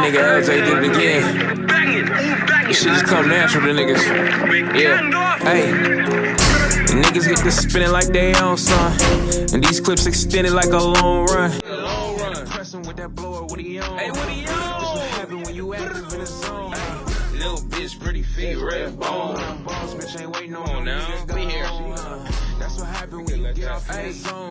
nigga LJ did it again. This shit just come natural to niggas. Yeah, hey. The niggas get to spinning like they own son. And these clips extended like a long run. Pressing with that blower, what he on? Hey, what he on? This what happen when you active in the zone. Little bitch, pretty feet, red bone. Boss bitch ain't waiting on now. We here. That's what happen when you get off in the zone.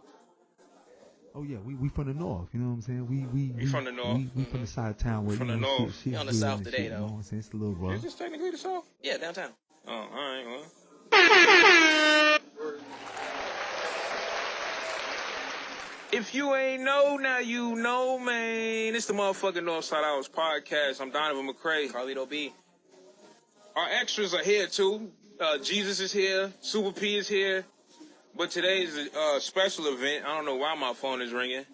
Oh yeah, we from the north, you know what I'm saying? We from the north. We from the side of town where from the north. Shit on the south today, shit, though. You know what I'm saying? It's a little rough. Is this technically the south? Yeah, downtown. Oh, all right, well. If you ain't know, now you know, man. It's the motherfucking Northside Hours Podcast. I'm Donovan McCray. Karlito B. Our extras are here, too. Jesus is here. Super P is here. But today is a special event. I don't know why my phone is ringing.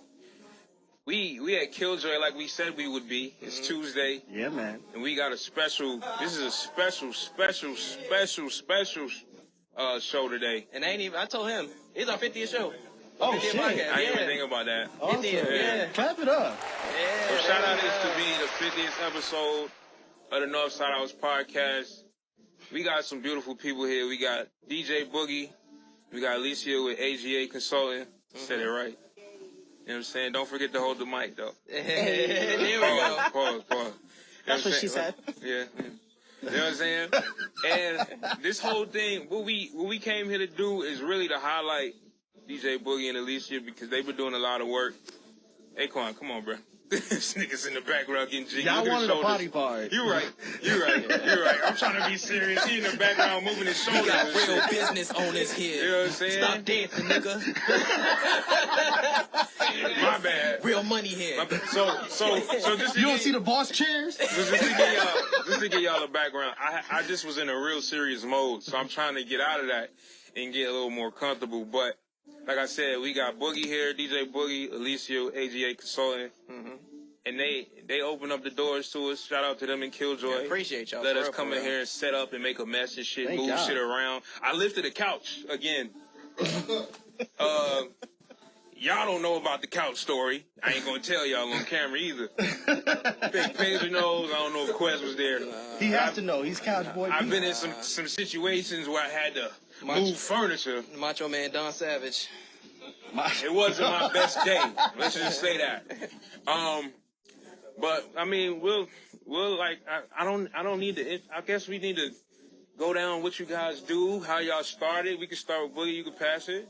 We at KillJoy like we said we would be. It's Tuesday. Yeah, man. And we got a special, this is a special show today. And I told him, it's our 50th show. Oh, 50th shit. podcast. I didn't even think about that. Awesome. 50th, yeah. Clap it up. So shout out this to be the 50th episode of the Northside Hours Podcast. We got some beautiful people here. We got DJ Boogie. We got Alicia with AGA Consulting. Said it right. You know what I'm saying? Don't forget to hold the mic, though. There we go. Pause. That's what she said. Yeah. You know what I'm saying? And this whole thing, what we came here to do is really to highlight DJ Boogie and Alicia because they've been doing a lot of work. Hey, Quan, come on, bro. This nigga's in the background getting jiggy. Y'all wanted a potty part. You're right. I'm trying to be serious. He in the background moving his shoulders. We got real business owners here. You know what I'm saying? Stop dancing, nigga. My bad. Real money here. So just to You don't get- see the boss chairs? just to give y'all a background, I just was in a real serious mode, so I'm trying to get out of that and get a little more comfortable. But like I said, we got Boogie here, DJ Boogie, Alicia, AGA Consulting, and they open up the doors to us. Shout out to them and KillJoy. Yeah, appreciate y'all. Let for us real, come for in real. here and set up and make a mess and shit, Thank move God. shit around. I lifted a couch again. Y'all don't know about the couch story. I ain't gonna tell y'all on camera either. Pedro knows. I don't know if Quest was there. He has to know. He's couch boy. I've been in some situations where I had to move furniture. Macho Man Don Savage. It wasn't my best day. Let's just say that. But I mean, we'll like I don't need to. I guess we need to go down what you guys do, how y'all started. We can start with Boogie. You can pass it,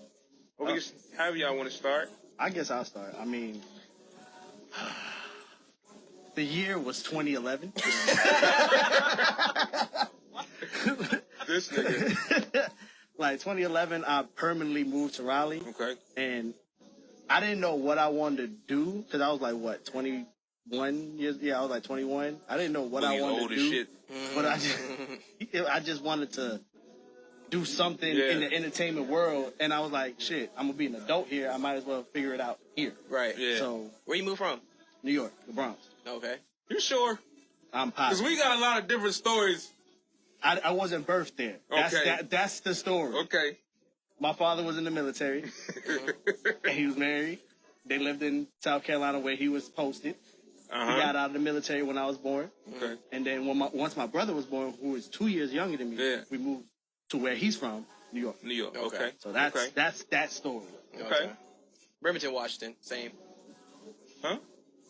or we can however y'all want to start. I guess I'll start. I mean, the year was 2011. This nigga. Like 2011, I permanently moved to Raleigh. Okay. And I didn't know what I wanted to do because I was like, what, 21 years? Yeah, I was like 21. I didn't know what I Boogie's wanted old to as do. shit. But I just wanted to do something in the entertainment world. And I was like, shit, I'm going to be an adult here. I might as well figure it out here. Right. Yeah. So, Where you moved from? New York, the Bronx. Okay. You sure? I'm Because positive. we got a lot of different stories. I wasn't birthed there. That's the story. Okay. My father was in the military. And he was married. They lived in South Carolina where he was posted. He got out of the military when I was born. Okay. And then once my brother was born, who was 2 years younger than me, we moved to where he's from, New York. New York. Okay. So that's that story. Okay. Bremerton, Washington. Same. Huh?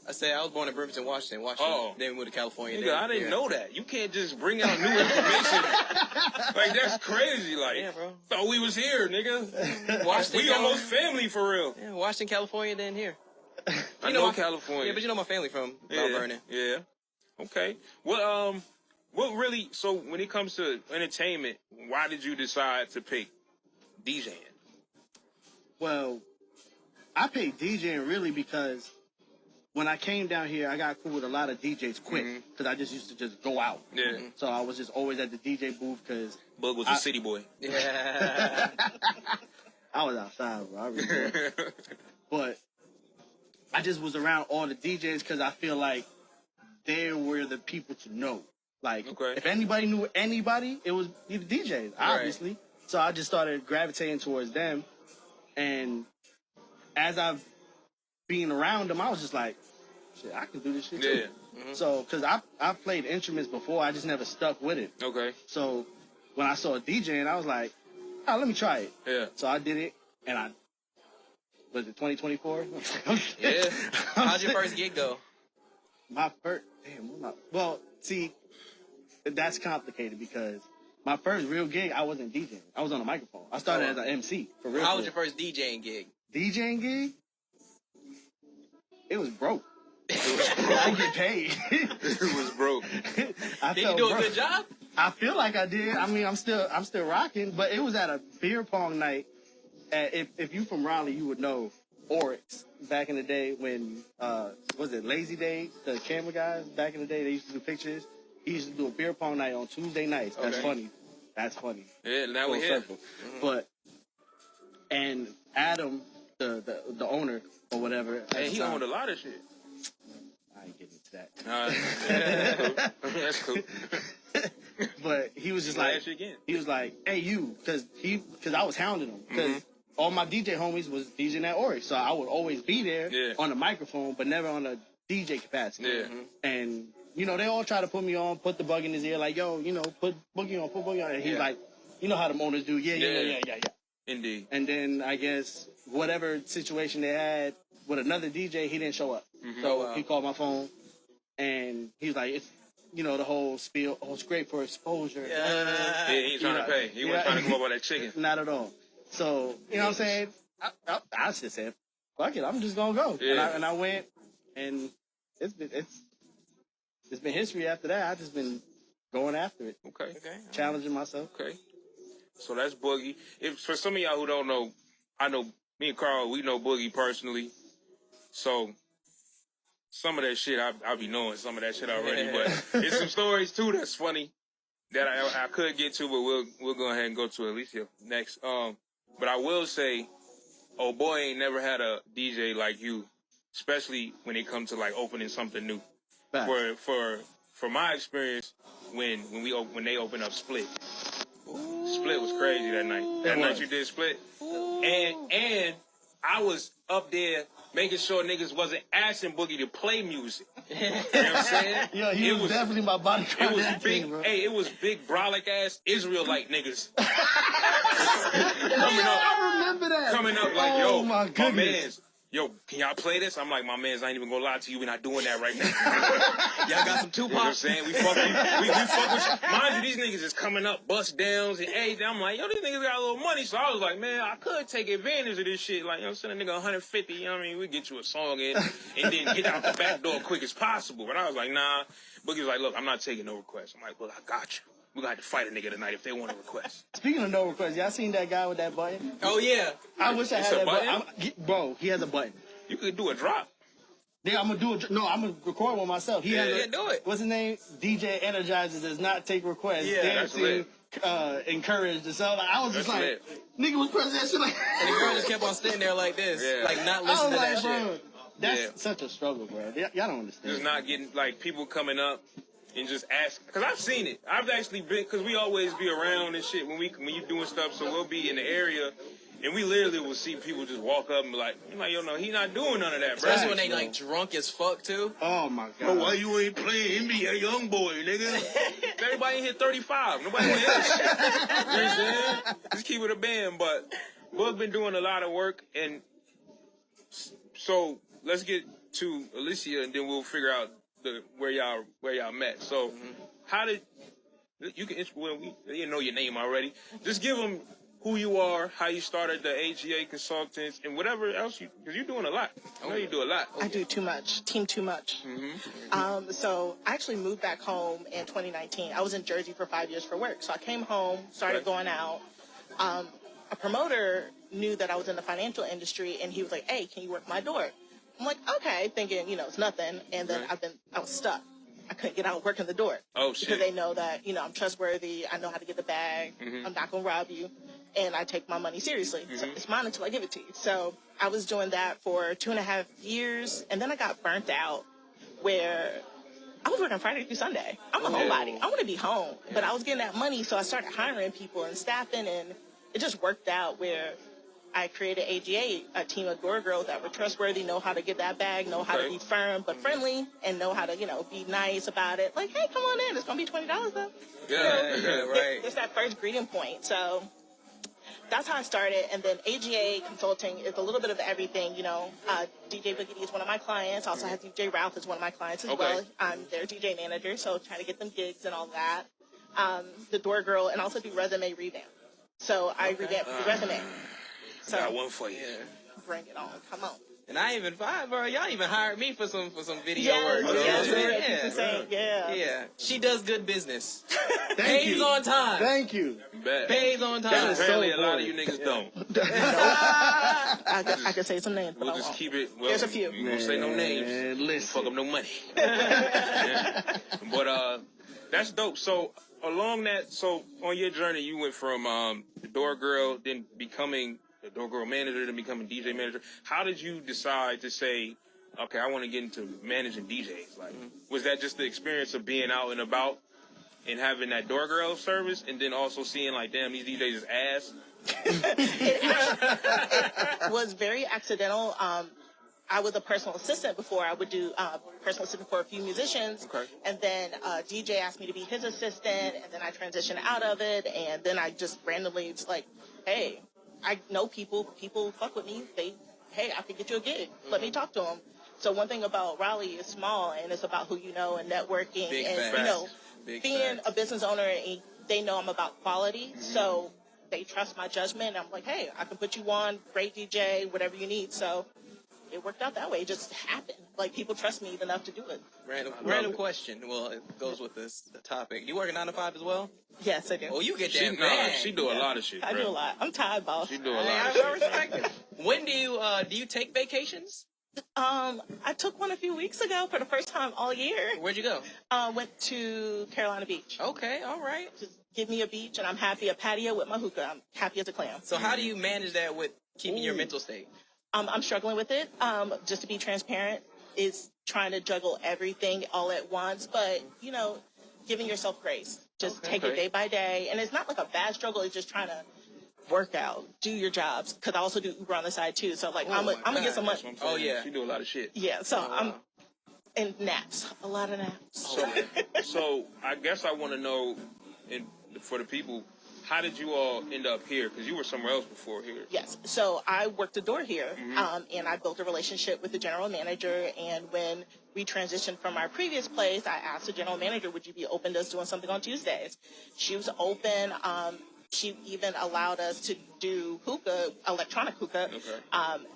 I said I was born in Bremerton, Washington. Oh. Then we moved to California. Nigga, I didn't know that. You can't just bring out new information. Like, that's crazy. Like, Yeah, bro. thought we was here, nigga. Washington, We almost family for real. Yeah, Washington, California, then here. I know California. Yeah, but you know my family from Mount Vernon. Yeah. Okay. What really, so when it comes to entertainment, why did you decide to pick DJing? Well, I picked DJing really because when I came down here, I got cool with a lot of DJs quick because I just used to just go out. Yeah. So I was just always at the DJ booth because Bug was a city boy. Yeah. I was outside, bro. I really was. But I just was around all the DJs because I feel like they were the people to know. Like, if anybody knew anybody, it was the DJs, obviously. Right. So I just started gravitating towards them. And as I've been around them, I was just like, shit, I can do this shit too. So, because I've played instruments before, I just never stuck with it. Okay. So, when I saw a DJ, and I was like, oh, let me try it. Yeah. So I did it, and was it 2024? Yeah. How'd your first gig go? My first, well, see, that's complicated because my first real gig, I wasn't DJing. I was on a microphone. I started as an MC, for real. How was your first DJing gig? DJing gig? It was broke. I didn't get paid. It was broke. Did you do a good job? I feel like I did. I mean, I'm still rocking, but it was at a beer pong night. If you from Raleigh, you would know Oryx back in the day when was it Lazy Day? The camera guys back in the day, they used to do pictures. He used to do a beer pong night on Tuesday nights. That's funny. That's funny. Yeah, now we're here. But and Adam, the owner or whatever. Hey, he owned a lot of shit. I ain't getting into that. Yeah, that's cool. But he was just like, he was like, hey, you, because I was hounding him. Because all my DJ homies was DJing at Oryx. So I would always be there on the microphone, but never on a DJ capacity. Yeah. And, you know, they all try to put me on, put the bug in his ear, like, yo, you know, put Boogie on. And he's like, you know how the owners do. Yeah. Indeed. And then I guess whatever situation they had with another DJ, he didn't show up. So he called my phone, and he was like, it's, you know, the whole spiel, it's great for exposure. Yeah, he ain't trying to pay. He wasn't trying to go up on that chicken. Not at all. So, you know what I'm saying? I just said, fuck it, I'm just going to go. Yeah. And I went, and it's been history after that. I've just been going after it. Okay. Challenging myself. Okay. So that's Boogie. If for some of y'all who don't know, I know me and Carl, we know Boogie personally. So some of that shit, I be knowing some of that shit already. But there's some stories, too, that's funny that I could get to, but we'll go ahead and go to Alicia next. But I will say, oh, boy ain't never had a DJ like you, especially when it comes to, like, opening something new. For my experience, when they opened up Split. Split was crazy that night. That night you did Split. And I was up there making sure niggas wasn't asking Boogie to play music. You know what I'm saying? Yo, he was definitely my bodyguard. It was big, bro. Hey, it was big brolic ass Israelite niggas. I remember that. Coming up like, yo, my goodness. mans, yo, can y'all play this? I'm like, my mans, I ain't even gonna lie to you, we're not doing that right now. Y'all got some Tupac. You know what I'm saying? We fuck with you. Mind you, these niggas is coming up, bust downs and everything. I'm like, yo, these niggas got a little money. So I was like, man, I could take advantage of this shit. Like, you know, send a nigga 150, you know what I mean? We get you a song in and then get out the back door quick as possible. But I was like, nah. Boogie was like, look, I'm not taking no requests. I'm like, well, I got you. We're going to have to fight a nigga tonight if they want a request. Speaking of no requests, y'all seen that guy with that button? Oh, yeah. I wish I had that button. Bro, he has a button. You could do a drop. Yeah, I'm gonna do I'm gonna record one myself. Do it. What's his name? DJ Energizer does not take requests. Yeah, Dancing, encouraged. And so I was just like, nigga was pressing that shit like. And the girl just kept on sitting there like this, like not listening to that shit. That's such a struggle, bro. Y'all don't understand. Just not getting, like, people coming up and just ask. Because I've seen it. I've actually been, because we always be around and shit when you doing stuff, so we'll be in the area. And we literally will see people just walk up and be like, yo, no, he not doing none of that, bro. Especially when they, like, drunk as fuck, too. Oh, my God. Bro, why you ain't playing? He be a young boy, nigga. Everybody ain't hit 35. Nobody want to hear that shit. You know what I'm saying? Just keep it a band. But Bug been doing a lot of work. And so let's get to Alicia, and then we'll figure out where y'all met. So how did... You can... Well, we didn't know your name already. Just give them... who you are, how you started the AGA Consultants, and whatever else because you're doing a lot. I know you do a lot. I do too much. Team too much. So I actually moved back home in 2019. I was in Jersey for 5 years for work. So I came home, started going out. A promoter knew that I was in the financial industry, and he was like, hey, can you work my door? I'm like, okay, thinking, it's nothing. And then I was stuck. I couldn't get out working the door. Oh, shit. Because they know that, I'm trustworthy. I know how to get the bag. I'm not going to rob you. And I take my money seriously. So it's mine until I give it to you. So I was doing that for 2.5 years. And then I got burnt out where I was working Friday through Sunday. I'm a homebody. I want to be home. But I was getting that money. So I started hiring people and staffing. And it just worked out where I created AGA, a team of door girls that were trustworthy, know how to get that bag, know how to be firm but friendly, and know how to, be nice about it. Like, hey, come on in. It's going to be $20 though. Yeah, right. It's that first greeting point. So that's how I started. And then AGA Consulting is a little bit of everything. DJ Boogie is one of my clients. I also have DJ Ralph as one of my clients as well. I'm their DJ manager, so trying to get them gigs and all that. The door girl, and also do resume revamp. So I revamp the resume. So got one for you. Bring it on. Come on. And I even bro. Y'all even hired me for some video work. Yeah. She does good business. Pays on time. Thank you. Pays on time. Apparently, a lot of you niggas don't. I can say some names, but we'll just keep it. Well, there's a few. We won't say no names. Listen. Fuck up no money. But that's dope. So along that, on your journey, you went from the door girl, then becoming the door girl manager, then becoming DJ manager. How did you decide to say, okay, I want to get into managing DJs? Like, was that just the experience of being out and about and having that door girl service, and then also seeing like, damn, these DJs is ass? It was very accidental. I was a personal assistant before. I would do personal assistant for a few musicians. And then DJ asked me to be his assistant, and then I transitioned out of it. And then I just randomly was like, hey, I know people fuck with me. Hey, I could get you a gig. Let me talk to them. So one thing about Raleigh is small, and it's about who you know and networking. Being a business owner, and they know I'm about quality. So they trust my judgment. I'm like, hey, I can put you on, great DJ, whatever you need. So it worked out that way. It just happened. Like, people trust me enough to do it. Random question. Well, it goes with the topic. You work a 9 to 5 as well? Yes, I do. Oh, you get that. She do a lot of shit. I do a lot. I'm tired, boss. She do a lot of I shit. respect it. When do you take vacations? I took one a few weeks ago for the first time all year. Where'd you go? Went to Carolina Beach. Okay, all right. Just give me a beach, and I'm happy. A patio with my hookah. I'm happy as a clam. So how do you manage that with keeping your mental state? I'm struggling with it. Just to be transparent, is trying to juggle everything all at once. But, giving yourself grace. Just take it day by day. And it's not like a bad struggle. It's just trying to work out, do your jobs. Because I also do Uber on the side, too. So, like, I'm going to get some money. Oh, yeah. She do a lot of shit. Yeah, so and naps. A lot of naps. So I guess I want to know, for the people, how did you all end up here? Because you were somewhere else before here. Yes. So I worked the door here, and I built a relationship with the general manager. And when we transitioned from our previous place, I asked the general manager, would you be open to us doing something on Tuesdays? She was open. She even allowed us to do hookah, electronic hookah.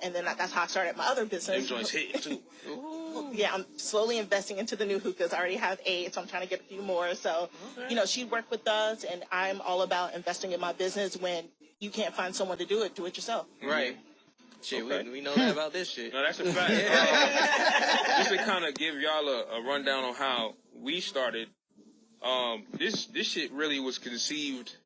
And then that's how I started my other business. Them joints hitting, too. Yeah, I'm slowly investing into the new hookahs. I already have 8, so I'm trying to get a few more. So, she worked with us, and I'm all about investing in my business. When you can't find someone to do it yourself. Right. Shit, we know that about this shit. No, that's a fact. Just to kind of give y'all a rundown on how we started, this shit really was conceived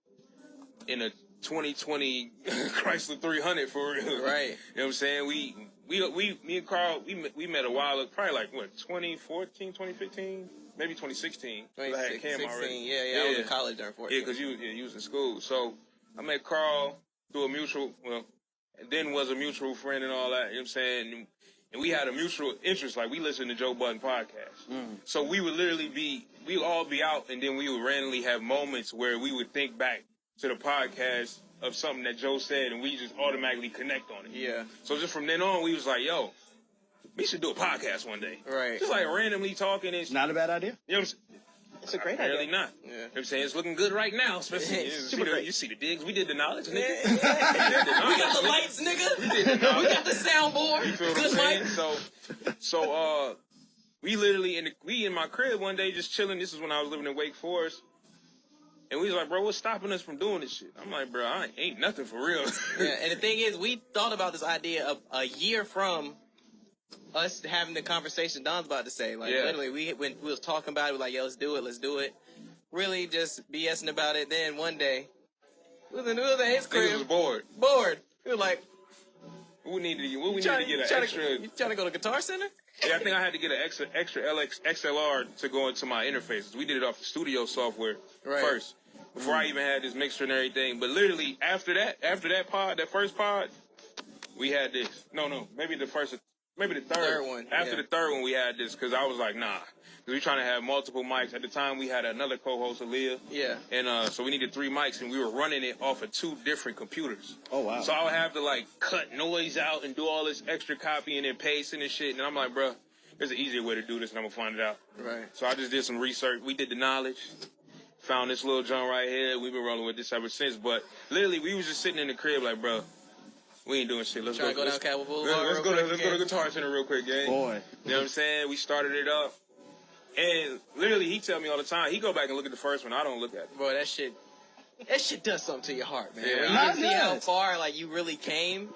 in a 2020 Chrysler 300 for real. Right. You know what I'm saying? Me and Carl, we met a while ago, probably like, 2014, 2015? Maybe 2016. 2016, yeah. I was in college during 14. Yeah, because you was in school. So I met Carl through a mutual, and then was a mutual friend and all that, you know what I'm saying? And we had a mutual interest, like we listened to Joe Budden podcast. So we would literally we'd all be out, and then we would randomly have moments where we would think back to the podcast of something that Joe said, and we just automatically connect on it. Yeah. So just from then on, we was like, yo, we should do a podcast one day. Right. Just like randomly talking. It's not a bad idea. You know what I'm saying? It's a great idea. Really not. Yeah. You know what I'm saying? It's looking good right now, especially you see the digs. We did the knowledge, nigga. We got the lights, nigga. We did the knowledge. We got the soundboard. You feel what I'm saying? So we literally in my crib one day just chilling. This is when I was living in Wake Forest. And we was like, bro, what's stopping us from doing this shit? I'm like, bro, I ain't nothing for real. Yeah, and the thing is, we thought about this idea of a year from us having the conversation Don's about to say. Like, literally, we was talking about it, we were like, yo, let's do it. Really just BSing about it. Then one day, we was in his crib. Niggas was bored. We were like, we need to get an extra. You trying to go to Guitar Center? Yeah, I think I had to get an extra XLR to go into my interfaces. We did it off the studio software first, before I even had this mixer and everything. But literally after that first pod, we had this. No, maybe the third one. After the third one, we had this because I was like, nah. Because we trying to have multiple mics. At the time, we had another co-host, Alicia. Yeah. And so we needed 3 mics, and we were running it off of 2 different computers. Oh, wow. So I would have to, like, cut noise out and do all this extra copying and pasting and shit. And I'm like, bro, there's an easier way to do this, and I'm going to find it out. Right. So I just did some research. We did the knowledge. Found this little joint right here. We've been rolling with this ever since. But literally, we was just sitting in the crib like, bro, we ain't doing shit. Let's go down Cabell Boulevard. Let's go to Guitar Center real quick, gang. Boy. You know what I'm saying? We started it up. And literally, he tell me all the time, he go back and look at the first one. I don't look at it. Bro, that shit does something to your heart, man. Yeah. You can see how far, like, you really came.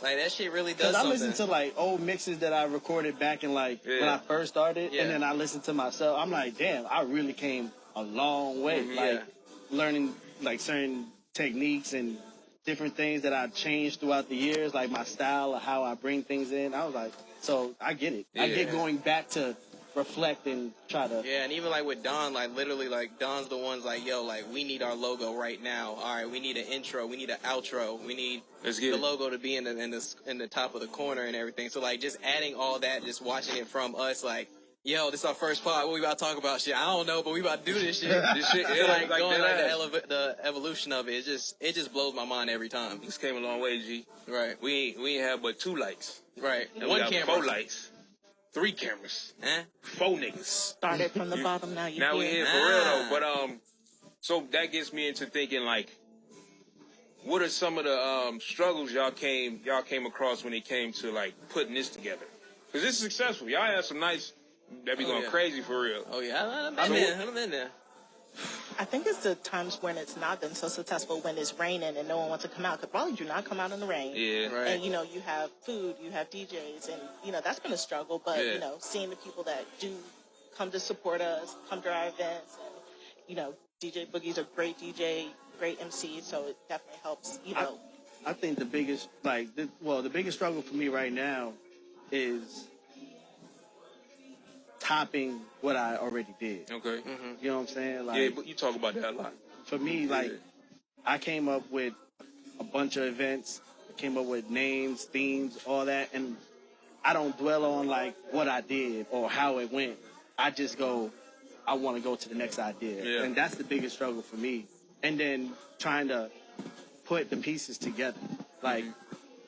Like, that shit really does something. I listen to, like, old mixes that I recorded back in, like, when I first started. And then I listened to myself. I'm like, damn, I really came a long way. Like, learning, like, certain techniques and different things that I changed throughout the years, like my style of how I bring things in. I was like, so I get it. I get going back to reflect and try to. Yeah, and even like with Don, like literally, like Don's the ones like, yo, like we need our logo right now. All right, we need an intro, we need an outro, we need the logo to be in the top of the corner and everything. So like just adding all that, just watching it from us, like, yo, this is our first pod. What we about to talk about? Shit, I don't know, but we about to do this shit. This shit, like going like the evolution of it. It just blows my mind every time. This came a long way, G. Right. We ain't have but 2 lights. Right. And one camera. 4 lights. 3 cameras. 4 niggas. Started from the bottom. Now you. Now we here for real though. But so that gets me into thinking like, what are some of the struggles y'all came across when it came to like putting this together? Because this is successful. Y'all have some nice. They be going crazy for real. Oh, yeah. I'm in there. I think it's the times when it's not been so successful when it's raining and no one wants to come out. Because probably do not come out in the rain. Yeah, right. And, you know, you have food, you have DJs, and, you know, that's been a struggle. But, you know, seeing the people that do come to support us, come to our events, and, you know, DJ Boogie's a great DJ, great MC, so it definitely helps, you know. I think the biggest, the biggest struggle for me right now is topping what I already did. Okay. Mm-hmm. You know what I'm saying? Like, yeah, but you talk about that a lot. For me, like, I came up with a bunch of events. I came up with names, themes, all that. And I don't dwell on, like, what I did or how it went. I just go, I want to go to the next idea. Yeah. And that's the biggest struggle for me. And then trying to put the pieces together. Like,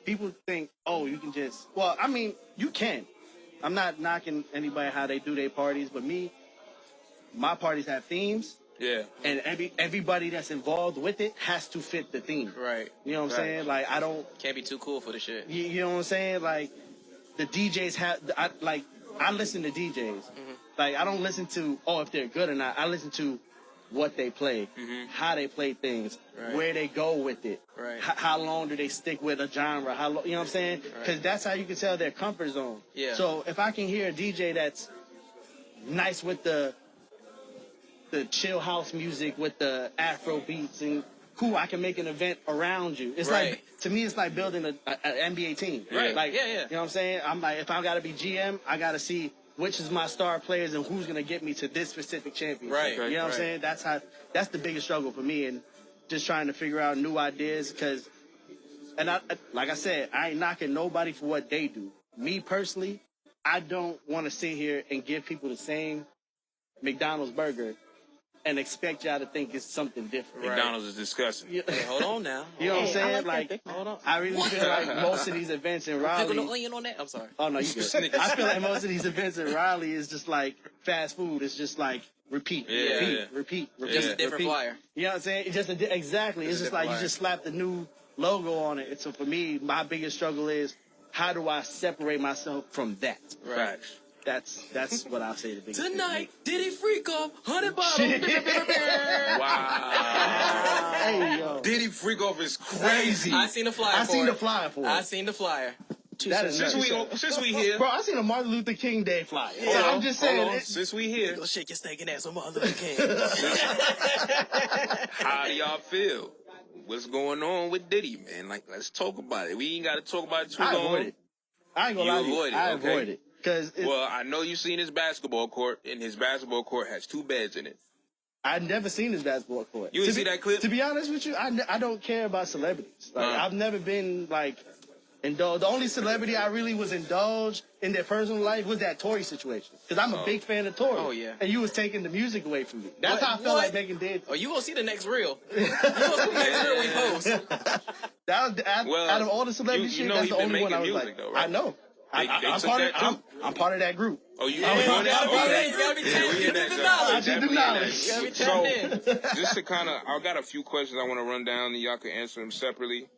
people think, oh, you can just, well, I mean, you can. I'm not knocking anybody how they do their parties, but my parties have themes. Yeah. And everybody that's involved with it has to fit the theme. Right. You know what I'm saying? Like, can't be too cool for the shit. You know what I'm saying? Like, the DJs I listen to DJs. Mm-hmm. Like, I don't listen to, if they're good or not. I listen to what they play, how they play things, where they go with it, how long do they stick with a genre, you know what I'm saying? Because that's how you can tell their comfort zone. Yeah. So if I can hear a DJ that's nice with the chill house music, with the Afro beats, and cool, I can make an event around you. It's like, to me, it's like building an NBA team. Right. Like, you know what I'm saying? I'm like, if I got to be GM, I got to see which is my star players and who's going to get me to this specific championship. Right. You know what I'm saying? That's the biggest struggle for me, and just trying to figure out new ideas because, like I said, I ain't knocking nobody for what they do. Me personally, I don't want to sit here and give people the same McDonald's burger and expect y'all to think it's something different. McDonald's is disgusting. Hey, hold on now. You know what I'm saying? Like, hold on. I really feel like most of these events in Raleigh. No onion on that? I'm sorry. Oh no, you good. I feel like most of these events in Raleigh is just like fast food. It's just like repeat. Just a different flyer. You know what I'm saying? It's just exactly. It's just like flyer. You just slapped the new logo on it. And so for me, my biggest struggle is how do I separate myself from that? Right. That's what I'll say the biggest. Tonight, Diddy Freak Off, 100 bottles. Wow. Hey, yo. Diddy Freak Off is crazy. I seen the flyer for it. I seen the flyer. Since we here. Bro, I seen a Martin Luther King Day flyer. Yeah. So I'm just saying. Since we here. Go shake your stinking ass on Martin Luther King. How do y'all feel? What's going on with Diddy, man? Like, let's talk about it. We ain't got to talk about it too long. I ain't gonna lie to you. I avoid it. Well, I know you've seen his basketball court, and his basketball court has 2 beds in it. I've never seen his basketball court. You didn't see that clip? To be honest with you, I don't care about celebrities. Like, I've never been, like, indulge. The only celebrity I really was indulged in their personal life was that Tory situation. Because I'm a big fan of Tory. Oh, yeah. And you was taking the music away from me. That's how I felt like making dead. Oh, you gonna see the next reel. You gonna see the next reel we post. Out of all the celebrity shit, that's the only one I was like, though, right? I know. I'm part of that group. Oh, you gotta be tapped into knowledge. So, just to kind of, I got a few questions I want to run down, and y'all can answer them separately.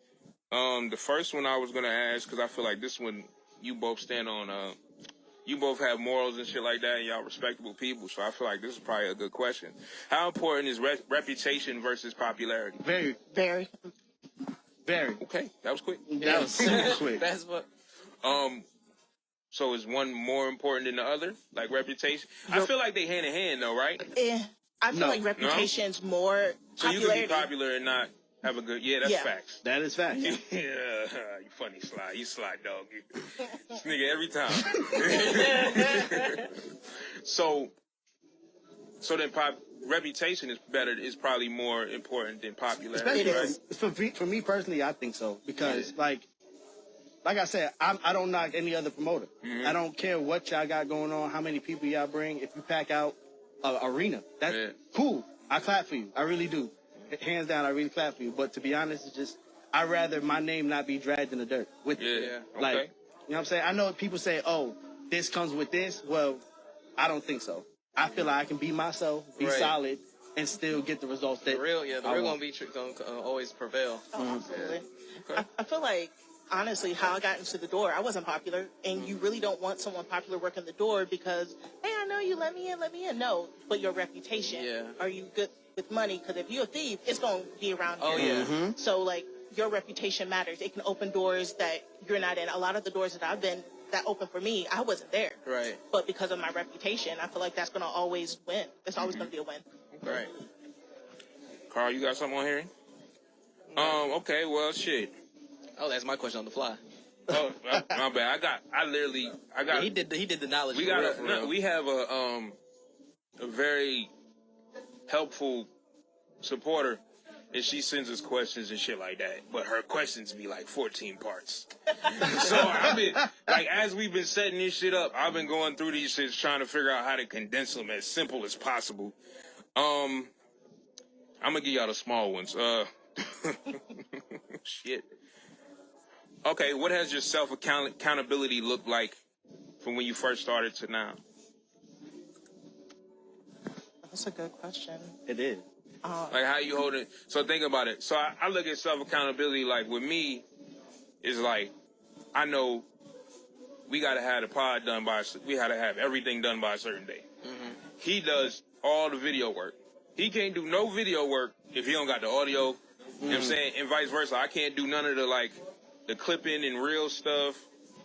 The first one I was gonna ask, because I feel like this one you both stand on. You both have morals and shit like that, and y'all respectable people. So I feel like this is probably a good question. How important is reputation versus popularity? Very. Very. Very. Okay, that was quick. That was super quick. That's what. So is one more important than the other? Like reputation? I feel like they hand in hand though, right? I feel like reputation's more So you can be popular and not have a good... Yeah, that's facts. That is facts. Yeah, you funny Sly. You Sly dog. This nigga every time. So then reputation is probably more important than popularity, right? For me personally, I think so. Because, like I said, I don't knock any other promoter. Mm-hmm. I don't care what y'all got going on, how many people y'all bring. If you pack out an arena, that's cool. I clap for you. I really do. Hands down, I really clap for you. But to be honest, it's just, I'd rather my name not be dragged in the dirt with it. Okay. Like, you know what I'm saying? I know people say, oh, this comes with this. Well, I don't think so. I feel like I can be myself, be solid, and still get the results that the real gonna be always prevail. Oh, absolutely. Okay. I feel like, honestly, how I got into the door, I wasn't popular, and you really don't want someone popular working the door because, hey, I know you, let me in. No, but your reputation. Yeah. Are you good with money? Because if you're a thief, it's going to be around here. Oh, yeah. Mm-hmm. So, like, your reputation matters. It can open doors that you're not in. A lot of the doors that I've been that open for me, I wasn't there. Right. But because of my reputation, I feel like that's going to always win. It's always going to be a win. Right. Carl, you got something on here? Okay, well, shit. Oh, that's my question on the fly. Oh, my bad. I got. Yeah, he did the knowledge. We have a very helpful supporter, and she sends us questions and shit like that. But her questions be like 14 parts. So I've been as we've been setting this shit up, I've been going through these shits trying to figure out how to condense them as simple as possible. I'm gonna give y'all the small ones. Shit. Okay, what has your accountability looked like from when you first started to now? That's a good question. It is. Like how you hold it. So think about it. So I look at self-accountability like with me, is like, I know we got to have the pod done we got to have everything done by a certain day. Mm-hmm. He does all the video work. He can't do no video work if he don't got the audio. You know what I'm saying? And vice versa. I can't do none of the clipping and real stuff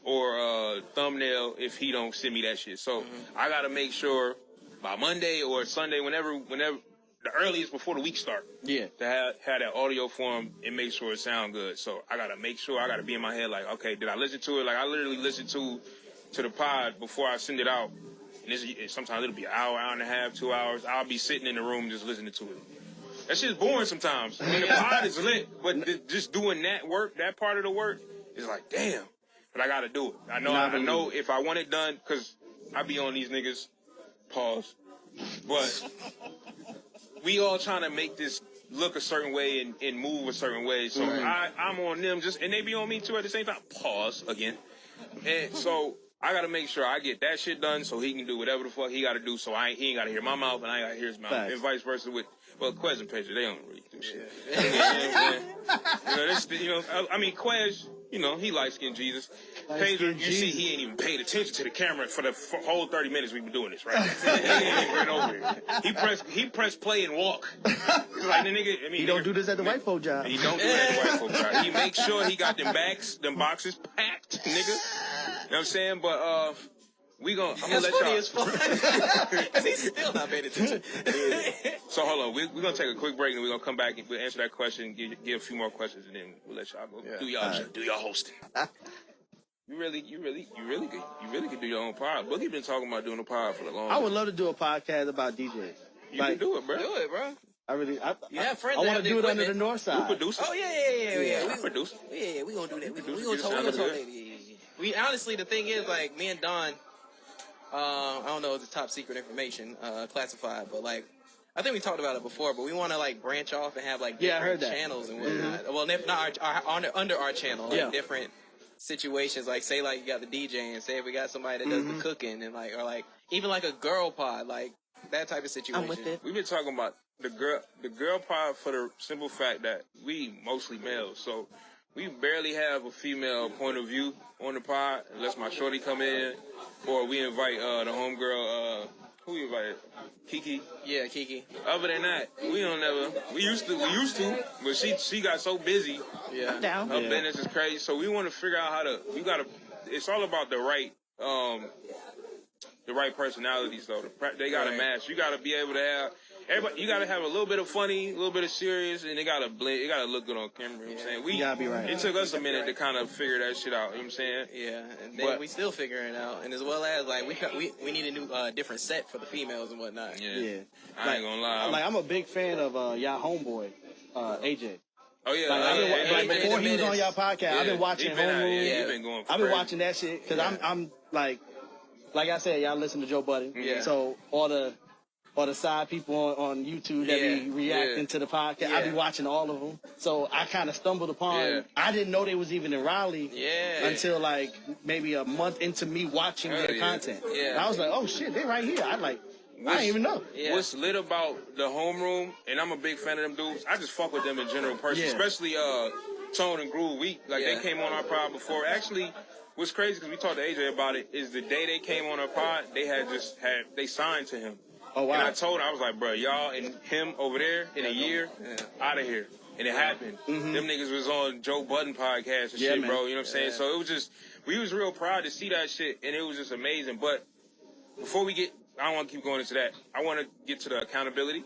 or thumbnail if he don't send me that shit. So I got to make sure by Monday or Sunday, whenever the earliest before the week start. Yeah. To have that audio form and make sure it sound good. So I got to make sure, I got to be in my head like, okay, did I listen to it? Like I literally listen to the pod before I send it out. And sometimes it'll be an hour, hour and a half, 2 hours. I'll be sitting in the room just listening to it. That shit's boring sometimes. I mean, the pod is lit, but just doing that work, that part of the work, is like, damn. But I got to do it. I know if I want it done, because I be on these niggas, pause. But we all trying to make this look a certain way and move a certain way. So I'm on them, and they be on me too at the same time. Pause again. And so I got to make sure I get that shit done so he can do whatever the fuck he got to do. So he ain't got to hear my mouth and I ain't got to hear his mouth. Facts. And vice versa with, Quez and Pedro, they don't really do shit. I mean, Quez, he light-skinned Jesus. Pedro, you see, he ain't even paid attention to the camera for the whole 30 minutes we've been doing this, right? He ain't even over it. He pressed play and walk. Like the nigga, he don't do this at the white folk job. He don't do that at the white folk job. He makes sure he got them boxes packed, nigga. You know what I'm saying? But I'm gonna let y'all. It's funny as fuck. Because he's still not paying attention. So hold on, we're gonna take a quick break and we're gonna come back and we'll answer that question, give a few more questions, and then we'll let y'all go do y'all hosting. You really could do your own pod. Boogie been talking about doing a pod for a long time. I would love to do a podcast about DJs. You can do it, bro. Do it, bro. You have friends. I want to do it under the north side. We produce it. Oh yeah. We produce it. Yeah, we gonna do that. We gonna talk. We honestly, the thing is, like, me and Don, I don't know if it's top secret information, classified, but like, I think we talked about it before, but we want to like branch off and have like different channels and whatnot. Mm-hmm. Well, not under our channel, like different situations. Like, say like you got the DJ, and say if we got somebody that does the cooking, and like, or like even like a girl pod, like that type of situation. I'm with it. We've been talking about the girl pod for the simple fact that we mostly males, so we barely have a female point of view on the pod unless my shorty come in, or we invite the homegirl. Who we invited? Kiki. Yeah, Kiki. Other than that, we don't never. We used to, but she got so busy. Yeah. Down. Her business is crazy, so we want to figure out how to. We gotta. It's all about the right personalities though. They gotta match. You gotta be able to have. Everybody, you gotta have a little bit of funny, a little bit of serious, and it gotta blend. It gotta look good on camera. You know what I'm saying? You gotta be right. It took us a minute to kind of figure that shit out. You know what I'm saying? Yeah, and then we still figuring it out, and as well as like we need a new different set for the females and whatnot. Yeah. I ain't gonna lie. Like, I'm a big fan of y'all homeboy, AJ. Oh yeah, like before he was on y'all podcast, I've been watching Homeroom. Been going. I've been watching that shit because I'm like I said, y'all listen to Joe Budden. Yeah. So all the side people on YouTube that be reacting to the podcast, I be watching all of them. So I kind of stumbled upon. I didn't know they was even in Raleigh until like maybe a month into me watching their content. Yeah. And I was like, oh shit, they right here. I didn't even know. What's lit about the Homeroom, and I'm a big fan of them dudes. I just fuck with them in general, especially Tone and Groove. They came on our pod before. Actually, what's crazy because we talked to AJ about it is the day they came on our pod, they signed to him. Oh wow! And I told him, I was like, bro, y'all and him over there in a year, out of here. And it happened. Mm-hmm. Them niggas was on Joe Budden podcast and shit, man. Bro. You know what I'm saying? So it was just, we was real proud to see that shit, and it was just amazing. But before we get, I don't want to keep going into that. I want to get to the accountability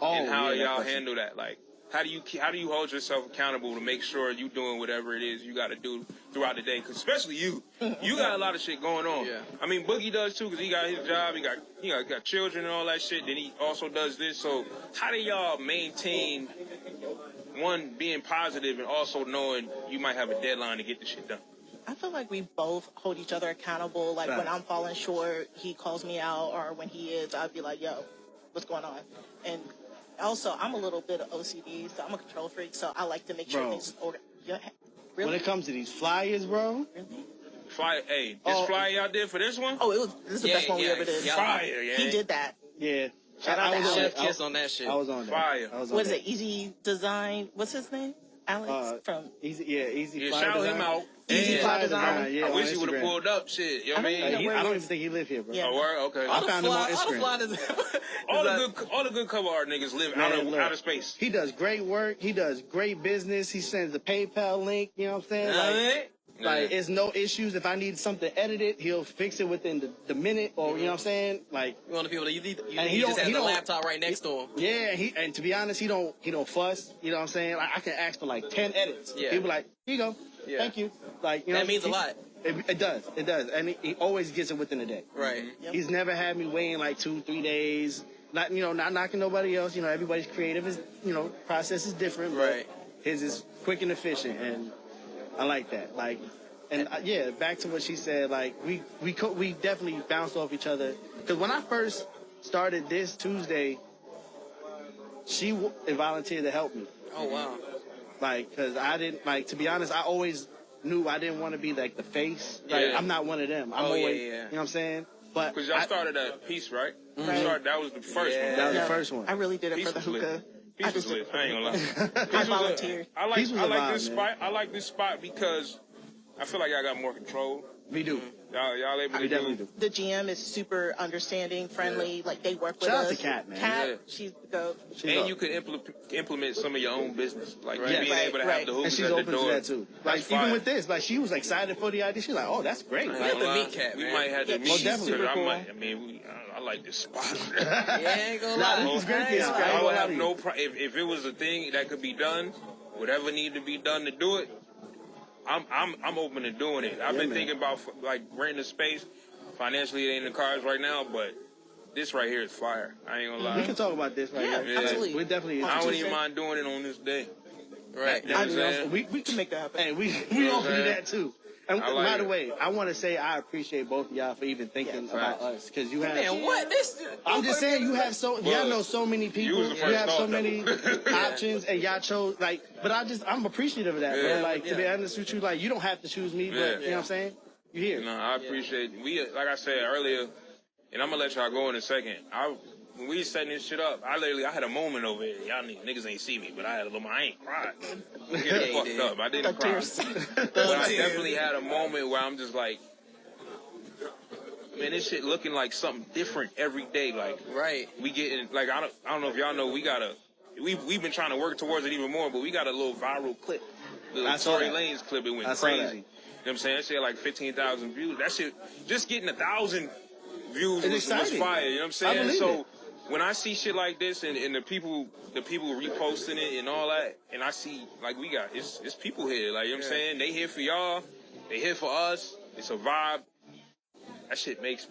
and how y'all handle that. Like, how do you hold yourself accountable to make sure you doing whatever it is you got to do throughout the day? Because especially you got a lot of shit going on. Yeah. I mean, Boogie does too because he got his job. He got children and all that shit. Then he also does this. So how do y'all maintain one being positive and also knowing you might have a deadline to get the shit done? I feel like we both hold each other accountable. Like when I'm falling short, he calls me out, or when he is, I'd be like, "Yo, what's going on?" And also, I'm a little bit of OCD, so I'm a control freak, so I like to make sure things order. Yeah, really? When it comes to these flyers, bro. Really? This flyer y'all did for this one? Oh, this is the best one we ever did. Fire, He did that. Yeah. Shout out to Chef Kiss on that shit. I was on that. Fire. What is it? Easy Design. What's his name? Alex from Easy. Shout him out. Easy Fly Design. Yeah, I wish he would have pulled up shit. You know what I mean? I don't even think he live here, bro. Yeah. Oh, word? Okay. I found him on Instagram. All the good cover art niggas live out of space. He does great work. He does great business. He sends a PayPal link. You know what I'm saying? Like, it's no issues. If I need something edited, he'll fix it within the minute, or you know what I'm saying? Like, you want the people that you just have the laptop right next to him. Yeah, and to be honest, he don't fuss. You know what I'm saying? Like, I can ask for like 10 edits. Yeah. He'll be like, here you go. Yeah. Thank you. Like, you know, that means a lot. It does, and he always gets it within a day. Right. Yep. He's never had me waiting like 2-3 days. Not knocking nobody else. You know, everybody's creative. Is process is different. Right. But his is quick and efficient, and I like that. Like, and back to what she said. Like, we definitely bounced off each other. Because when I first started this Tuesday, she volunteered to help me. Oh wow. Like, because I didn't, like, to be honest, I always knew I didn't want to be like the face. Like, I'm not one of them. I'm always, you know what I'm saying? But because y'all started that piece, right? Right. That was the first one. That was the first one. I really did it for the hookah. I ain't gonna lie. I volunteered. I like this spot. I like this spot because I feel like y'all got more control. We do. Y'all able to do. The GM is super understanding, friendly. Like, they work with us. Shout out to Kat, man. Kat, she's the goat. And you could implement some of your own business, like being able to have the hookahs and she's at the open door. to that too. Like, even with this, like, she was excited for the idea. She's like, "Oh, that's great." We have to meet Kat, man. We might have to meet. Most definitely. I like this spot. Ain't gonna lie. It's great. I would have no problem if it was a thing that could be done. Whatever needed to be done to do it, I'm open to doing it. I've been thinking about like renting a space. Financially, it ain't in the cards right now, but this right here is fire. I ain't gonna lie. We can talk about this right here. Absolutely. We definitely. I wouldn't even mind doing it on this day. Right. You know what I'm saying? We can make that happen. Hey, we offer you that too. And by the way, I want to say I appreciate both of y'all for even thinking about us, because you have. Man, what this? I'm just saying you have y'all know so many people. You have so many options, and y'all chose like. But I'm appreciative of that, bro. Like to be honest with you, like you don't have to choose me, but you know what I'm saying. You here? No, I appreciate it. We, like I said earlier, and I'm gonna let y'all go in a second. When we setting this shit up, I had a moment over here. Y'all niggas ain't see me, but I had a little. I ain't cried. Get fucked up. I didn't cry. But I definitely had a moment where I'm just like, man, this shit looking like something different every day. Like, we getting like I don't know if y'all know we've been trying to work towards it even more, but we got a little viral clip, the Tory Lanez clip. It went crazy. You know what I'm saying? That shit had like 15,000 views. That shit just getting 1,000 views was fire. You know what I'm saying? So when I see shit like this and the people reposting it and all that, and I see like it's people here, like you know what I'm saying, they here for y'all, they here for us. It's a vibe. That shit makes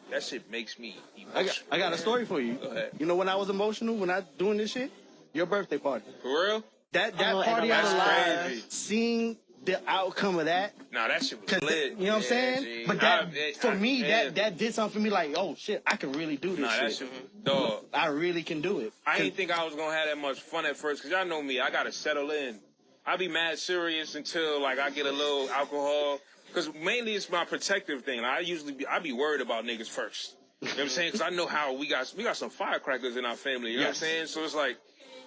me emotional. I got a story for you. Go ahead. You know when I was emotional when I doing this shit? Your birthday party. For real? That party out of live, seeing the outcome of that. Nah, that shit was lit. You know what I'm saying? But for me, that did something for me. Like, oh shit, I can really do this shit. That shit was dog. I really can do it. I didn't think I was gonna have that much fun at first, cause y'all know me. I gotta settle in. I be mad serious until like I get a little alcohol, cause mainly it's my protective thing. I be worried about niggas first. You know what I'm saying? Cause I know how we got some firecrackers in our family. You know what I'm saying? So it's like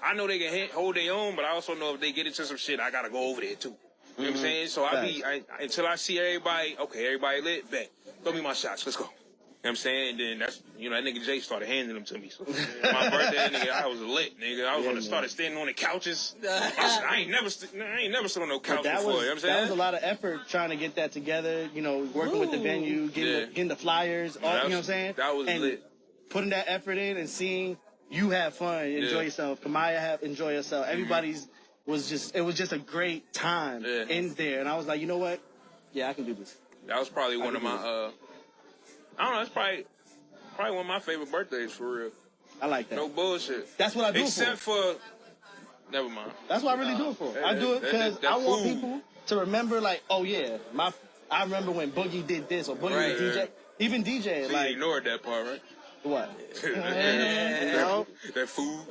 I know they can hold their own, but I also know if they get into some shit, I gotta go over there too. You know what I'm saying? So until I see everybody lit, bet. Throw me my shots, let's go. You know what I'm saying? And then that's, that nigga Jay started handing them to me. So my birthday, nigga, I was lit, nigga. I was started standing on the couches. I ain't never stood on no couch before, you know what I'm saying? That was a lot of effort trying to get that together, working with the venue, getting the flyers, you know what I'm saying? That was lit. Putting that effort in and seeing you have fun, enjoy yourself. Kamaya enjoy yourself. Everybody's it was just a great time in there. And I was like, you know what? Yeah, I can do this. That was probably one of my, I don't know, it's probably one of my favorite birthdays for real. I like that. No bullshit. That's what I do Except for, never mind. That's what I really do it for. I do it because I want people to remember, like, oh yeah, I remember when Boogie did this or Boogie was DJ. Even DJ, so like. you ignored that part, right? What? That food.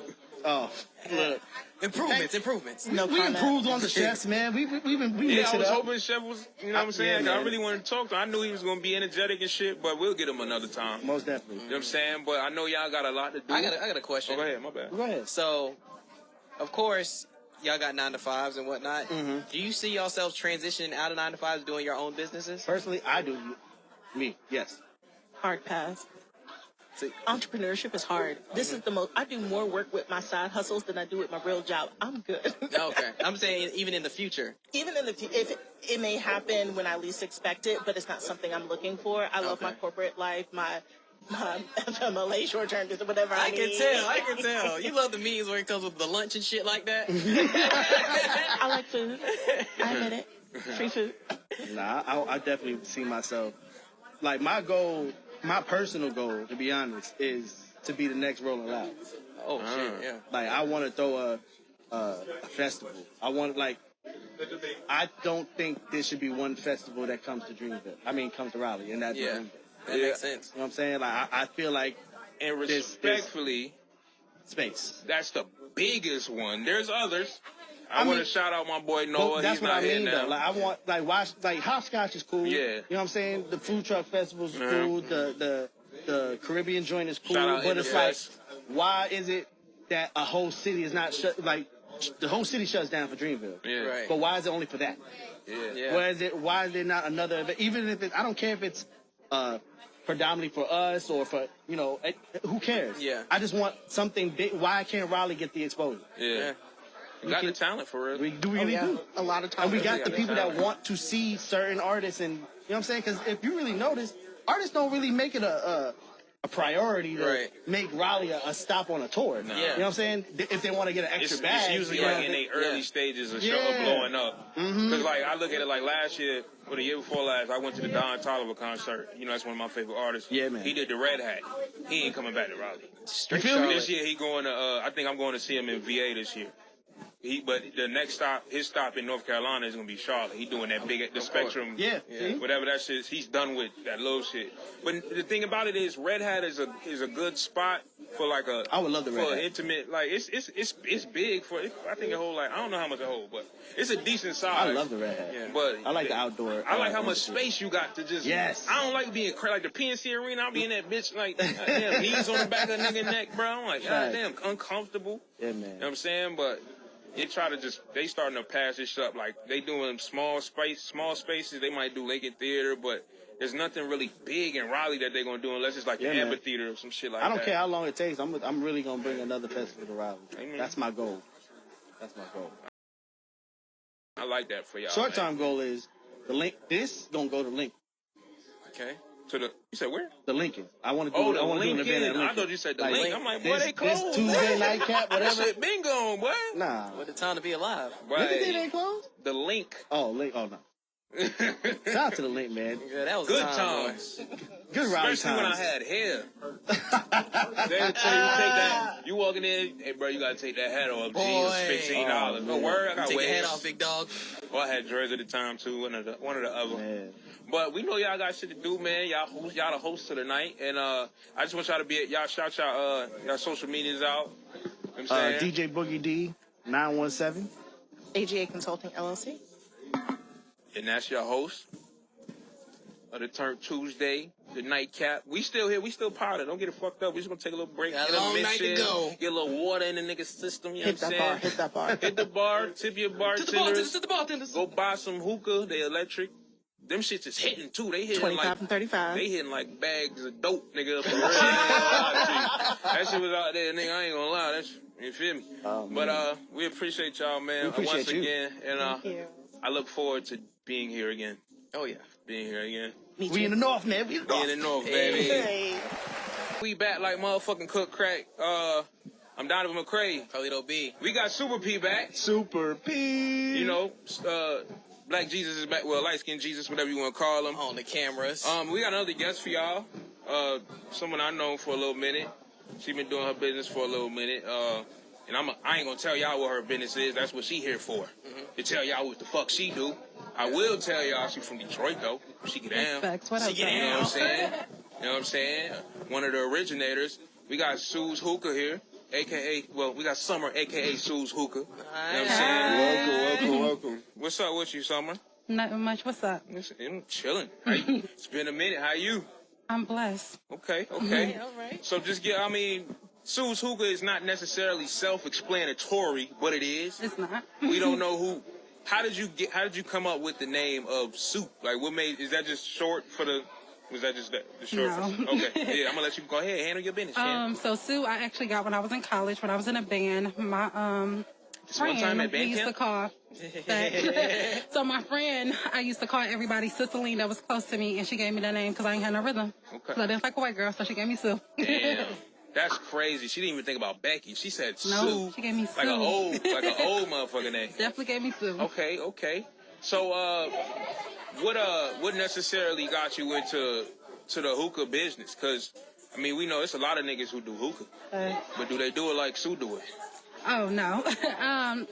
Oh, look. Improvements. No, we improved on the chefs, man. We mixed it up. I was hoping Chef was, you know what I'm saying? I really wanted to talk to him. I knew he was going to be energetic and shit, but we'll get him another time. Most definitely. You know what I'm saying? But I know y'all got a lot to do. I got a question. Oh, go ahead, my bad. Go ahead. So, of course, y'all got 9-to-5s and whatnot. Mm-hmm. Do you see yourselves transitioning out of 9-to-5s, doing your own businesses? Personally, I do. Me, yes. Hard pass. See, entrepreneurship is hard. This is the most. I do more work with my side hustles than I do with my real job. I'm good. Okay. I'm saying even in the future. Even in the future, it may happen when I least expect it, but it's not something I'm looking for. I love my corporate life, my FMLA short-term business, whatever I need. I can tell. You love the meetings where it comes with the lunch and shit like that. I like food. I admit it. Free food. Nah, I definitely see myself. Like, my personal goal, to be honest, is to be the next Rolling Loud. Oh, shit, yeah. Like, I want to throw a festival. I don't think there should be one festival that comes to Dreamville. Comes to Raleigh, and that's Dreamville. That makes sense. You know what I'm saying? Like, I feel like... And respectfully... Space. That's the biggest one. There's others. I want to shout out my boy Noah. That's He's what not I mean, here now. though. Like, I want, Hopscotch is cool. Yeah. You know what I'm saying? The food truck festivals is cool. The Caribbean joint is cool. Shout out but it's like, why is it that a whole city is not shut? Like, the whole city shuts down for Dreamville. Yeah. Right. But why is it only for that? Yeah. Why is there not another event? Even if I don't care if it's predominantly for us or for, who cares? Yeah. I just want something big. Why can't Raleigh get the exposure? Yeah. We got the talent for it. We really do. A lot of time. And we got the people that want to see certain artists, and you know what I'm saying? Because if you really notice, artists don't really make it a priority to make Raleigh a stop on a tour. No. You know what I'm saying? If they want to get an extra bag. It's usually like in the early stages of show blowing up. Mm-hmm. Because, like, I look at it like last year, or the year before last, I went to the Don Toliver concert. You know, that's one of my favorite artists. Yeah, man. He did the Red Hat. He ain't coming back to Raleigh. You feel me? This year, he going to, I think I'm going to see him in VA this year. But the next stop, his stop in North Carolina is going to be Charlotte. He doing that big, the Spectrum, whatever that shit is. He's done with that little shit. But the thing about it is, Red Hat is a good spot for like a. I would love the Red Hat. Intimate, like it's big for. I think it hold like I don't know how much it hold, but it's a decent size. I love the Red Hat. Yeah, but I like the outdoor. I like how much space you got to just. Yes. I don't like being like the PNC Arena. I'll be in that bitch like goddamn knees on the back of the nigga neck, bro. I'm like goddamn uncomfortable. Yeah, man. You know what I'm saying? But they starting to pass this shit up. Like, they doing small spaces. They might do Lincoln Theater, but there's nothing really big in Raleigh that they're going to do unless it's like an amphitheater or some shit like that. I don't care how long it takes. I'm really going to bring another festival to Raleigh. Amen. That's my goal. I like that for y'all. Short-term goal is the link. This going to go to Lincoln. Okay. You said where? The Lincoln. I want to do an event at Lincoln. I thought you said the Lincoln. I'm like, boy, they closed. This Tuesday nightcap, whatever. That shit been gone, boy. Nah. What a time to be alive. Right. Did they close? The Link. Oh, Link. Oh, no. Shout out to the Link, man. Yeah, that was good times. Good ride Especially times. when I had hair. They would tell you, take that. You walking in, hey, bro, you got to take that hat off. Jesus, $15. No word, I got take waves. your hat off, big dog. Oh, I had dreads at the time, too. One of the other. Man. But we know y'all got shit to do, man. Y'all the hosts of the night. And I just want y'all to be, y'all shout y'all social medias out. You know what I'm saying? DJ Boogie D, 917. AGA Consulting LLC. And that's your host of the Turn Tuesday, the nightcap. We still here. We still powder. Don't get it fucked up. We just going to take a little break. Got a long night to go. Get a little water in the nigga's system. You know Hit what I'm that saying? bar. Hit that bar. Hit the bar. Tip your bartenders. To the bartenders. Go buy some hookah. They electric. Them shits is hitting, too. They hitting 25 like... and 35. They hitting like bags of dope, nigga. That shit was out there, nigga. I ain't gonna lie. You feel me? But we appreciate y'all, man. Once again. And Thank you. I look forward to being here again. Oh, yeah. Being here again. We in the north, man. We in the north. In the north, baby. Hey. We back like motherfucking cook crack. I'm Donovan McCray. Karlito B. We got Super P back. Super P. You know, Black Jesus is back. Well, light skinned Jesus, whatever you want to call him. On the cameras. We got another guest for y'all. Someone I know for a little minute. She been doing her business for a little minute. And I ain't gonna tell y'all what her business is. That's what she here for. To tell y'all what the fuck she do. I will tell y'all she from Detroit though. She get down. Facts. What up, She get down. You know what I'm saying? You know what I'm saying? One of the originators. We got Sues Hookah here. AKA, well, we got Summer, AKA Sues Hookah. You know what I'm saying? Welcome. What's up with you, Summer? Nothing much. What's up? I'm chilling. It's been a minute. How you? I'm blessed. Okay. All right. So Sues Hookah is not necessarily self-explanatory, but it is. It's not. We don't know who. How did you come up with the name of Soup? Like, is that just short for the? Was that just the short? No. Okay. Yeah, I'm gonna let you go ahead. Handle your business. So Sue, I actually got when I was in college, when I was in a band. My Just one time at friend, we band used camp? to call. So my friend, I used to call everybody Cicely that was close to me, and she gave me that name because I ain't had no rhythm. Okay. So I didn't like a white girl, so she gave me Sue. Damn. That's crazy. She didn't even think about Becky. She said No, Sue. she gave me Like an Sue. old motherfucking name. Definitely gave me Sue. Okay. So, what necessarily got you into the hookah business? Because, I mean, we know it's a lot of niggas who do hookah. But do they do it like Sue do it? Oh, no.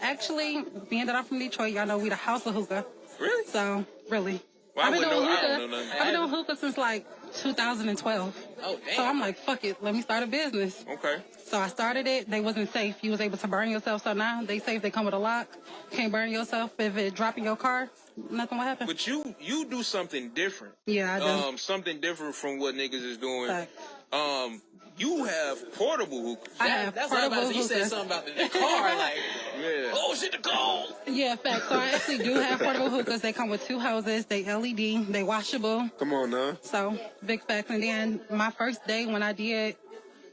Actually, being that I'm from Detroit, y'all know we the house of hookah. Really? So, really. Well, I I've been doing don't hookah. know nothing. I've been doing hookah since like 2012. Oh, damn. So I'm like, fuck it, let me start a business. Okay. So I started it. They wasn't safe. You was able to burn yourself. So now they safe. They come with a lock. Can't burn yourself. If it drop in your car, nothing will happen. But you do something different. Yeah, I do. Something different from what niggas is doing. Fact. You have portable hookahs. I have That's what I'm about to portable say. You said hookahs. something about the car, like, Yeah. oh shit, the car. Yeah, fact. So I actually do have portable hookahs. They come with 2 hoses. They LED. They washable. Come on now. So big facts. And then my first day when I did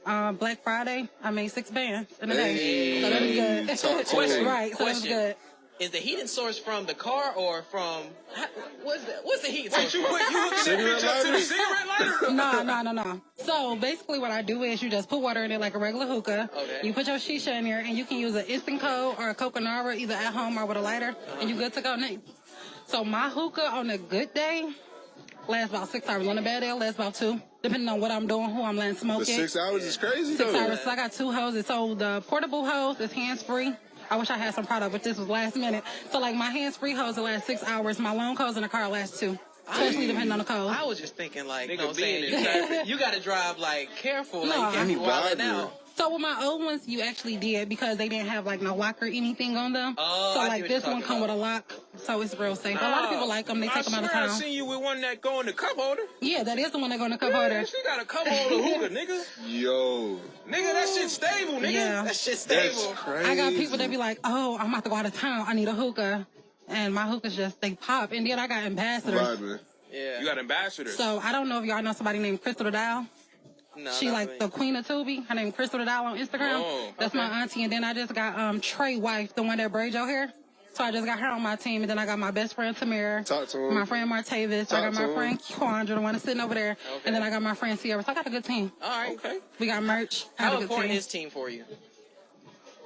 Black Friday, I made 6 bands in a day. So that was good. Question. Right. So that was good. Is the heating source from the car or from what's the heating source from? You hooking that bitch up to the cigarette lighter? No. So basically what I do is you just put water in it like a regular hookah. Okay. You put your shisha in there and you can use an instant cold or a coconut, either at home or with a lighter, and you good to go. So my hookah on a good day lasts about 6 hours. On a bad day, lasts about 2, depending on what I'm doing, who I'm letting smoke The 6 hours is crazy, 6 though. hours. So I got 2 hoses. So the portable hose is hands-free. I wish I had some product, but this was last minute. So like my hands-free hose will last 6 hours. My long hose in the car lasts 2. Especially depending on the code. I was just thinking, like, you know what I'm saying? You got to drive, like, careful. Like, you can't be wilding out. So with my old ones, you actually did because they didn't have, like, no lock or anything on them. Oh, so, like, this one come with a lock, so it's real safe. A lot of people like them. They take them out of town. I seen you with one that go in the cup holder. Yeah, that is the one that go in the cup holder. She got a cup holder hookah, nigga. Yo. Nigga, that shit stable, nigga. Yeah. That shit stable. That's crazy. I got people that be like, oh, I'm about to go out of town. I need a hookah. And my hookahs just, they pop. And then I got ambassadors. Vibing. Yeah. You got ambassadors. So I don't know if y'all know somebody named Crystal the Dow. No, she like the queen of Tubi. Her name Crystal the Dow on Instagram. Oh, that's my auntie. And then I just got Trey wife, the one that braid your hair. So I just got her on my team. And then I got my best friend Tamara. Talk to him. My friend Martavis. I got my friend Quandra, the one that's sitting over there. Okay. And then I got my friend Sierra. So I got a good team. All right. Okay. We got merch. How important is team for you?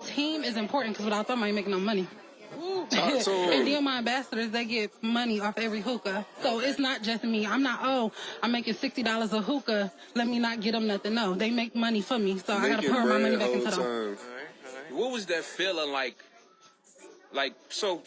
Team is important because without them I ain't making no money. Talk to him. And then my ambassadors, they get money off every hookah. So it's not just me. I'm not, I'm making $60 a hookah. Let me not get them nothing. No, they make money for me. So I got to pour my money back into them. All right. What was that feeling like? Like, so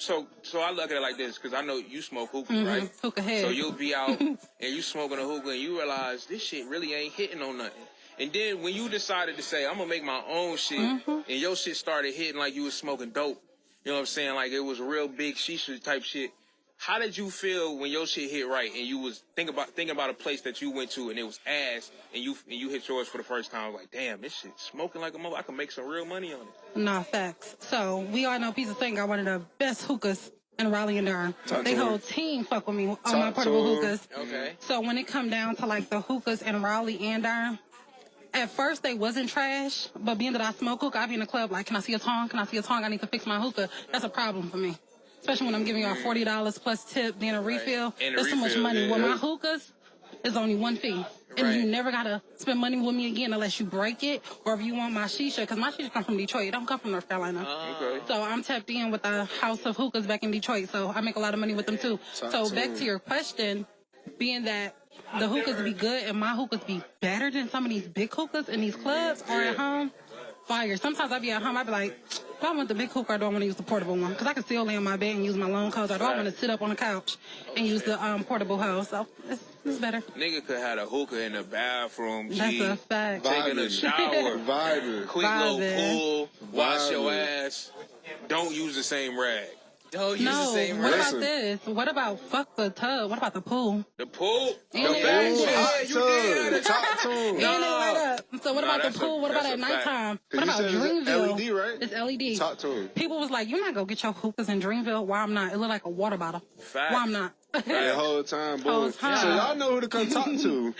I look at it like this, because I know you smoke hookah, right? Hookah head. So you'll be out and you smoking a hookah and you realize this shit really ain't hitting on nothing. And then when you decided to say, I'm going to make my own shit, and your shit started hitting like you was smoking dope, you know what I'm saying? Like it was real big shisha type shit. How did you feel when your shit hit right and you was thinking about a place that you went to and it was ass and you hit yours for the first time? Like, damn, this shit smoking like a mother. I can make some real money on it. Nah, facts. So we all know Piece of Thing got one of the best hookahs in Raleigh and Durham. They whole team fuck with me on my portable hookahs. Okay. So when it come down to like the hookahs in Raleigh and Durham, at first they wasn't trash, but being that I smoke hookah, I be in the club like, can I see a tong? Can I see a tong? I need to fix my hookah. That's a problem for me. Especially when I'm giving y'all $40 plus tip, then a refill. That's too much money. Yeah. With my hookahs, it's only one fee. And you never got to spend money with me again unless you break it or if you want my shisha, because my shisha come from Detroit. It don't come from North Carolina. Okay. So I'm tapped in with the House of Hookahs back in Detroit, so I make a lot of money with them too. So back to your question, being that the hookahs be good and my hookahs be better than some of these big hookahs in these clubs or at home, fire. Sometimes I be at home, I be like, do I want the big hookah or do I want to use the portable one? Because I can still lay on my bed and use my long hose, or do I want to sit up on the couch and use the portable hose? So it's better. Nigga could have a hookah in the bathroom. That's a fact. Taking a shower. Vibing. Quick little pull. Wash your ass. Don't use the same rag. Don't use the same what rag. about this? What about fuck the tub? What about the pool? The pool? And The it back light shit. Talk to him. And it light up. So what about the that's pool? What about at nighttime? What about you said it's Dreamville? LED, right? It's LED. Talk to him. People was like, you're not gonna get your hookahs in Dreamville. Why I'm not? It look like a water bottle. Fact. Why I'm not? The whole time, boy. Whole time. So y'all know who to come talk to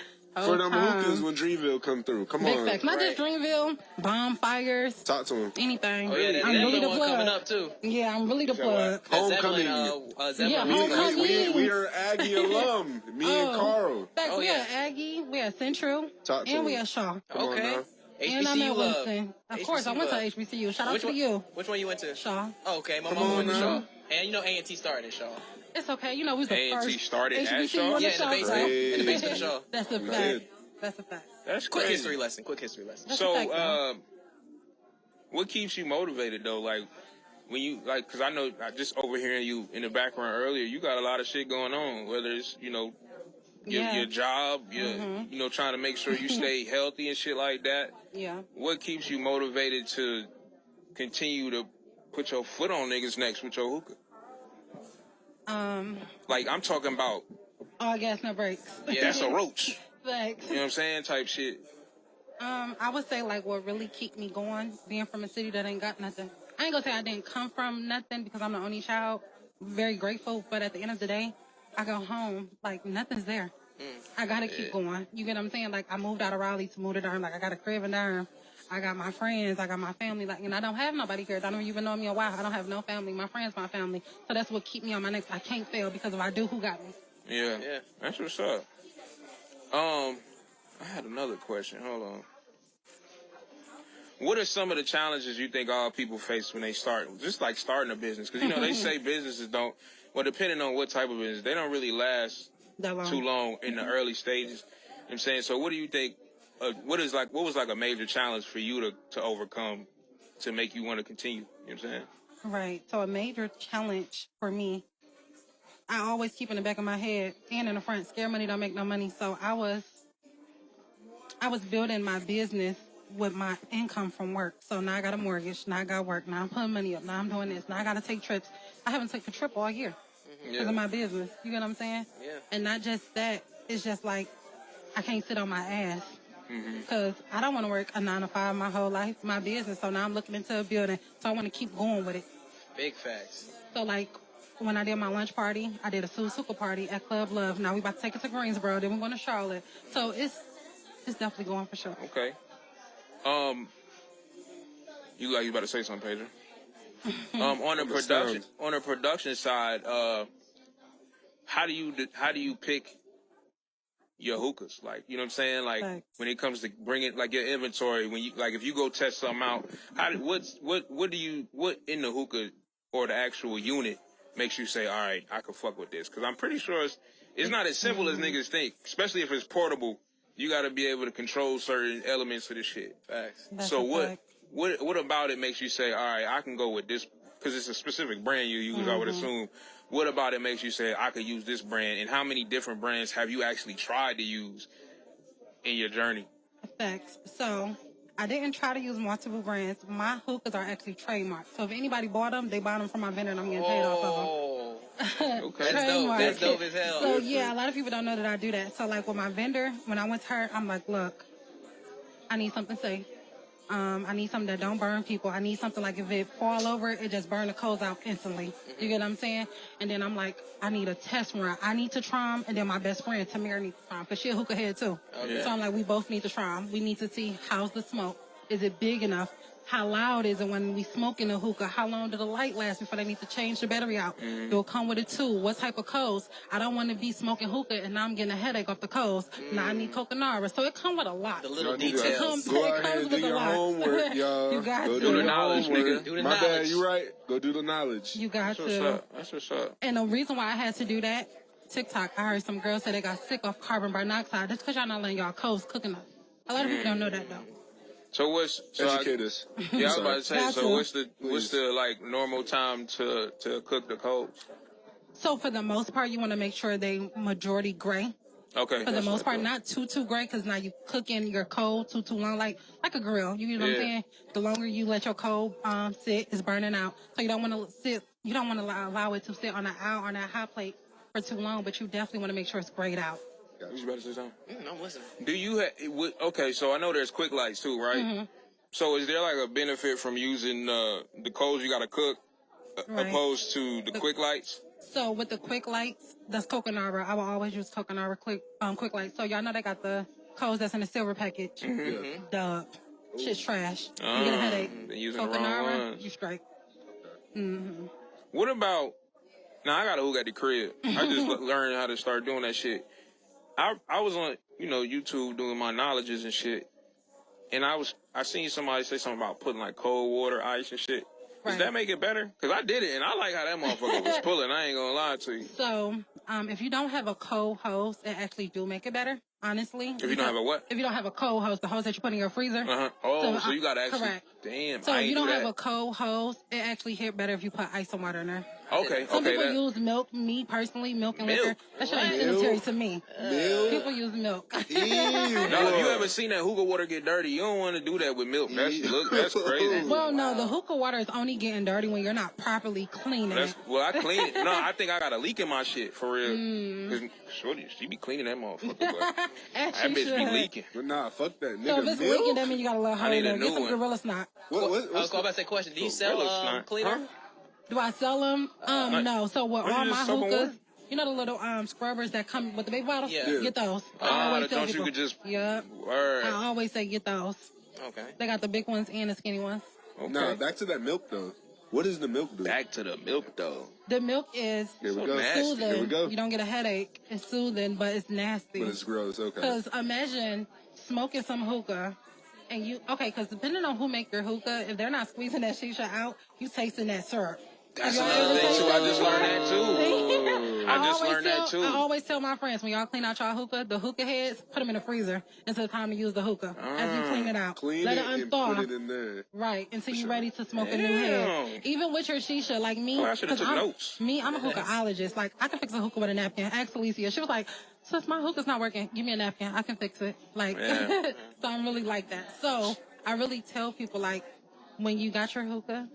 for them time. hookahs when Dreamville come through. Come Big on. facts. Not just Dreamville, bonfires, Talk to him. anything. Oh, yeah, I'm really the one plug. coming up, too. Yeah, I'm really the plug. Homecoming. Yeah, homecoming. We are Aggie alum. Me and Carl. Facts, Oh, we yeah. had Aggie, we had Central, Talk to and we him. had Shaw. Come on Okay. now. And I'm HBCU at love. Winston. Of course, I went to HBCU. Shout out Which to one? you. Which one you went to? Shaw. Oh, okay, my Come mom on went to now. Shaw. And you know A&T started at Shaw. It's okay. You know, we was the A&T first. started at HBCU Shaw? was Yeah, a in the Shaw, basement. bro. In the basement of Shaw. That's a fact. That's a fact. That's Quick crazy. history lesson. Quick history lesson. That's a fact, though. So, what keeps you motivated though? Like when you because I know I just overhearing you in the background earlier, you got a lot of shit going on. Whether it's your job, your trying to make sure you stay healthy and shit like that. Yeah. What keeps you motivated to continue to put your foot on niggas' necks with your hookah? Like I'm talking about. All gas, no brakes. Yeah, that's a roach. Facts. You know what I'm saying? Type shit. I would say like what really keep me going, being from a city that ain't got nothing. I ain't gonna say I didn't come from nothing because I'm the only child. Very grateful, but at the end of the day, I go home like nothing's there. I gotta keep going. You get what I'm saying? Like I moved out of Raleigh to move to Durham. Like I got a crib in Durham. I got my friends. I got my family. Like, and I don't have nobody here. I don't even know me a while. I don't have no family. My friends, my family. So that's what keep me on my necks. I can't fail because if I do, who got me? Yeah. That's what's up. I had another question. Hold on. What are some of the challenges you think all people face when they start, just like starting a business? Because, they say businesses don't, well, depending on what type of business, they don't really last That long. too long in the early stages. You know what I'm saying? So what do you think, what was like a major challenge for you to overcome to make you want to continue? You know what I'm saying? Right. So a major challenge for me, I always keep in the back of my head and in the front, scare money don't make no money. So I was building my business with my income from work. So now I got a mortgage, now I got work, now I'm putting money up, now I'm doing this, now I got to take trips. I haven't taken a trip all year because of my business. You get what I'm saying? Yeah. And not just that, it's just like I can't sit on my ass because I don't want to work a 9 to 5 my whole life, my business. So now I'm looking into a building, so I want to keep going with it. Big facts. So like when I did my lunch party, I did a Sues Hookah party at Club Love. Now we about to take it to Greensboro, then we're going to Charlotte. So it's definitely going for sure. Okay. You about to say something, Pedro? On the production side, how do you pick your hookahs? Like, you know what I'm saying? Like, when it comes to bringing like your inventory, when you like if you go test something out, what in the hookah or the actual unit makes you say, all right, I can fuck with this? Because I'm pretty sure it's not as simple as niggas think, especially if it's portable. You got to be able to control certain elements of the shit. Facts. So what about it makes you say, all right, I can go with this, because it's a specific brand you use, I would assume. What about it makes you say, I could use this brand? And how many different brands have you actually tried to use in your journey? Facts. So I didn't try to use multiple brands. My hookahs are actually trademarked. So if anybody bought them, they bought them from my vendor and I'm getting paid off of them. Okay. That's dope as hell. So yeah, a lot of people don't know that I do that. So like with my vendor, when I went to her, I'm like, look, I need something safe. I need something that don't burn people. I need something like if it fall over, it just burn the coals out instantly. You get what I'm saying? And then I'm like, I need a test run. I need to try them, and then my best friend Tamara needs to try them because she a hookah head too. Okay. So I'm like, we both need to try them. We need to see how's the smoke. Is it big enough? How loud is it when we smoke in the hookah? How long did the light last before they need to change the battery out? It'll come with it too. What type of coals? I don't want to be smoking hookah and now I'm getting a headache off the coals. Now I need coconut. So it comes with a lot. The little details. Go out here and do your homework, y'all. You got go to. do the knowledge, nigga. Do the My knowledge. bad, you right. Go do the knowledge. You got That's to. what's up. That's what's up. And the reason why I had to do that, TikTok, I heard some girls say they got sick of carbon monoxide. That's because y'all not letting y'all coals cook enough. A lot of people don't know that though. So educate us? Yeah, I was about to say. So Gotcha. what's the like normal time to cook the coals? So for the most part, you want to make sure they majority gray. Okay. For the most part, not too gray, because now you cooking your coal too long, like a grill. You know what I'm saying? The longer you let your coal sit, it's burning out. So you don't want to sit. You don't want to allow it to sit on on that hot plate for too long. But you definitely want to make sure it's grayed out. You about to say something? I'm listening. Do you okay, so I know there's quick lights too, right? So is there like a benefit from using the coals you got to cook opposed to the quick lights? So with the quick lights, that's coconut. I will always use coconut quick lights. So y'all know they got the coals that's in the silver package. The shit's trash. You get a headache. Using the wrong ones. You straight. What about? Now I got a hookah at the crib. I just learned how to start doing that shit. I was on, YouTube doing my knowledges and shit, and I seen somebody say something about putting like cold water, ice and shit. Does that make it better? Because I did it, and I like how that motherfucker was pulling. I ain't gonna lie to you. So, if you don't have a cold hose, it actually do make it better, honestly. If you don't have a what? If you don't have a cold hose, the hose that you put in your freezer. Oh, so you gotta actually. Correct. Damn. So if you don't have a cold hose, it actually hit better if you put ice and water in there. Okay. Some people use milk. Me personally, milk and liquor. That shit ain't sanitary to me. People use milk. No, if you ever seen that hookah water get dirty, you don't want to do that with milk. That's crazy. Well, no, the hookah water is only getting dirty when you're not properly cleaning it. Well, I clean it. No, I think I got a leak in my shit for real. Cause shorty, she be cleaning that motherfucker. But that bitch be leaking. But nah, fuck that. Nigga, So if it's leaking, that means you gotta let her in there. Get some Gorilla Snot. I was about to say question. Do you sell cleaner? Do I sell them? No. So with all my hookahs, You know the little scrubbers that come with the big bottles? Yeah. Get those. Ah, the joints you could just... Yep. Word. I always say get those. Okay. They got the big ones and the skinny ones. Okay. Nah, back to that milk, though. What does the milk do? Back to the milk, though. The milk is Here we go. soothing. Here we go. You don't get a headache. It's soothing, but it's nasty. But it's gross, okay. Because imagine smoking some hookah, and because depending on who make your hookah, if they're not squeezing that shisha out, you tasting that syrup. That's another thing too. I just learned that too. I always tell my friends, when y'all clean out y'all hookah, the hookah heads, put them in the freezer until it's time to use the hookah. As you clean it out. Let it unthaw. And put it in there. Right, until you're ready to smoke a new head. Even with your shisha, like me. I should have took notes. I'm a hookahologist. Like, I can fix a hookah with a napkin. Ask Alicia. She was like, sis, my hookah's not working. Give me a napkin. I can fix it. Like, so I'm really like that. So I really tell people, like, when you got your hookah,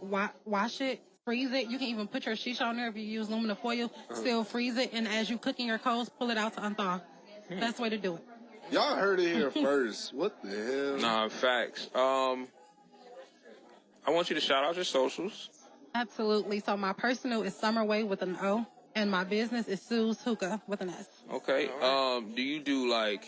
wash it. Freeze it. You can even put your shisha on there if you use aluminum foil. Still freeze it, and as you cooking your coals, pull it out to unthaw. Best way to do it. Y'all heard it here first. What the hell? Nah, facts. I want you to shout out your socials. Absolutely. So my personal is Summerway with an O, and my business is Sues Hookah with an S. Okay. Do you do like?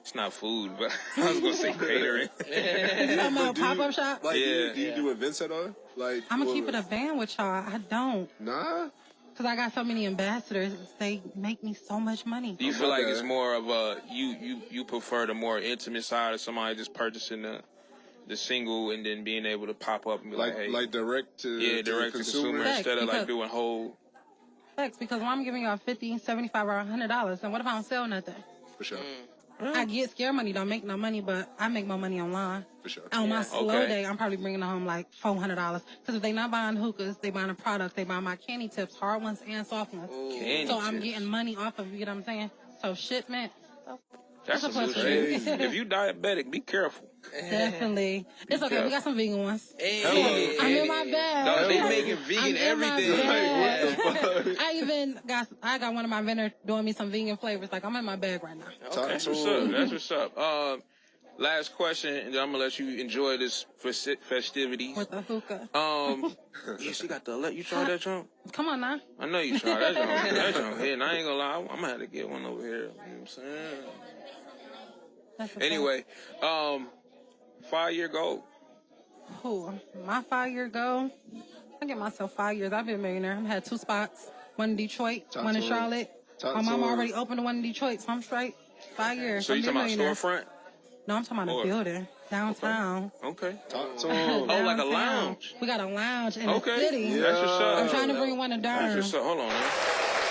It's not food, but I was gonna say catering. You talking about pop-up shop? Like, do you do events at all? Like, I'm gonna keep it a band with y'all. I don't. Nah. Cause I got so many ambassadors. They make me so much money. Do you feel like it's more of a you prefer the more intimate side of somebody just purchasing the single and then being able to pop up and be like hey, like direct to consumer instead of like doing whole. Facts, because when I'm giving y'all $50, $75, or $100, and what if I don't sell nothing? For sure. I get scare money, don't make no money, but I make more money online. For sure. On my slow day, I'm probably bringing home like $400. Because if they not buying hookahs, they buying a product. They buy my candy tips, hard ones and soft ones. So I'm getting money off of, you know what I'm saying? So shipment. That's a plus for you. If you diabetic, be careful. Definitely. It's okay. We got some vegan ones. Hey. I'm in my bag. They making vegan everything. I got one of my vendors doing me some vegan flavors. Like, I'm in my bag right now. Okay. That's what's up. That's what's up. Last question, and then I'm gonna let you enjoy this festivity. With the hookah. Yeah, she got the. You tried that junk? Come on now. I know you tried that junk. That junk. And I ain't gonna lie, I'm gonna have to get one over here. You know what I'm saying? Anyway, 5-year goal. My 5-year goal? I give myself 5 years. I've been a millionaire. I've had 2 spots. One in Detroit, one in Charlotte. My mom already opened one in Detroit, so I'm straight. 5 years. So you talking about storefront? No, I'm talking about a building. Downtown. Okay. Talk to him. Oh, like a lounge. We got a lounge in the city. Yeah. That's what's up. I'm trying to bring one to Durham. That's what's up. Hold on, man.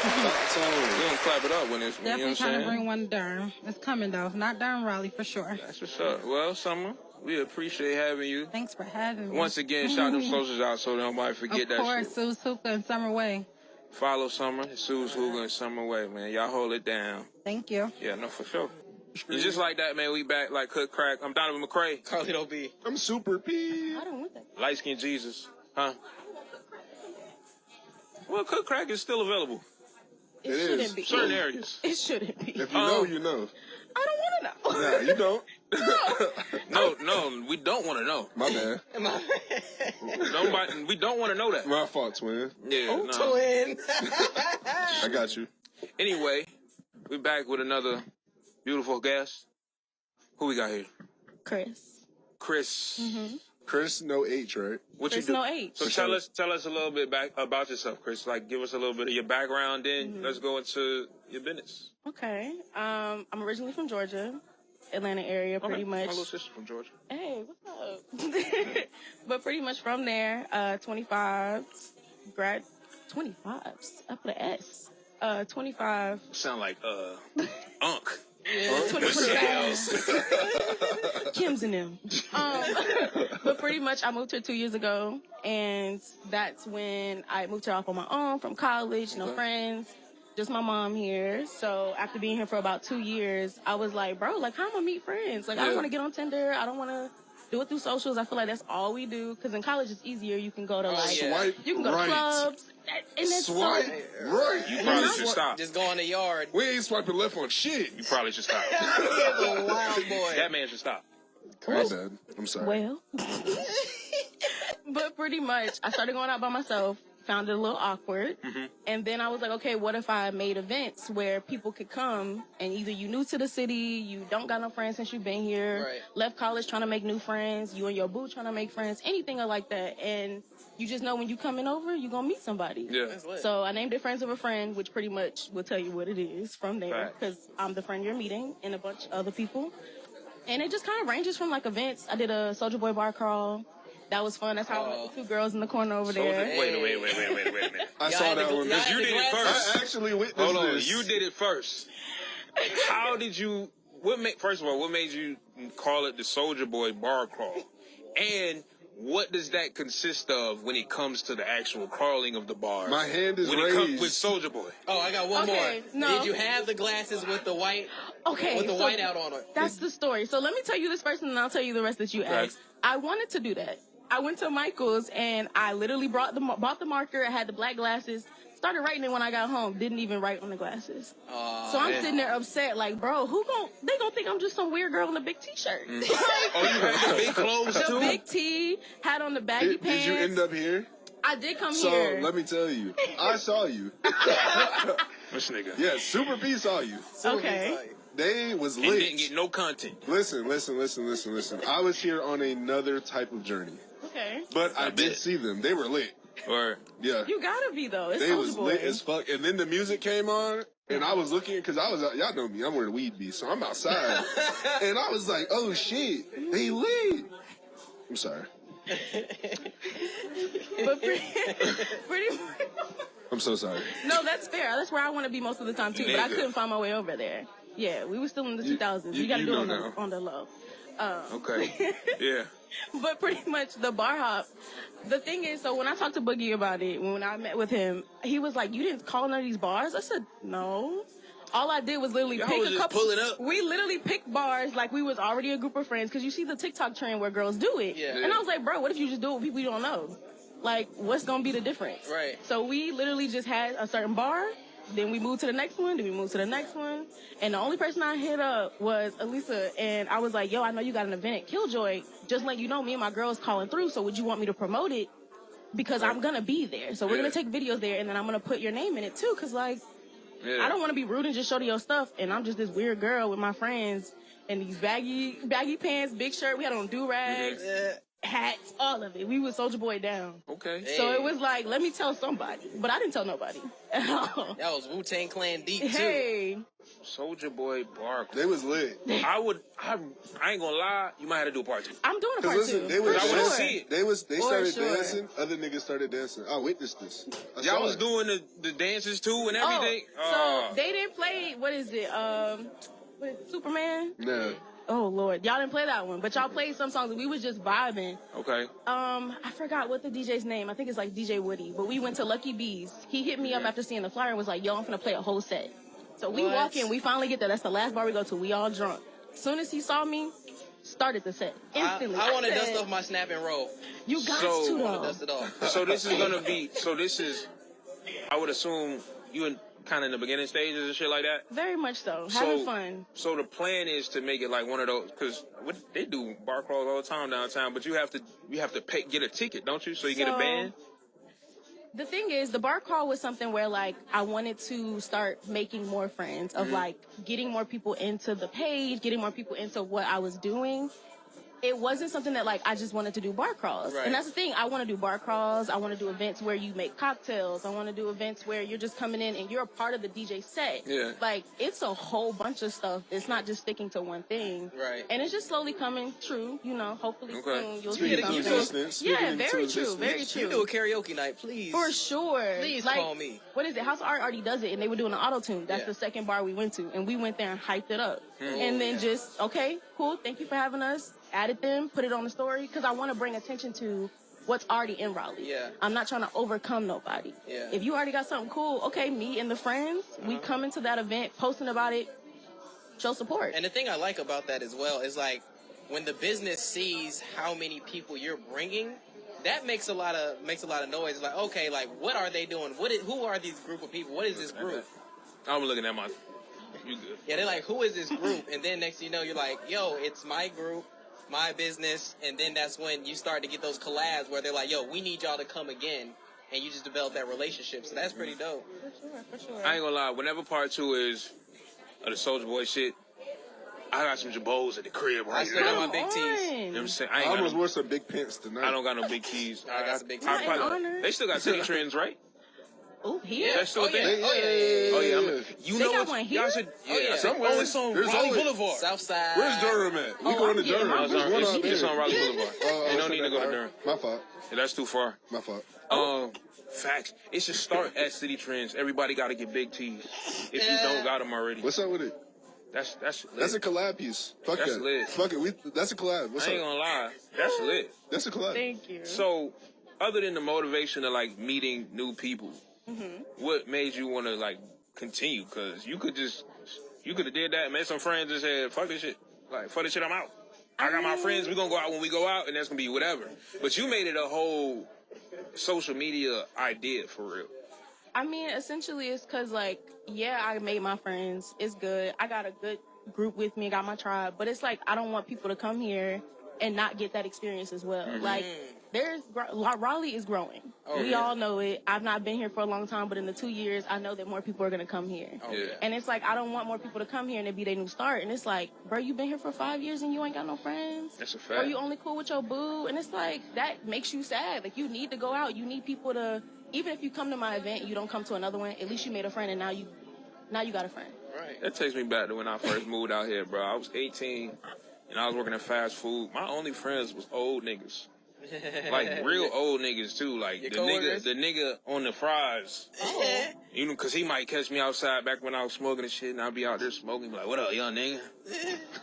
We're gonna clap it up when it's, definitely you know what I'm trying saying? to bring one to Durham. It's coming though. Not Durham, Raleigh for sure. That's what's up. Well, Summer, we appreciate having you. Thanks for having me. Once again, shout them socials out so nobody forget that shit. Of course, Sues Hookah and Summer Way. Follow Summer, Sues Hookah and Summer Way, man. Y'all hold it down. Thank you. Yeah, no, for sure. And just like that, man, we back like Cook Crack. I'm Donovan McCray. Karlito B. I'm Super P. I don't want that. Light Skin Jesus. Huh? Well, Cook Crack is still available. It shouldn't be. Certain areas. It shouldn't be. If you know, you know. I don't want to know. Nah, you don't. No, we don't want to know. My bad. We don't want to know that. My fault, twin. Yeah, Twin. I got you. Anyway, we're back with another beautiful guest. Who we got here? Chris. Mm-hmm. Chris, no H, right? What Chris, you do? no H. So tell us a little bit about yourself, Chris. Like, give us a little bit of your background. Then let's go into your business. Okay. I'm originally from Georgia, Atlanta area, pretty much. My little sister from Georgia. Hey, what's up? But pretty much from there, 25, 25s, up with an S. 25. Sound like Unk. Yeah, 25. Kim's and them. But pretty much I moved here 2 years ago, and that's when I moved here off on my own from college, no friends, just my mom here. So after being here for about 2 years, I was like, bro, like, how am I gonna meet friends? Like, I don't want to get on Tinder. I don't want to do it through socials. I feel like that's all we do, because in college it's easier. You can go to Swipe you can go to clubs. And it's swipe right. You probably should stop. Just go in the yard. We ain't swiping left on shit. You probably should stop. He's a wild boy. That man should stop. My bad. I'm sorry. Well, but pretty much I started going out by myself. Found it a little awkward. And then I was like, okay, what if I made events where people could come, and either you new to the city, you don't got no friends since you've been here, left college trying to make new friends, you and your boo trying to make friends, anything like that. And you just know when you coming over, you're going to meet somebody. Yeah. So I named it Friends of a Friend, which pretty much will tell you what it is from there, because I'm the friend you're meeting and a bunch of other people. And it just kind of ranges from like events. I did a Soulja Boy bar crawl. That was fun. That's how I met the 2 girls in the corner over there. Wait a minute. I saw that one. You did it first. I actually witnessed Hold on, this. you did it first. How did you? First of all, what made you call it the Soulja Boy bar crawl? And what does that consist of when it comes to the actual crawling of the bars? My hand is when raised. it comes with Soulja Boy. Oh, I got one more. No. Did you have the glasses with the white? Okay, with the so white out on it. That's the story. So let me tell you this first, and then I'll tell you the rest that you asked. I wanted to do that. I went to Michael's and I literally bought the marker. I had the black glasses. Started writing it when I got home. Didn't even write on the glasses. So I'm sitting there upset, like, bro, they gonna think I'm just some weird girl in a big T-shirt. Oh, you had the big clothes too? The big T, had on the baggy pants. Did you end up here? I did come here. So let me tell you, I saw you. Which nigga? Yeah, Super B saw you. Okay. They was And lit. didn't get no content. Listen. I was here on another type of journey. Okay. But I did see them. They were lit. Or yeah. You gotta be though. It's they Soulja was Boy. lit as fuck. And then the music came on, and I was looking because I was y'all know me. I'm wearing a weed beast, so I'm outside, and I was like, oh shit, they lit. I'm sorry. But pretty much. I'm so sorry. No, that's fair. That's where I want to be most of the time too. But I couldn't find my way over there. Yeah, we were still in the 2000s. You got to do it on the low. okay. Yeah. But pretty much the bar hop. The thing is, so when I talked to Boogie about it, when I met with him, he was like, "You didn't call none of these bars?" I said, "No." All I did was literally pick a couple. Pull it up. We literally picked bars like we was already a group of friends because you see the TikTok trend where girls do it. Yeah. And I was like, bro, what if you just do it with people you don't know? Like, what's gonna be the difference? Right. So we literally just had a certain bar. Then we moved to the next one. Then we moved to the next one. And the only person I hit up was Alicia. And I was like, yo, I know you got an event at KillJoy. Just let you know, me and my girls calling through. So would you want me to promote it? Because I'm going to be there. So we're going to take videos there. And then I'm going to put your name in it, too. Because, like, I don't want to be rude and just show to your stuff. And I'm just this weird girl with my friends. And these baggy pants, big shirt. We had on do-rags. Hats, all of it. We was Soulja Boy down. Okay. So it was like, let me tell somebody. But I didn't tell nobody at all. That was Wu-Tang Clan deep, too. Hey. Soulja Boy bar. They was lit. I ain't gonna lie, you might have to do a part 2. I'm doing a part 2. Listen, they was, I want to see it. They started dancing. Other niggas started dancing. I witnessed this. Y'all was doing the dances too and everything. So they didn't play, what is it, Superman? No. Oh, Lord. Y'all didn't play that one, but y'all played some songs and we was just vibing. Okay. I forgot what the DJ's name. I think it's like DJ Woody, but we went to Lucky B's. He hit me up after seeing the flyer and was like, yo, I'm finna play a whole set. So we walk in, we finally get there. That's the last bar we go to. We all drunk. As soon as he saw me, started the set. Instantly. I want to dust off my snap and roll. You got to, though. Dust it off. So this is, I would assume you in kind of in the beginning stages and shit like that? Very much so. Having fun. So the plan is to make it like one of those, because they do bar crawls all the time downtown, but you have to get a ticket, don't you? So you get a band? The thing is, the bar crawl was something where, like, I wanted to start making more friends, of, like, getting more people into the page, getting more people into what I was doing. It wasn't something that, like, I just wanted to do bar crawls. Right. And that's the thing. I want to do bar crawls. I want to do events where you make cocktails. I want to do events where you're just coming in and you're a part of the DJ set. Yeah. Like, it's a whole bunch of stuff. It's not just sticking to one thing. Right. And it's just slowly coming true, you know. Hopefully soon you'll see something. Yeah, very true. Very true. You do a karaoke night, please. For sure. Please like, call me. What is it? House of Art already does it, and they were doing an auto-tune. That's the second bar we went to. And we went there and hyped it up. And then just, okay, cool, thank you for having us. Added them, put it on the story, because I want to bring attention to what's already in Raleigh. Yeah. I'm not trying to overcome nobody. Yeah. If you already got something cool, okay, me and the friends, we come into that event, posting about it, show support. And the thing I like about that as well is, like, when the business sees how many people you're bringing, that makes a lot of noise. Like, okay, like, what are they doing? Who are these group of people? What is this group? I'm looking at my... You good. Yeah, they're like, who is this group? And then next thing you know, you're like, yo, it's my group, my business. And then that's when you start to get those collabs where they're like, yo, we need y'all to come again. And you just develop that relationship. So that's pretty dope. For sure. I ain't gonna lie. Whenever part 2 is of the Soulja Boy shit, I got some Jabos at the crib right I still got now. my big tees. You know what I'm saying? I almost wore some big pants tonight. I don't got no big keys. I got some big tees. They still got city trends, right? Oh, here? That's still a thing? Oh, yeah. You They know got what? one here? Y'all should, Somewhere. it's on There's Raleigh always- Boulevard. Southside. Where's Durham at? We going to Durham. my There's one up It's here. on Raleigh Boulevard. You don't need to go to Durham. My fault. Yeah, that's too far. My fault. Facts. It should start at City Trends. Everybody got to get big tees if you don't got them already. What's up with it? That's lit. That's a collab piece. Fuck That's that. lit. Fuck it. That's a collab. What's I ain't up? gonna lie. That's lit. That's a collab. Thank you. So, other than the motivation of like meeting new people, what made you want to like continue? Because you could have did that, met some friends and said, fuck this shit. Like, fuck this shit, I'm out. I got my friends, we gonna go out when we go out, and that's gonna be whatever. But you made it a whole social media idea for real. I mean, essentially, it's because, like, yeah, I made my friends. It's good. I got a good group with me. I got my tribe. But it's like, I don't want people to come here and not get that experience as well. Like, Raleigh is growing. We all know it. I've not been here for a long time, but in the 2 years, I know that more people are going to come here. And it's like, I don't want more people to come here and it be their new start. And it's like, bro, you been here for 5 years and you ain't got no friends? That's a fact. Or you only cool with your boo? And it's like, that makes you sad. Like, you need to go out. You need people to, even if you come to my event and you don't come to another one, at least you made a friend and now you got a friend. Right. That takes me back to when I first moved out here, bro. I was 18 and I was working at fast food. My only friends was old niggas. Like real old niggas too. Like the nigga on the fries. You know, cause he might catch me outside back when I was smoking and shit, and I'd be out there smoking, like, what up, young nigga?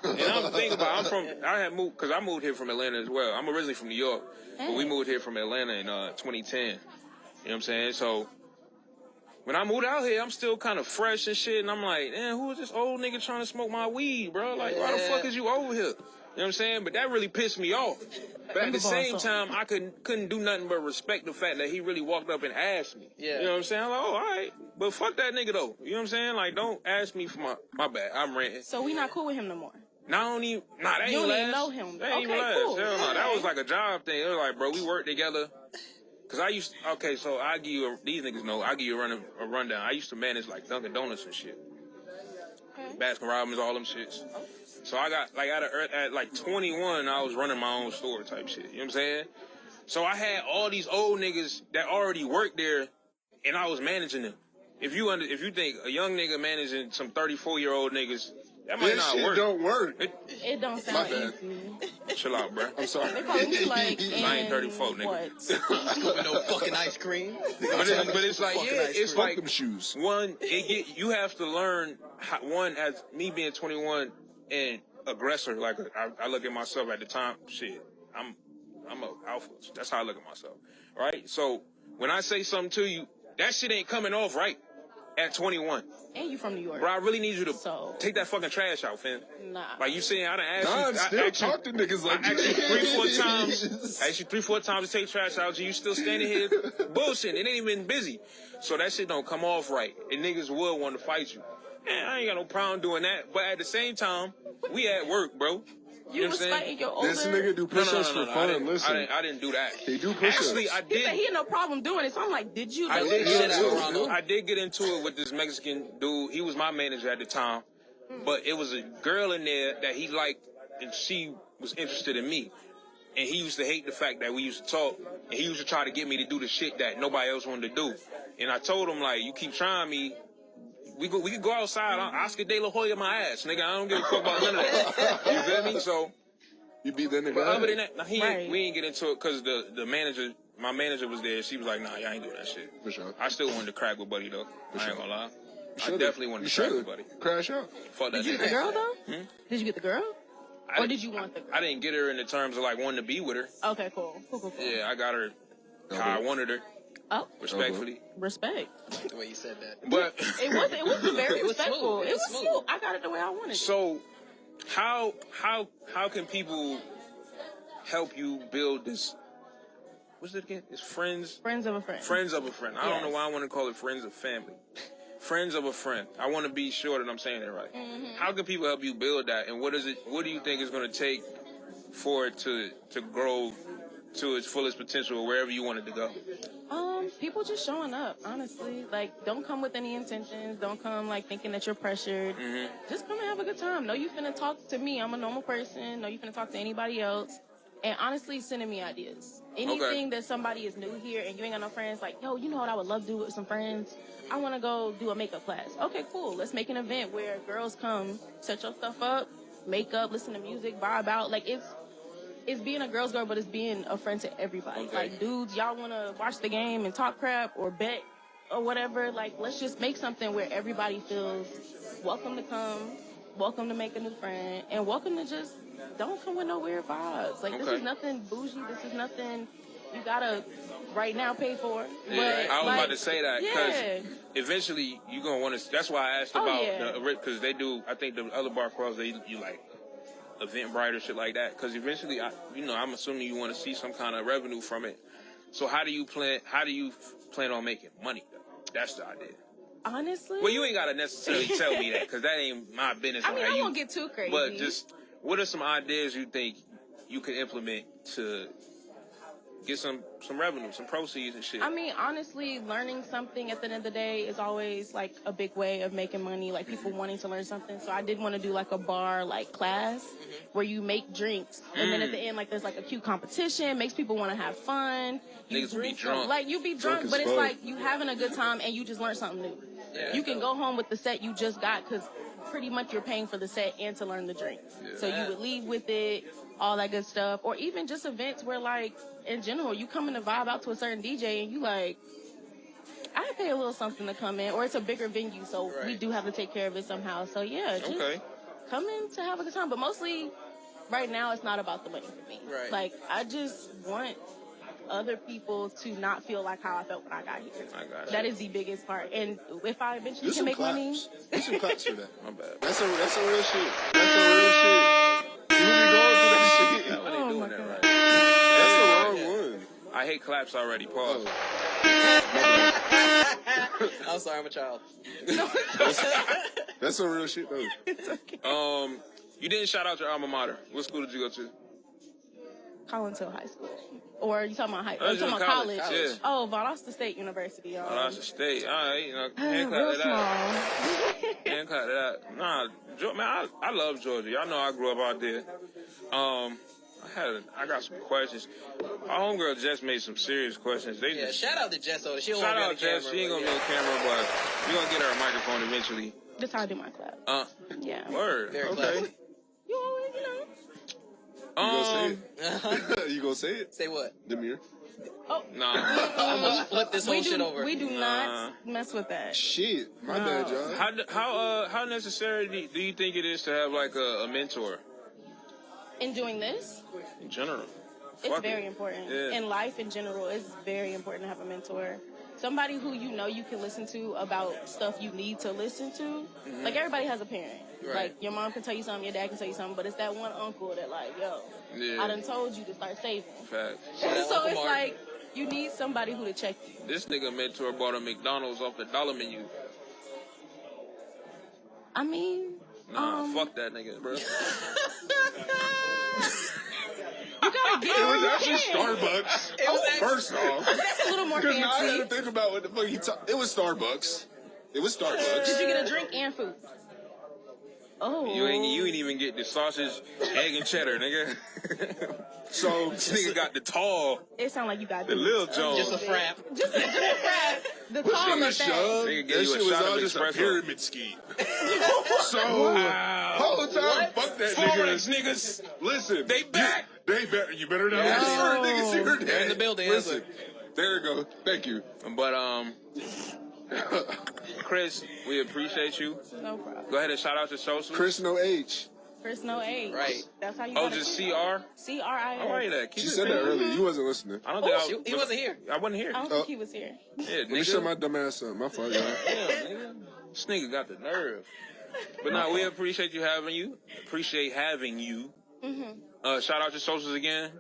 And I'm thinking about, I moved here from Atlanta as well. I'm originally from New York, but we moved here from Atlanta in 2010. You know what I'm saying? So when I moved out here, I'm still kind of fresh and shit, and I'm like, man, who is this old nigga trying to smoke my weed, bro? Like, why the fuck is you over here? You know what I'm saying? But that really pissed me off. But at the same time, I couldn't do nothing but respect the fact that he really walked up and asked me. Yeah. You know what I'm saying? I'm like, oh, all right. But fuck that nigga, though. You know what I'm saying? Like, don't ask me for my bad. I'm ranting. So we not cool with him no more? That ain't You even don't even last. know him. That ain't even last. Cool. Hell no. That was like a job thing. It was like, bro, we worked together. Because so I give you, these niggas know, I give you a rundown. I used to manage like Dunkin' Donuts and shit. Okay. Baskin Robbins, all them shits. So I got, like, at like 21, I was running my own store type shit. You know what I'm saying? So I had all these old niggas that already worked there, and I was managing them. If you think a young nigga managing some 34-year-old niggas, that might not work. Don't work. It don't sound easy. Chill out, bro. I'm sorry. They probably like I ain't 34, nigga. What? Scooping no fucking ice cream. But it's like, it's like them shoes. One, you have to learn one, as me being 21 and aggressor. Like I look at myself at the time. Shit, I'm a alpha. That's how I look at myself. Right. So when I say something to you, that shit ain't coming off right at 21. And you from New York. Bro, I really need you to take that fucking trash out, fam. Nah. Like you saying, I done asked Nah, you. still talk to niggas like I asked you 3-4 times. I asked you 3-4 times to take trash out. You still standing here bullshitting. It ain't even busy. So that shit don't come off right. And niggas will want to fight you. Man, I ain't got no problem doing that. But at the same time, we at work, bro. You was fighting your older... This nigga do push-ups for fun. Listen. I didn't do that. He do push-ups. Actually, I did. He said he had no problem doing it. So I'm like, did you do it? I did get into it with this Mexican dude. He was my manager at the time. But it was a girl in there that he liked, and she was interested in me. And he used to hate the fact that we used to talk, and he used to try to get me to do the shit that nobody else wanted to do. And I told him, like, you keep trying me, we could go outside. Oscar De La Hoya my ass, nigga. I don't give a fuck about none of that. You feel me? So you beat that nigga. But other than that, we ain't get into it because the manager, my manager was there. She was like, nah, y'all ain't doing that shit. For sure. I still wanted to crack with Buddy though. I ain't gonna lie. I Should've. definitely wanted to crack with Buddy. Crash out. Fuck that. Did you get the girl though? Did you get the girl? Or did you want the girl? I didn't get her in the terms of like wanting to be with her. Okay, cool. Yeah, I got her how I wanted her. Oh, respectfully. Respect. The way you said that. But it wasn't very respectful. It was smooth. smooth. I got it the way I wanted it. So, how can people help you build this? What's it again? It's friends. Friends of a friend. Friends of a friend. I don't know why I want to call it friends of family. Friends of a friend. I want to be sure that I'm saying it right. Mm-hmm. How can people help you build that? And what do you think is going to take for it to grow to its fullest potential or wherever you want it to go? People just showing up, honestly. Like, don't come with any intentions. Don't come, like, thinking that you're pressured. Mm-hmm. Just come and have a good time. No, you finna talk to me. I'm a normal person. No, you finna talk to anybody else. and honestly sending me ideas. Anything that somebody is new here and you ain't got no friends, like, yo, you know what I would love to do with some friends? I want to go do a makeup class. Okay, cool. Let's make an event where girls come, set your stuff up, makeup, listen to music, vibe out. Like, it's being a girl's girl, but it's being a friend to everybody. Okay. Like, dudes, y'all want to watch the game and talk crap or bet or whatever. Like, let's just make something where everybody feels welcome to come, welcome to make a new friend, and welcome to just don't come with no weird vibes. Like, this is nothing bougie. This is nothing you gotta right now pay for. Yeah, but, I was like, about to say that because eventually you're gonna want to. That's why I asked about because they do. I think the other bar crawls you like Eventbrite or shit like that. Because eventually, I'm assuming you want to see some kind of revenue from it. So how do you plan on making money? That's the idea. Honestly, well, you ain't gotta necessarily tell me that because that ain't my business. I mean, I won't get too crazy. But just what are some ideas you think you could implement to get some revenue, some proceeds and shit? I mean, honestly, learning something at the end of the day is always like a big way of making money, like people wanting to learn something. So I did want to do like a bar like class where you make drinks and then at the end like there's like a cute competition, makes people want to have fun. Niggas be drunk. Like you be drunk, but it's like you having a good time and you just learn something new. Yeah. You can go home with the set you just got because pretty much you're paying for the set and to learn the drink. Yeah. So you would leave with it, all that good stuff. Or even just events where, like, in general, you come in to vibe out to a certain DJ and you like, I pay a little something to come in. Or it's a bigger venue, so we do have to take care of it somehow. So, yeah, just come in to have a good time. But mostly, right now, it's not about the money for me. Right. Like, I just want other people to not feel like how I felt when I got here. I got you. That is the biggest part. And if I eventually can make money... Do some claps for that. My bad. That's a real shit. That's a real shit. You be going through that shit. That's what they doing that right. That's the wrong one. I hate claps already. Pause. I'm sorry, I'm a child. That's some real shit, though. It's okay. You didn't shout out your alma mater. What school did you go to? Collins Hill High School. Or you talking about you talking about college? Yeah. Oh, Valdosta State University. Valdosta State. All right, can't cut that out. Can't cut that out. Nah, man, I love Georgia. Y'all know I grew up out there. I got some questions. Our homegirl Jess made some serious questions. Shout out to Jess. She don't shout want out to be on Jess. She ain't gonna be on camera, but we gonna get her a microphone eventually. That's how I do my clap. Yeah. Word. Very okay. classy. You always, You gonna say it? Say what? Demir. Oh. Nah. I'm gonna flip this whole shit over. We do not mess with that. Shit. My bad, y'all. How necessary do you think it is to have like a mentor? In doing this? In general. It's very important. Yeah. In life in general, it's very important to have a mentor. Somebody who you know you can listen to about stuff you need to listen to. Mm-hmm. Like, everybody has a parent. Right. Like, your mom can tell you something, your dad can tell you something, but it's that one uncle that, like, I done told you to start saving. Fact. So it's like, you need somebody who to check you. This nigga mentor bought a McDonald's off the dollar menu. I mean... fuck that nigga, bro. You gotta get it. Was actually Starbucks. First off. That's a little more fancy. I had to think about what the fuck he It was Starbucks. Did you get a drink and food? Oh. You ain't even get the sausage, egg, and cheddar, nigga. So this nigga got the tall. It sound like you got the Lil Jones. Just a frap. Just a frap. The tall nigga nigga gave you a shot of just a pyramid scheme. So whole time, fuck that niggas. Listen, they back. You better not let certain niggas hear that. They're in the building. Listen, there you go. Thank you. But Chris, we appreciate you. No problem. Go ahead and shout out your socials. Chris No H. Chris No H. Right. That's how you. Just CR. CRIS. I like that. She said that earlier. You wasn't listening. I don't think he wasn't here. I wasn't here. I don't think he was here. Yeah, Let me shut my dumb ass up. My fault, y'all. Yeah, nigga. This nigga got the nerve. But no, we appreciate having you. Mm-hmm. Shout out your socials again.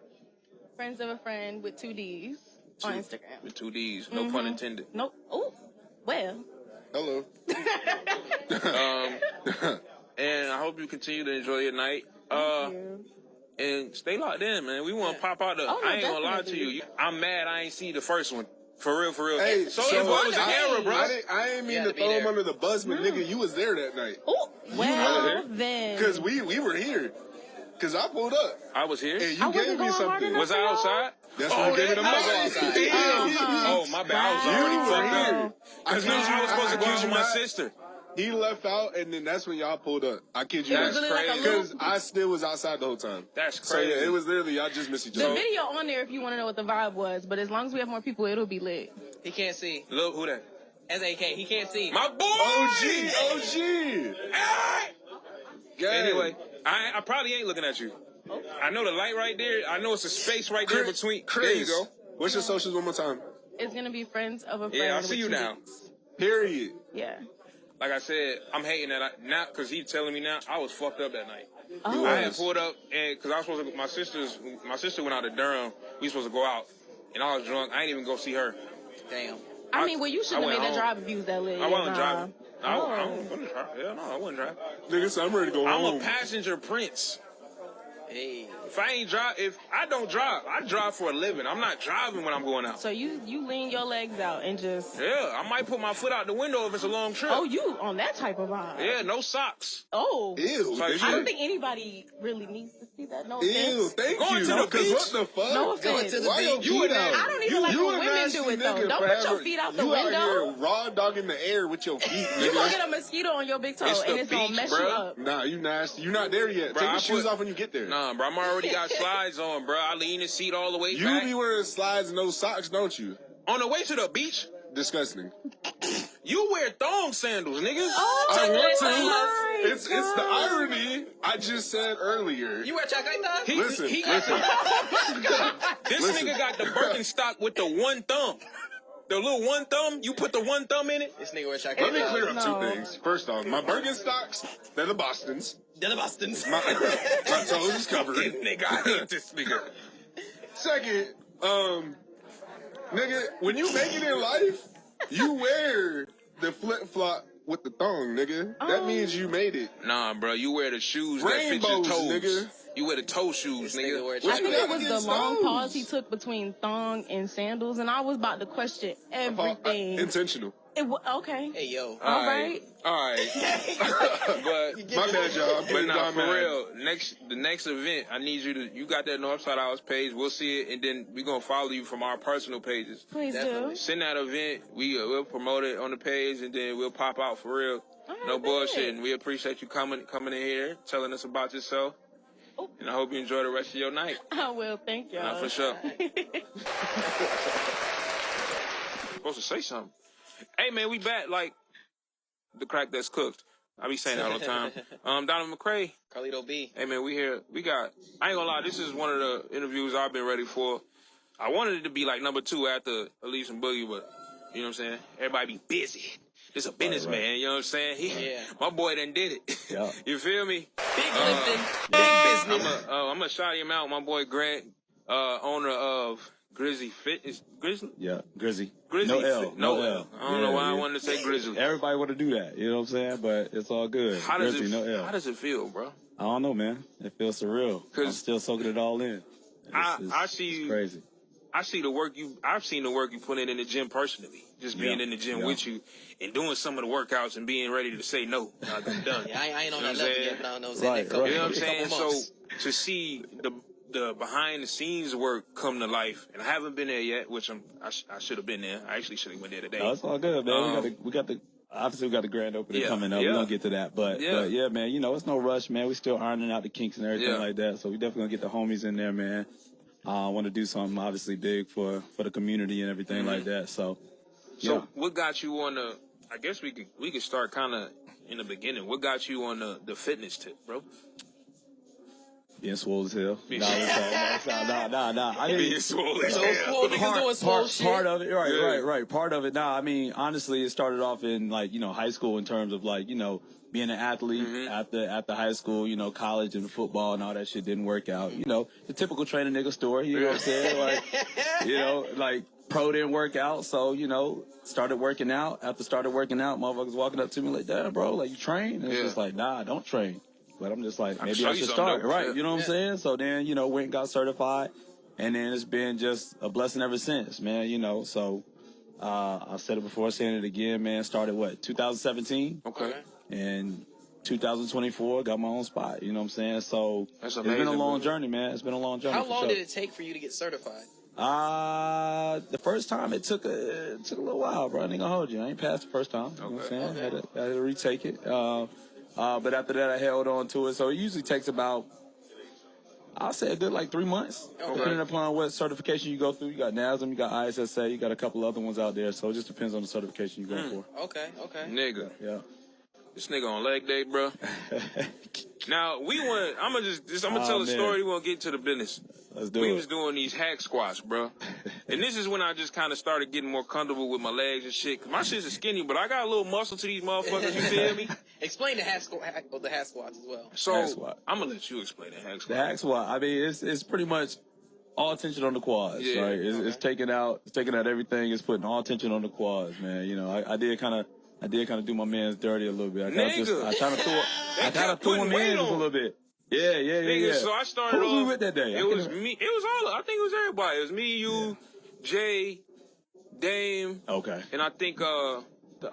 Friends of a Friend with 2 D's on Instagram. With 2 D's. No pun intended. Nope. Oh, well. Hello. And I hope you continue to enjoy your night. Thank you. And stay locked in, man. We want to pop out I ain't gonna lie to you. I'm mad I ain't see the first one. For real. Hey, so it was an error, bro. I didn't mean to throw him under the bus, but nigga, you was there that night. Oh, well then. Because we were here. Because I pulled up. I was here. And you gave me something. Was I outside? That's when you gave me the money. Oh, my bad. I was already fucked up. Because I was supposed to go out with my sister. He left out, and then that's when y'all pulled up. I kid you not. That's crazy. Because I still was outside the whole time. That's crazy. So, yeah, it was literally, y'all just missed each other. The video on there if you want to know what the vibe was, but as long as we have more people, it'll be lit. He can't see. Look, who that? SAK, he can't see. My boy! OG! Hey! Anyway, I probably ain't looking at you. I know the light right there. I know it's a space right there between. Chris, there you go. What's your socials one more time? It's going to be friends of a friend. Yeah, I see you now. Period. Yeah. Like I said, I'm hating that now because he's telling me now I was fucked up that night. Oh. I had pulled up and because I was supposed to. My sister went out to Durham. We supposed to go out, and I was drunk. I ain't even go see her. Damn. I mean, well, you shouldn't have made home. that drive if you was that lit. I wasn't driving. I Oh. wasn't driving. Hell no, I wasn't driving. Nigga, so I'm ready to go home. I'm a passenger prince. Hey. If I don't drive, I drive for a living. I'm not driving when I'm going out. So you lean your legs out and just... Yeah, I might put my foot out the window if it's a long trip. Oh, you on that type of vibe. Yeah, no socks. Oh. Ew. Like, I don't think anybody really needs to see that. No Ew, offense. thank Going you. to the Because beach. what the fuck? No offense. Why your feet out? I don't even like when women do it, though. Don't put your feet out the window. You out here raw dogging the air with your feet, nigga. You gonna get a mosquito on your big toe, It's and the it's gonna beach, mess bro. you up. Nah, you nasty. You not there yet. Bro, Take I your shoes put- off when you get there. Nah, bro, I'm already got slides on, bro. I lean the seat all the way You back. be wearing slides and no socks, don't you? On the way to the beach, Disgusting. you wear thong sandals, niggas. Oh, I want to. my It's the irony I just said earlier. You wear chakaita? Listen. This Listen. nigga got the Birkenstock with the one thumb. The little one thumb, you put the one thumb in it? This nigga wear chakaita. Let me clear up No. two things. First off, my Birkenstocks, they're the Bostons. They're the Bostons. My toes is covered. Nigga, I hate this nigga. Second, nigga, when you make it in life, you wear the flip-flop with the thong, nigga. That means you made it. Nah, bro, you wear the shoes that fit your Rainbows, toes. nigga. You wear the toe shoes, This nigga wear nigga. I think it was the Against long those. pause he took between thong and sandals, and I was about to question everything. Intentional. Okay. Hey, yo. All right. All right. But My bad, y'all. But nah, I'm for mad. real, the next event, I need you got that Northside Hours page. We'll see it, and then we're going to follow you from our personal pages. Please Definitely. do. Send that event. We'll promote it on the page, and then we'll pop out for real. No bullshit. And we appreciate you coming in here, telling us about yourself. Oh. And I hope you enjoy the rest of your night. I will. Thank y'all. Nah, for sure. Supposed to say something. Hey, man, we back like the crack that's cooked. I be saying that all the time. Donovan McCray. Karlito B. Hey, man, we here. I ain't gonna lie, this is one of the interviews I've been ready for. I wanted it to be like number 2 after Alicia and Boogie, but you know what I'm saying? Everybody be busy. This a businessman, you know what I'm saying? My boy done did it. Yeah. You feel me? Big lifting. Big business. I'm gonna shout him out. My boy Grant, owner of Grizzyyy Fitness. Grizzly? Yeah, Grizzzy. Grizzly. No L. No L. I don't know why I wanted to say Grizzly. Everybody want to do that, you know what I'm saying? But it's all good. How does Grizzly, no L. How does it feel, bro? I don't know, man. It feels surreal. I'm still soaking it all in. I see you. Crazy. I've seen the work you put in the gym personally. Just being in the gym with you and doing some of the workouts and being ready to say no. I'm done. Yeah, I ain't on that You know what I'm level saying? yet, but I don't know. Right, You know what I'm Couple saying? So months. to see the behind the scenes work come to life, and I haven't been there yet, which I should have been there. I actually should have went there today. No, it's all good, man. We got the grand opening coming up. We're gonna get to that, but yeah, man. You know, it's no rush, man. We still ironing out the kinks and everything like that. So we definitely gonna get the homies in there, man. I want to do something obviously big for the community and everything like that. So what got you on the? I guess we could start kind of in the beginning. What got you on the fitness tip, bro? being swole as hell. Nah. I mean, being swole as So hell. swole niggas doing swole shit. Part of it, right. Part of it. Nah, I mean, honestly, it started off in high school in terms of being an athlete after high school, college and football and all that shit didn't work out. The typical training nigga story, you know what I'm saying? Pro didn't work out, so, started working out. After started working out, motherfuckers walking up to me like, damn, bro, you train? And it's just like, nah, I don't train. But I'm just like, maybe I should start. Right, you know what I'm saying? So then, went and got certified. And then it's been just a blessing ever since, man, So I said it before, saying it again, man. Started 2017? Okay. And 2024, got my own spot. You know what I'm saying? So That's it's amazing, been a long journey, man. It's been a long journey. How for long sure. did it take for you to get certified? The first time it took a little while, bro. I ain't gonna hold you. I ain't passed the first time. You know what I'm saying? Had to retake it. But after that, I held on to it. So it usually takes about, I'll say a good like 3 months, depending upon what certification you go through. You got NASM, you got ISSA, you got a couple other ones out there. So it just depends on the certification you go for. Okay. Nigga. Yeah. This nigga on leg day, bro. Now, I'm gonna tell a story. We won't get to the business. Let's do We it. was doing these hack squats, bro. And this is when I just kind of started getting more comfortable with my legs and shit. 'Cause my shit's skinny, but I got a little muscle to these motherfuckers, you feel me? Explain the hack squats as well. So, Hack squat. I'm gonna let you explain the hack The squat. hack squat, I mean, it's pretty much all tension on the quads, Yeah. right? It's taking out everything. It's putting all tension on the quads, man. You know, I did kind of do my man's dirty a little bit. I kind of threw him in just a little bit. Yeah. Nigga, so I started Who was off. we with that day? It was me. It was all. I think it was everybody. It was me, you, Jay, Dame, Okay. and I think the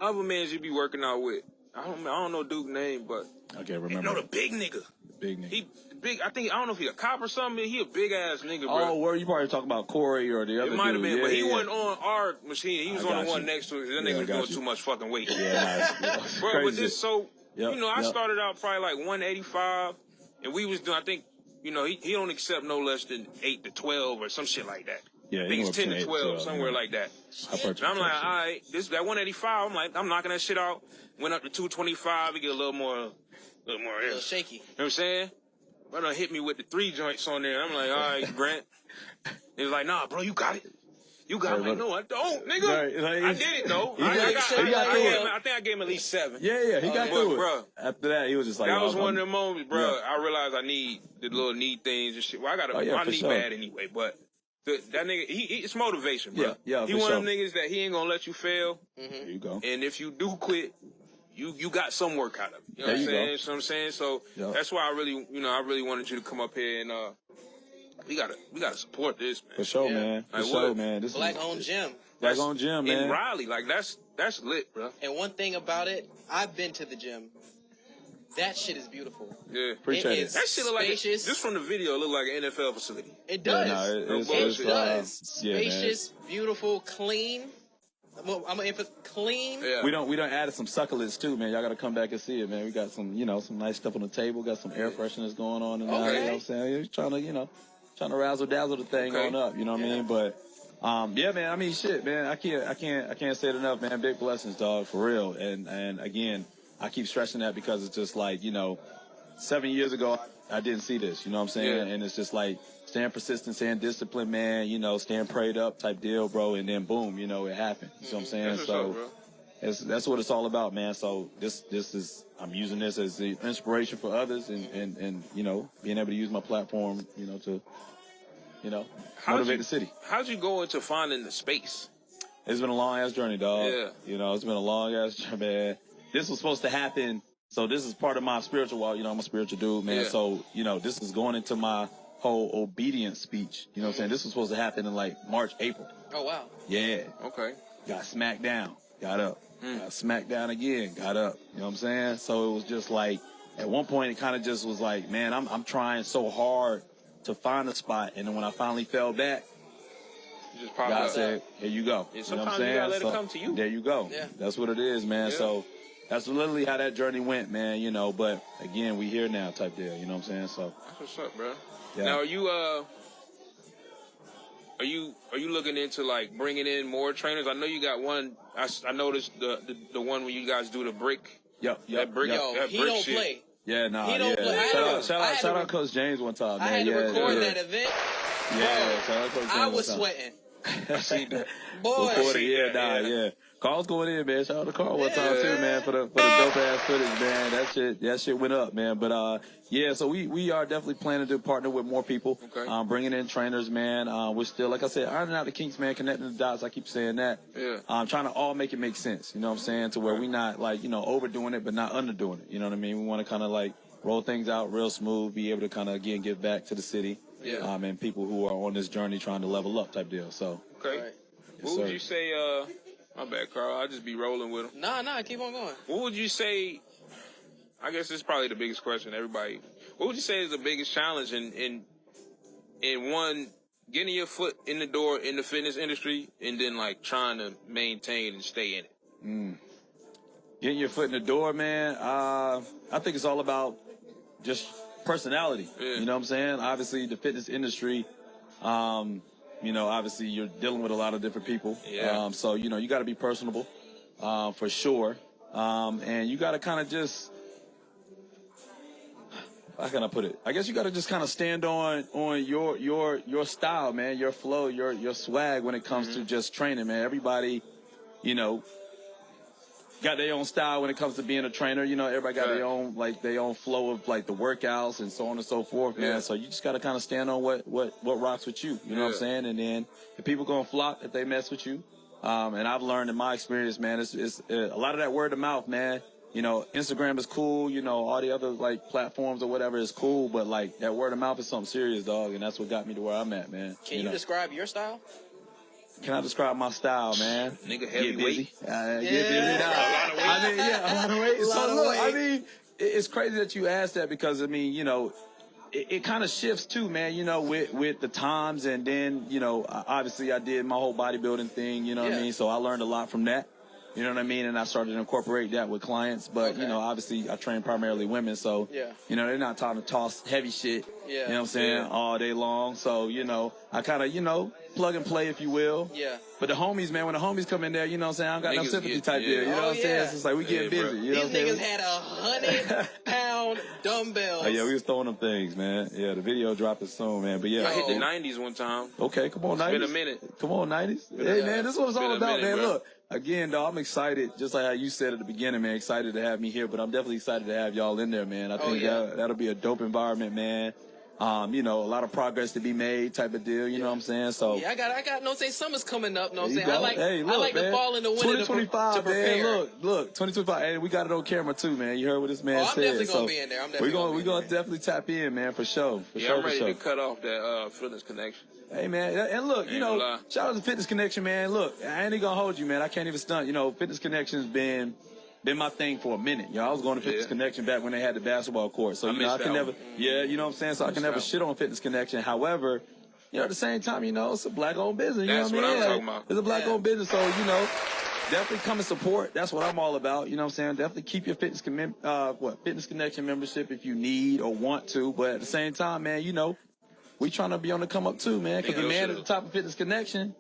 other mans you be working out with. I don't know Duke's name, but I can't remember. no, the big nigga. Big nigga. He big. I don't know if he a cop or something. He a big ass nigga, bro. Oh, where you probably talking about Corey or the other It might have dude. been, Yeah, but he yeah. wasn't on our machine. He was I on got the one you. next to it. That Yeah, nigga I was got doing you. too much fucking weight. Yeah, Bro, crazy. but this so Yep, you know, I yep. started out probably like 185, and we was doing. I think he don't accept no less than 8 to 12 or some shit like that. Yeah, I think he it's go 10 up to to 12, 8, somewhere like that. And I'm like, all right, that 185. I'm like, I'm knocking that shit out. Went up to 225. We get a little more. A little shaky. You know what I'm saying? Brother hit me with the 3 joints on there. I'm like, all right, Grant. He was like, nah, bro, you got it. You got it. I'm like, no, I don't, nigga. Right, I did it, though. He got through it. I think I gave him at least 7. Yeah, he got through it. Bro, After that, he was just like, that oh, was one of them moments, bro. Yeah. I realized I need the little knee things and shit. Well, I got Oh, yeah, my for knee sure. bad anyway, but that nigga, it's motivation, bro. Yeah, he for one of sure. them niggas that he ain't gonna let you fail. There you go. And if you do quit, you got some work out of it. You know There what I'm you saying? go. You know what I'm saying? So Yep. that's why I really wanted you to come up here and we gotta support this, man. For sure, man. For Like, sure, what? man. This Black-owned gym. Black-owned gym, man. In Raleigh, like that's lit, bro. And one thing about it, I've been to the gym. That shit is beautiful. Yeah, Appreciate it. That shit look like spacious. just from the video. It look like an NFL facility. It does. It does. yeah, man. Spacious, beautiful, clean. Well, I'm gonna emphasize clean. Yeah. We don't added some succulents too, man. Y'all gotta come back and see it, man. We got some, some nice stuff on the table. Got some air fresheners going on, and you know what I'm saying. You're trying to razzle dazzle the thing on up. You know what I mean? But yeah, man. I mean, shit, man. I can't say it enough, man. Big blessings, dog, for real. And again, I keep stressing that because it's just like 7 years ago I didn't see this. You know what I'm saying? Yeah. And it's just like staying persistent, staying disciplined, man. Staying prayed up type deal, bro. And then boom, it happened. You know what I'm saying? That's what's So. up, bro. That's what it's all about, man. So this is, I'm using this as the inspiration for others and being able to use my platform, to motivate the city. How'd you go into finding the space? It's been a long ass journey, dog. Yeah. It's been a long ass journey, man. This was supposed to happen. So this is part of my spiritual walk. I'm a spiritual dude, man. Yeah. So, this is going into my whole obedience speech. You know what I'm saying? This was supposed to happen in like March, April. Oh, wow. Yeah. Okay. Got smacked down. Got up. Got smacked down again. Got up. You know what I'm saying? So it was just like, at one point, it kind of just was like, man, I'm trying so hard to find a spot. And then when I finally fell back, You just pop God up. said, here you go. Yeah, You know what I'm sometimes you saying? gotta let it come to you. There you go. Yeah. That's what it is, man. Yeah. So that's literally how that journey went, man. But again, we here now type deal. You know what I'm saying? So That's what's up, bro. yeah. Now, are you looking into like bringing in more trainers? I know you got one. I noticed the one where you guys do the brick. Yep. That brick. Yo, that he brick don't shit. play. Yeah, nah, He don't yeah. play. Shout out Coach James one time, man. I had to record that event. Yeah, shout out Coach James I one was time. sweating. I see that. Boy. Yeah. Carl's going in, man. Shout out to Carl one time too, man, for the dope ass footage, man. That shit went up, man. But yeah, so we are definitely planning to partner with more people. Okay. Bringing in trainers, man. We're still, like I said, ironing out the kinks, man, connecting the dots. I keep saying that. Yeah. Trying to all make it make sense. You know what I'm saying? To where we not like overdoing it, but not underdoing it. You know what I mean? We want to kind of like roll things out real smooth, be able to kind of again give back to the city. Yeah. And people who are on this journey trying to level up type deal. So. Okay. Right. What would you say? My bad, Carl. I'll just be rolling with him. Nah, keep on going. What would you say I guess this is probably the biggest question. Everybody, what would you say is the biggest challenge in one, getting your foot in the door in the fitness industry, and then like trying to maintain and stay in it? Getting your foot in the door, man. I think it's all about just personality. Yeah. You know what I'm saying? Obviously, the fitness industry, you know, obviously you're dealing with a lot of different people. Yeah. So, you know, you got to be personable, for sure. And you got to kind of just, how can I put it? I guess you got to just kind of stand on your style, man, your flow, your swag when it comes to just training, man. Everybody, you know, got their own style when it comes to being a trainer. You know, everybody got their own flow of like the workouts and so on and so forth, man. So you just got to kind of stand on what rocks with you. You know what I'm saying? And then the people gonna flock if they mess with you. And I've learned in my experience, man, it's a lot of that word of mouth, man. You know, Instagram is cool. You know, all the other like platforms or whatever is cool, but like that word of mouth is something serious, dog. And that's what got me to where I'm at, man. Can you describe your style? Can I describe my style, man? Nigga, heavyweight. Get busy. A lot of weight. I mean, it's crazy that you asked that because, I mean, you know, it kind of shifts too, man, you know, with the times. And then, you know, obviously I did my whole bodybuilding thing, you know what I mean? So I learned a lot from that. You know what I mean? And I started to incorporate that with clients. But, you know, obviously I train primarily women. So, you know, they're not trying to toss heavy shit, you know what I'm saying, all day long. So, you know, I kind of, you know, plug and play, if you will. Yeah. But the homies, man, when the homies come in there, you know what I'm saying, I don't got no sympathy type deal. You know what I'm saying? It's just like we getting busy. You know what I'm saying? These niggas had 100-pound dumbbells. Oh, yeah, we was throwing them things, man. Yeah, the video dropping soon, man. But yeah. I hit the 90s one time. Okay, come on, 90s. It's been a minute. Come on, 90s. Hey, man, this is what it's all about, man. Look. Again, dog, I'm excited, just like how you said at the beginning, man, excited to have me here, but I'm definitely excited to have y'all in there, man. I think that'll be a dope environment, man. You know, a lot of progress to be made type of deal, you know what I'm saying? So I got no say summer's coming up, no I'm saying. Go. I like the fall and the winter 2025, to prepare. Man, look, 2025, and we got it on camera too, man. You heard what this man said. I'm definitely gonna be in there. We're gonna definitely tap in, man, for sure. I'm ready to cut off that Fitness Connection. Hey, man, and look, you know, shout out to Fitness Connection, man. Look, I ain't even gonna hold you, man. I can't even stunt. You know, Fitness Connection's been my thing for a minute. You know, I was going to Fitness Connection back when they had the basketball court. So, you know, I can never, you know what I'm saying? So I can never shit on Fitness Connection. However, you know, at the same time, you know, it's a black-owned business. You know what I mean? That's what I'm talking about. It's a black-owned business. So, you know, definitely come and support. That's what I'm all about. You know what I'm saying? Definitely keep your Fitness Connection membership if you need or want to. But at the same time, man, you know, we trying to be on the come up too, man. Because the man at the top of Fitness Connection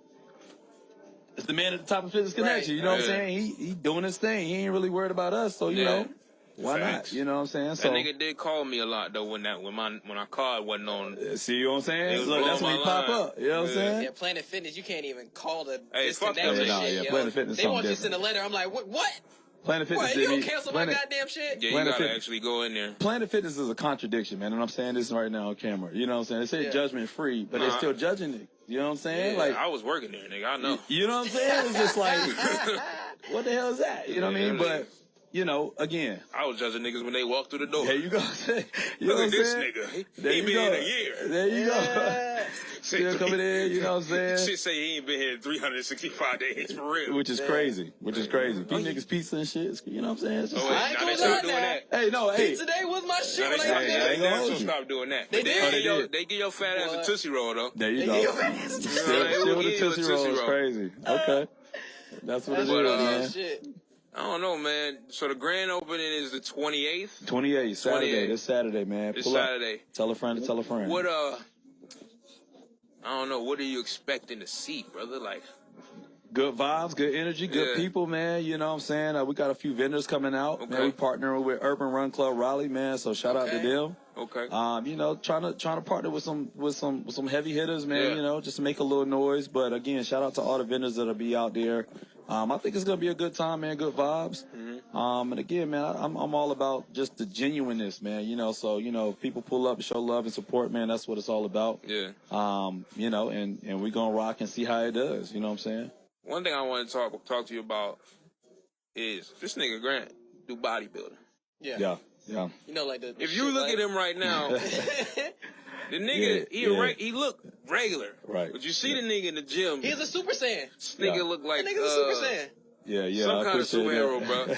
is the man at the top of Fitness Connection. You know what I'm saying? He doing his thing. He ain't really worried about us. So, you know, why not? You know what I'm saying? So that nigga did call me a lot though when my card wasn't on. See what I'm saying? Look, that's when he pop up. You know what I'm saying? Yeah, Planet Fitness, you can't even call the disconnect shit. Planet Fitness. They want you to send a letter. I'm like, what? Planet Fitness. You gonna cancel my goddamn shit? Yeah, you gotta actually go in there. Planet Fitness is a contradiction, man, and I'm saying this right now on camera. You know what I'm saying? They say judgment free, but they're still judging it. You know what I'm saying? Yeah, like I was working there, nigga. I know. You know what I'm saying? It's just like, what the hell is that? You know what I mean? But you know, again, I was judging niggas when they walked through the door. There you go. Look at this nigga. He been here a year. There you go. Still coming in, you know what I'm saying? Shit say he ain't been here 365 days for real. Which is crazy. Feed niggas pizza and shit. You know what I'm saying? It's just I ain't gonna lie doing that. Hey, no, Pizza day was my shit when I was there. there. They stop doing that. They did. They give your fat ass a Tootsie Roll though. There you go. Still with the Tootsie Roll is crazy. Okay. That's what it is, man. Shit. I don't know, man. So the grand opening is the 28th? 28th, Saturday. This Saturday, man. This Saturday. Tell a friend to tell a friend. What, I don't know. What are you expecting to see, brother? Like, good vibes, good energy, good people, man. You know what I'm saying? We got a few vendors coming out. Okay. Man, we partnering with Urban Run Club Raleigh, man. So shout out to them. Okay. You know, trying to partner with some heavy hitters, man. You know, just to make a little noise. But again, shout out to all the vendors that'll be out there. I think it's gonna be a good time, man. Good vibes. And again, man, I'm all about just the genuineness, man. You know, so you know, if people pull up and show love and support, man. That's what it's all about. Yeah. You know, and we gonna rock and see how it does. You know what I'm saying? One thing I want to talk to you about is this nigga Grant do bodybuilding. Yeah. You know, like if you look at him right now, the nigga he look regular. Right. But you see the nigga in the gym. He's a Super Saiyan. This nigga look like nigga's a Super Saiyan. Yeah. Some kind of superhero, bro.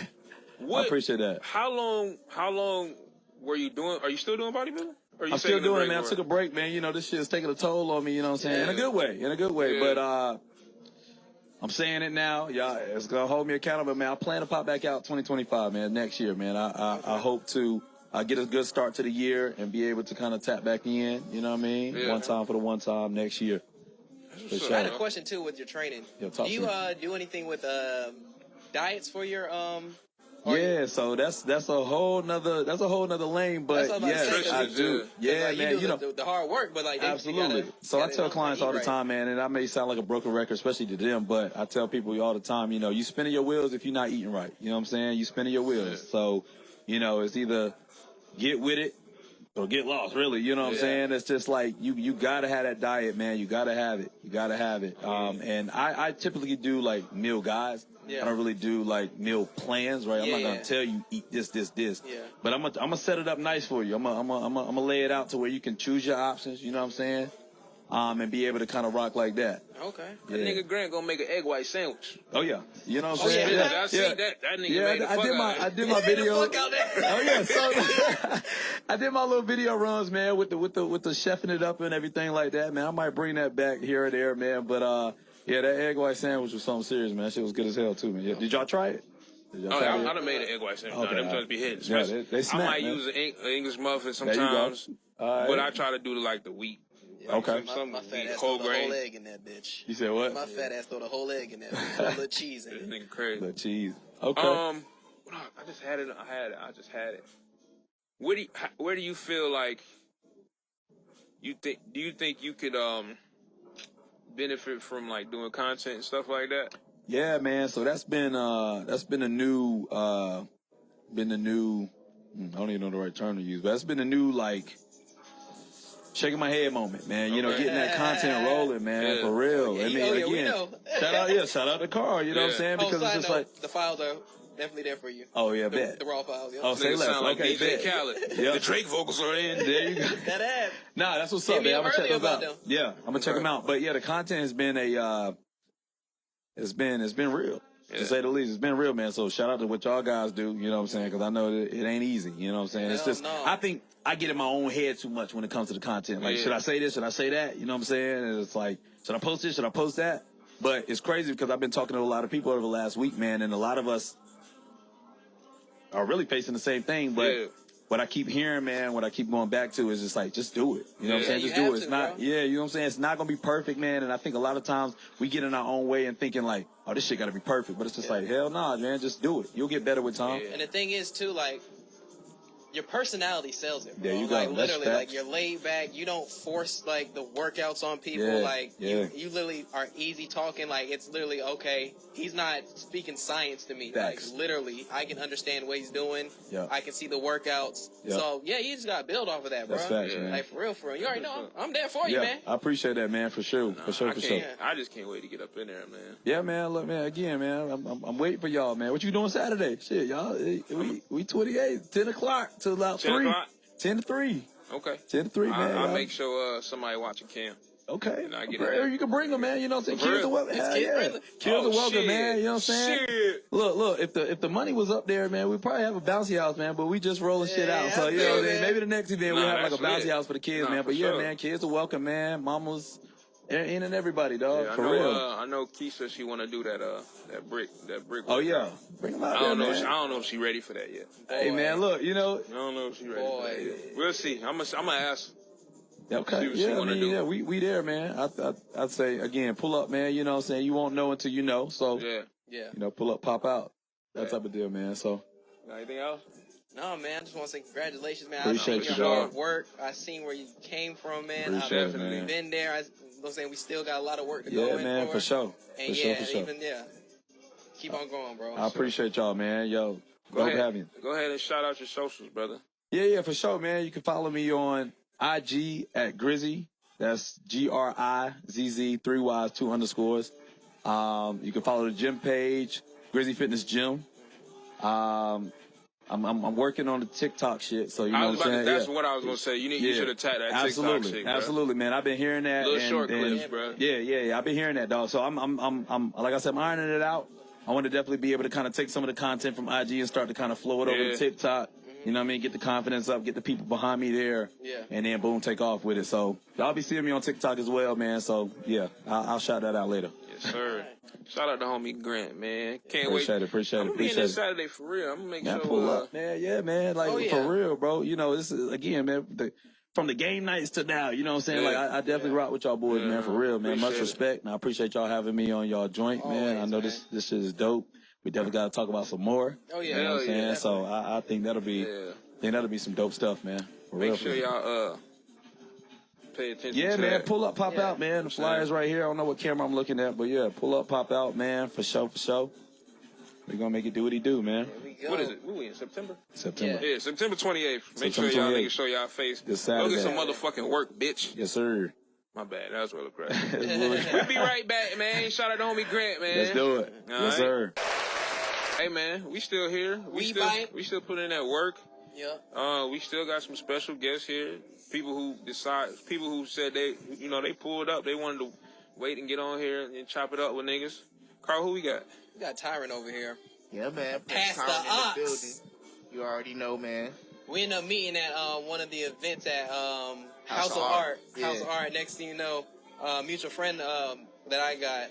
I appreciate that. How long were you doing? Are you still doing bodybuilding? I'm still doing it, man. I took a break, man. You know, this shit's taking a toll on me, you know what I'm saying? In a good way. Yeah. But I'm saying it now. Y'all, it's going to hold me accountable, man. I plan to pop back out 2025, man, next year, man. I hope to get a good start to the year and be able to kind of tap back in, you know what I mean? Yeah. One time for the one time next year. For sure. I had a question, too, with your training. Yo, do you do anything with diets for your Yeah, so that's a whole nother lane, but yes, I do. Yeah, like, man, you know the hard work, but like absolutely. So I tell clients all the time, man, and I may sound like a broken record, especially to them, but I tell people all the time, you know, you spinning your wheels if you're not eating right. You know what I'm saying? You spinning your wheels. So, you know, it's either get with it or get lost, really. You know what I'm saying? It's just like you gotta have that diet, man. You gotta have it. And I typically do like meal guides. I don't really do like meal plans, right? I'm not gonna tell you eat this. Yeah. But I'm gonna set it up nice for you. I'm gonna lay it out to where you can choose your options. You know what I'm saying? And be able to kind of rock like that. Okay. That nigga Grant gonna make an egg white sandwich. Oh yeah. You know what I'm saying? I see that. That nigga made the fuck out. I did my video. Fuck out there. Oh yeah. So I did my little video runs, man, with the chefing it up and everything like that, man. I might bring that back here or there, man. But yeah, that egg white sandwich was something serious, man. That shit was good as hell too, man. Yeah. Did y'all try it? I done made an egg white sandwich. Okay, Them joints be hitting. Yeah, they smack, I might man. use an English muffin There you go. sometimes, but I try to do like the wheat. Like Okay. My fat ass whole throw the whole grain. egg in that bitch. You said what? My fat ass throw the whole egg in that bitch. Put a little cheese in This it. nigga crazy. The cheese. Okay. I just had it. I just had it. Where do you feel like do you think you could benefit from like doing content and stuff like that? Yeah, man. So that's been a new I don't even know the right term to use, but that's been a new like shaking my head moment, man. You know, getting that content rolling, man, for real. Yeah, I mean, we again, know. shout out to Carl. You know what I'm saying? Because it's just like the files are definitely there for you. oh yeah, bet. The raw files. Yep. Oh, say less. Sound like Okay, DJ bet. Khaled. Yep. The Drake vocals are in. There you go. That ad. Nah, that's what's Hit up, me man. up I'm gonna check earlier those out. about them. Yeah, I'm gonna check them out. But yeah, the content has been it's been real. To say the least, it's been real, man. So shout out to what y'all guys do, you know what I'm saying? Because I know that it ain't easy, you know what I'm saying? It's just, I think I get in my own head too much when it comes to the content. Like, should I say this? Should I say that? You know what I'm saying? And it's like, should I post this? Should I post that? But it's crazy because I've been talking to a lot of people over the last week, man, and a lot of us are really facing the same thing. But what I keep hearing, man, what I keep going back to is just like, just do it. You know what I'm saying? Just do it. It's not, you know what I'm saying? It's not going to be perfect, man. And I think a lot of times we get in our own way and thinking like, oh, this shit got to be perfect. But it's just like, hell nah, man. Just do it. You'll get better with time. And the thing is, too, like, your personality sells it, bro. There you go. Like, That's literally, facts. like, you're laid back. You don't force, like, the workouts on people. Yeah, Like, yeah. you literally are easy talking. Like, it's literally, okay, he's not speaking science to me. Facts. Like, literally, I can understand what he's doing. Yeah. I can see the workouts. Yeah. So, yeah, you just got to build off of that, bro. That's facts, man. Like, for real, for real. You already know. I'm there for you, Yeah, man. I appreciate that, man, for sure. For sure. I just can't wait to get up in there, man. Yeah, man. Look, man. Again, man. I'm waiting for y'all, man. What you doing Saturday? Shit, y'all. We 28, 10 o'clock to about 10 3. o'clock? 10 to 3. Okay. 10 to 3, man. I'll make sure somebody watching Cam. Okay. And I get Or you can bring them, man. You know what I'm saying? For Kids real? are welcome. It's Hell kid yeah. friendly? Kids are welcome, shit. man. You know what I'm saying? Shit. Look. If the money was up there, man, we'd probably have a bouncy house, man. But we just rolling shit out. So you know, what I mean? Maybe the next event we'll have like a bouncy house for the kids, man. But yeah, man, kids are welcome, man. Mamas. In and everybody, dog. Yeah, for real. I know Keisha, she want to do that brick. Oh yeah, bring them out I don't there, know. man. I don't know if she ready for that yet. Hey man, look, you know. I don't know if she ready for that yet. We'll see. I'm gonna ask. Okay. See what she Yeah, I wanna mean, do. yeah, we there, man. I'd say again, pull up, man. You know what I'm saying? You won't know until you know. So Yeah. Yeah. you know, pull up, pop out. That type of deal, man. So Got anything else? No, man, I just want to say congratulations, man. Appreciate I've seen you, your dog. hard work. I've seen where you came from, man. Appreciate I've it, man. been there. I'm saying we still got a lot of work to go yeah, in man, for sure. And For sure. keep on going, bro. I appreciate y'all, man. Yo, Go dope ahead. having you. Go ahead and shout out your socials, brother. Yeah, for sure, man. You can follow me on IG at Grizzyyy. That's GRIZZ 3 Ys 2 underscores. You can follow the gym page, Grizzyyy Fitness Gym. I'm working on the TikTok shit, so you know what I'm saying. That's what I was gonna say. You should attack that absolutely, TikTok shit, bro. absolutely, man. I've been hearing that. Little short clips, bro. Yeah. I've been hearing that, dog. So I'm like I said, I'm ironing it out. I want to definitely be able to kind of take some of the content from IG and start to kind of flow it over to TikTok. You know what I mean? Get the confidence up, get the people behind me there, and then boom, take off with it. So y'all be seeing me on TikTok as well, man. So yeah, I'll shout that out later. Yes, sir. Shout out to homie Grant, man. Can't Appreciate wait. it, appreciate it, I'm gonna be in appreciate this it. Saturday for real. I'm gonna make Man, sure. pull up, man. Yeah, man. Like for real, bro. You know, this is again, man. From the game nights to now, you know what I'm saying? Like I definitely rock with y'all boys, man. For real, man. Much respect, and I appreciate y'all having me on y'all joint, man. I know this shit is dope. We definitely got to talk about some more. Oh yeah, you know what I'm saying? So I think that'll be. I think that'll be some dope stuff, man. For Make real, sure y'all pay attention. Yeah, to man. that. Pull up, pop out, man. The flyers right here. I don't know what camera I'm looking at, but yeah, pull up, pop out, man. For sure, for sure. We're gonna make it do what he do, man. What is it? We in September? September. Yeah, September 28th. Make September sure y'all 28th. niggas show y'all face. This Go Saturday. get some motherfucking work, bitch. Yes, sir. My bad. That was really crazy. We'll be right back, man. Shout out to homie Grant, man. Let's do it. All Yes, right. sir. Hey, man. We still here. We still put in that work. Yeah. We still got some special guests here. People who said they pulled up. They wanted to wait and get on here and chop it up with niggas. Carl, who we got? We got Tyron over here. Yeah, man. Past the Tyron in Ox. the building. You already know, man. We ended up meeting at one of the events at House of Art. House of Art. Next thing you know, mutual friend that I got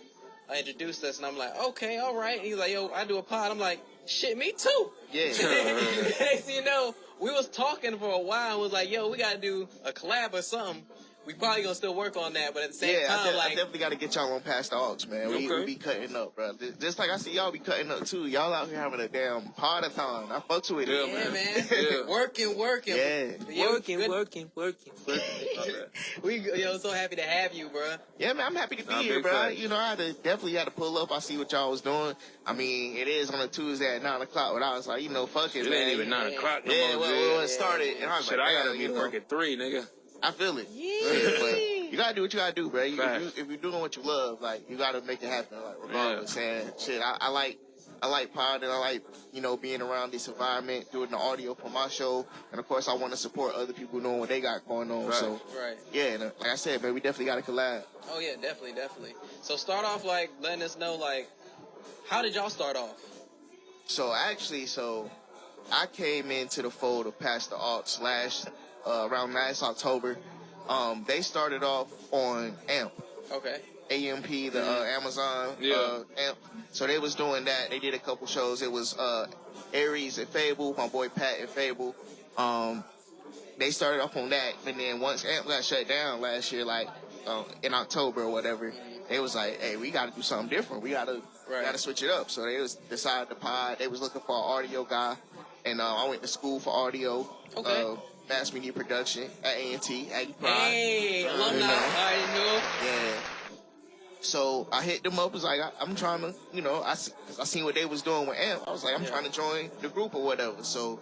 introduced us, and I'm like, okay, all right. And he's like, yo, I do a pod. I'm like, shit, me too. Yeah. Next thing you know, we was talking for a while and was like, yo, we got to do a collab or something. We probably going to still work on that, but at the same time, I definitely got to get y'all on Past the Aux, man. We be cutting up, bro. Just like I see y'all be cutting up, too. Y'all out here having a damn party-a-thon. I fucks with it. Yeah, man. Working. Yeah. Working. We so happy to have you, bro. Yeah, man, I'm happy to be here, bro. You know, I definitely had to pull up. I see what y'all was doing. I mean, it is on a Tuesday at 9 o'clock, but I was like, fuck it, man. It ain't even 9 o'clock no yeah, more. well, it started, and I was Shit, like, I gotta be to work at 3, nigga. I feel it. Yeah. But you gotta do what you gotta do, bro. If you're doing what you love, like, you gotta make it happen, like, regardless. And shit, I like pod, and I like, being around this environment, doing the audio for my show, and of course I want to support other people doing what they got going on. So yeah, and like I said, man, we definitely got to collab. Oh yeah, definitely. So start off like letting us know, like, how did y'all start off? So actually, I came into the fold of Past the Aux around last October. They started off on AMP. Okay. AMP, the Amazon AMP. So they was doing that. They did a couple shows. It was Aries and Fable, my boy Pat and Fable. They started off on that, and then once AMP got shut down last year, like in October or whatever, they was like, hey, we got to do something different. We got to switch it up. So they decided to pod. They was looking for an audio guy, and I went to school for audio. Okay. Mass media production at A&T, Aggie Pride. Hey, alumni. I know. Yeah. So I hit them up. Was like, I'm trying to, I seen what they was doing with AMP. I was like, I'm trying to join the group or whatever. So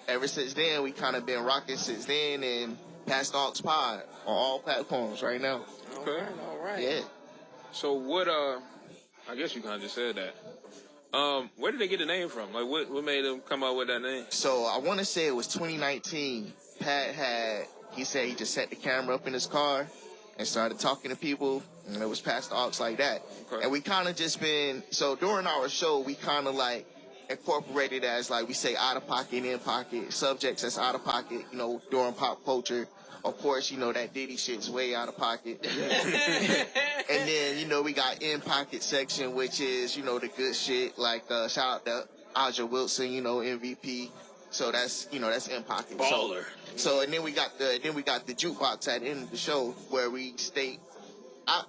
ever since then, we kind of been rocking since then, and Past the Aux Pod on all platforms right now. Okay. All right. Yeah. So what? I guess you kind of just said that. Where did they get the name from? Like, what made them come up with that name? So I want to say it was 2019. Pat he said he just set the camera up in his car and started talking to people, and it was Past the Aux like that. Okay. And we kind of just been, so during our show, we kind of like incorporated as, like, we say out of pocket, in pocket, subjects that's out of pocket, during pop culture. Of course, that Diddy shit's way out of pocket. And then, we got in pocket section, which is, the good shit. Like, shout out to Aja Wilson, MVP. So that's, that's in pocket. Baller. So and then we got the jukebox at the end of the show where we state,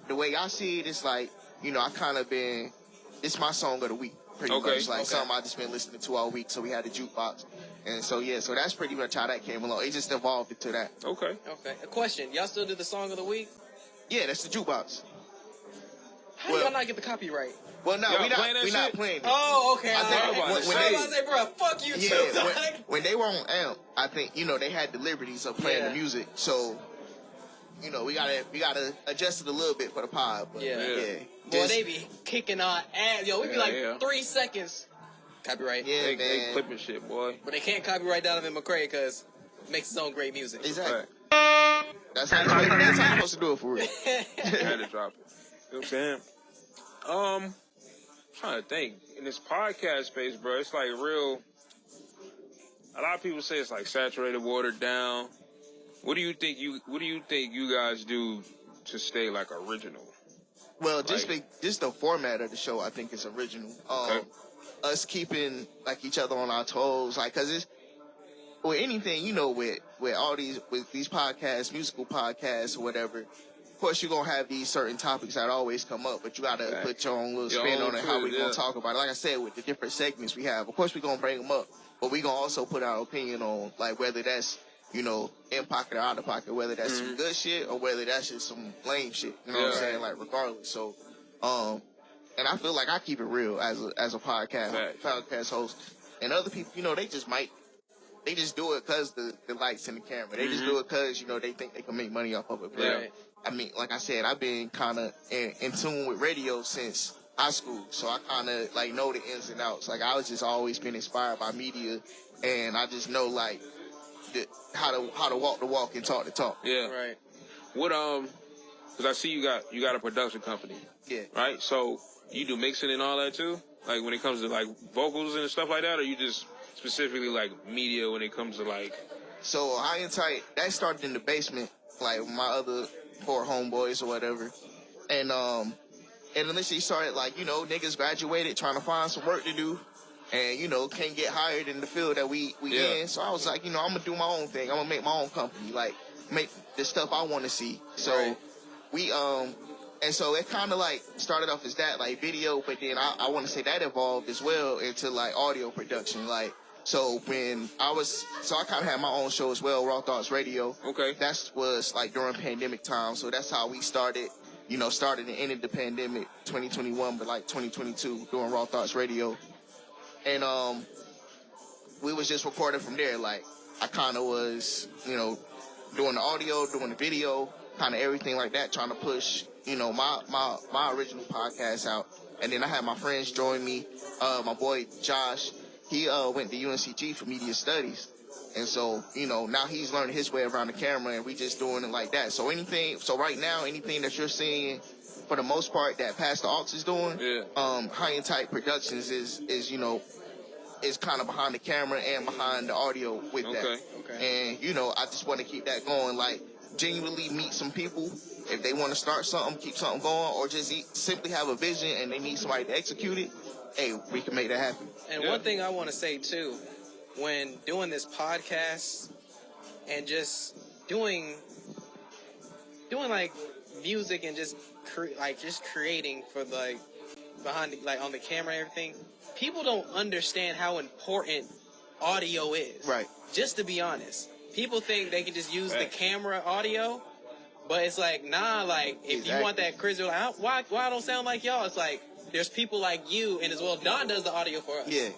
the way I see it, it's like, I kind of been, it's my song of the week. Pretty much. Like, something I just been listening to all week. So we had the jukebox. And so, so that's pretty much how that came along. It just evolved into that. Okay. A question. Y'all still do the song of the week? Yeah, that's the jukebox. How do y'all not get the copyright? Well, no, we're not playing it. Oh, okay. I was say, bro, fuck you too. When they were on AMP, I think, they had the liberties of playing the music. So, we gotta adjust it a little bit for the pod. But Boy, they be kicking our ass. Yo, we be like 3 seconds. Copyright. Yeah, they clipping shit, boy. But they can't copyright Donovan McCrae because it makes his own great music. Exactly. That's how you're supposed to do it for real. I had to drop it. You know what I'm saying? trying to think. In this podcast space, bro, it's like real. A lot of people say it's like saturated, watered down. What do you think you guys do to stay like original? Well, just the format of the show, I think is original. Us keeping like each other on our toes, like, cause it's with anything, you know, with these podcasts, musical podcasts or whatever. Of course, you're gonna have these certain topics that always come up, but you gotta put your own little spin on it. How we gonna talk about it? Like I said, with the different segments we have, of course, we're gonna bring them up, but we gonna also put our opinion on like whether that's, you know, in pocket or out of pocket, whether that's some good shit or whether that's just some lame shit. You know what I'm saying? Like, regardless. So, and I feel like I keep it real as a podcast host. And other people, you know, they just do it because the lights and the camera. They just do it because, you know, they think they can make money off of it. But I mean, like I said, I've been kind of in tune with radio since high school, so I kind of like know the ins and outs. Like, I was just always been inspired by media, and I just know like how to walk the walk and talk the talk. Yeah, right. What because I see you got a production company. Yeah. Right. So you do mixing and all that too. Like when it comes to like vocals and stuff like that, or you just specifically like media when it comes to like. So High and Tight, that started in the basement, like with my other 4 homeboys or whatever, and Alicia started like, you know, niggas graduated trying to find some work to do, and you know can't get hired in the field that we in. So I was like, you know, I'm gonna do my own thing. I'm gonna make my own company, like make the stuff I want to see. So we and so it kind of like started off as that like video, but then I want to say that evolved as well into like audio production, like. So I kind of had my own show as well, Raw Thoughts Radio. Okay. That was like during pandemic time. So that's how we started, you know, started and ended the pandemic 2021, but like 2022 doing Raw Thoughts Radio. And we was just recording from there. Like I kind of was, you know, doing the audio, doing the video, kind of everything like that, trying to push, you know, my original podcast out. And then I had my friends join me. My boy Josh. He went to UNCG for media studies. And so, you know, now he's learning his way around the camera and we just doing it like that. So right now, anything that you're seeing for the most part that Pastor Aux is doing, High and Tight Productions is, you know, is kind of behind the camera and behind the audio with that. Okay. And, you know, I just want to keep that going, like genuinely meet some people. If they want to start something, keep something going, or just simply have a vision and they need somebody to execute it, hey, we can make that happen. And one thing I want to say, too, when doing this podcast and just doing like music and just creating for like behind like on the camera and everything, people don't understand how important audio is. Right. Just to be honest, people think they can just use the camera audio, but it's like, nah, like if you want that crazy, like, why I don't sound like y'all? It's like there's people like you, and as well, Don does the audio for us. Yeah.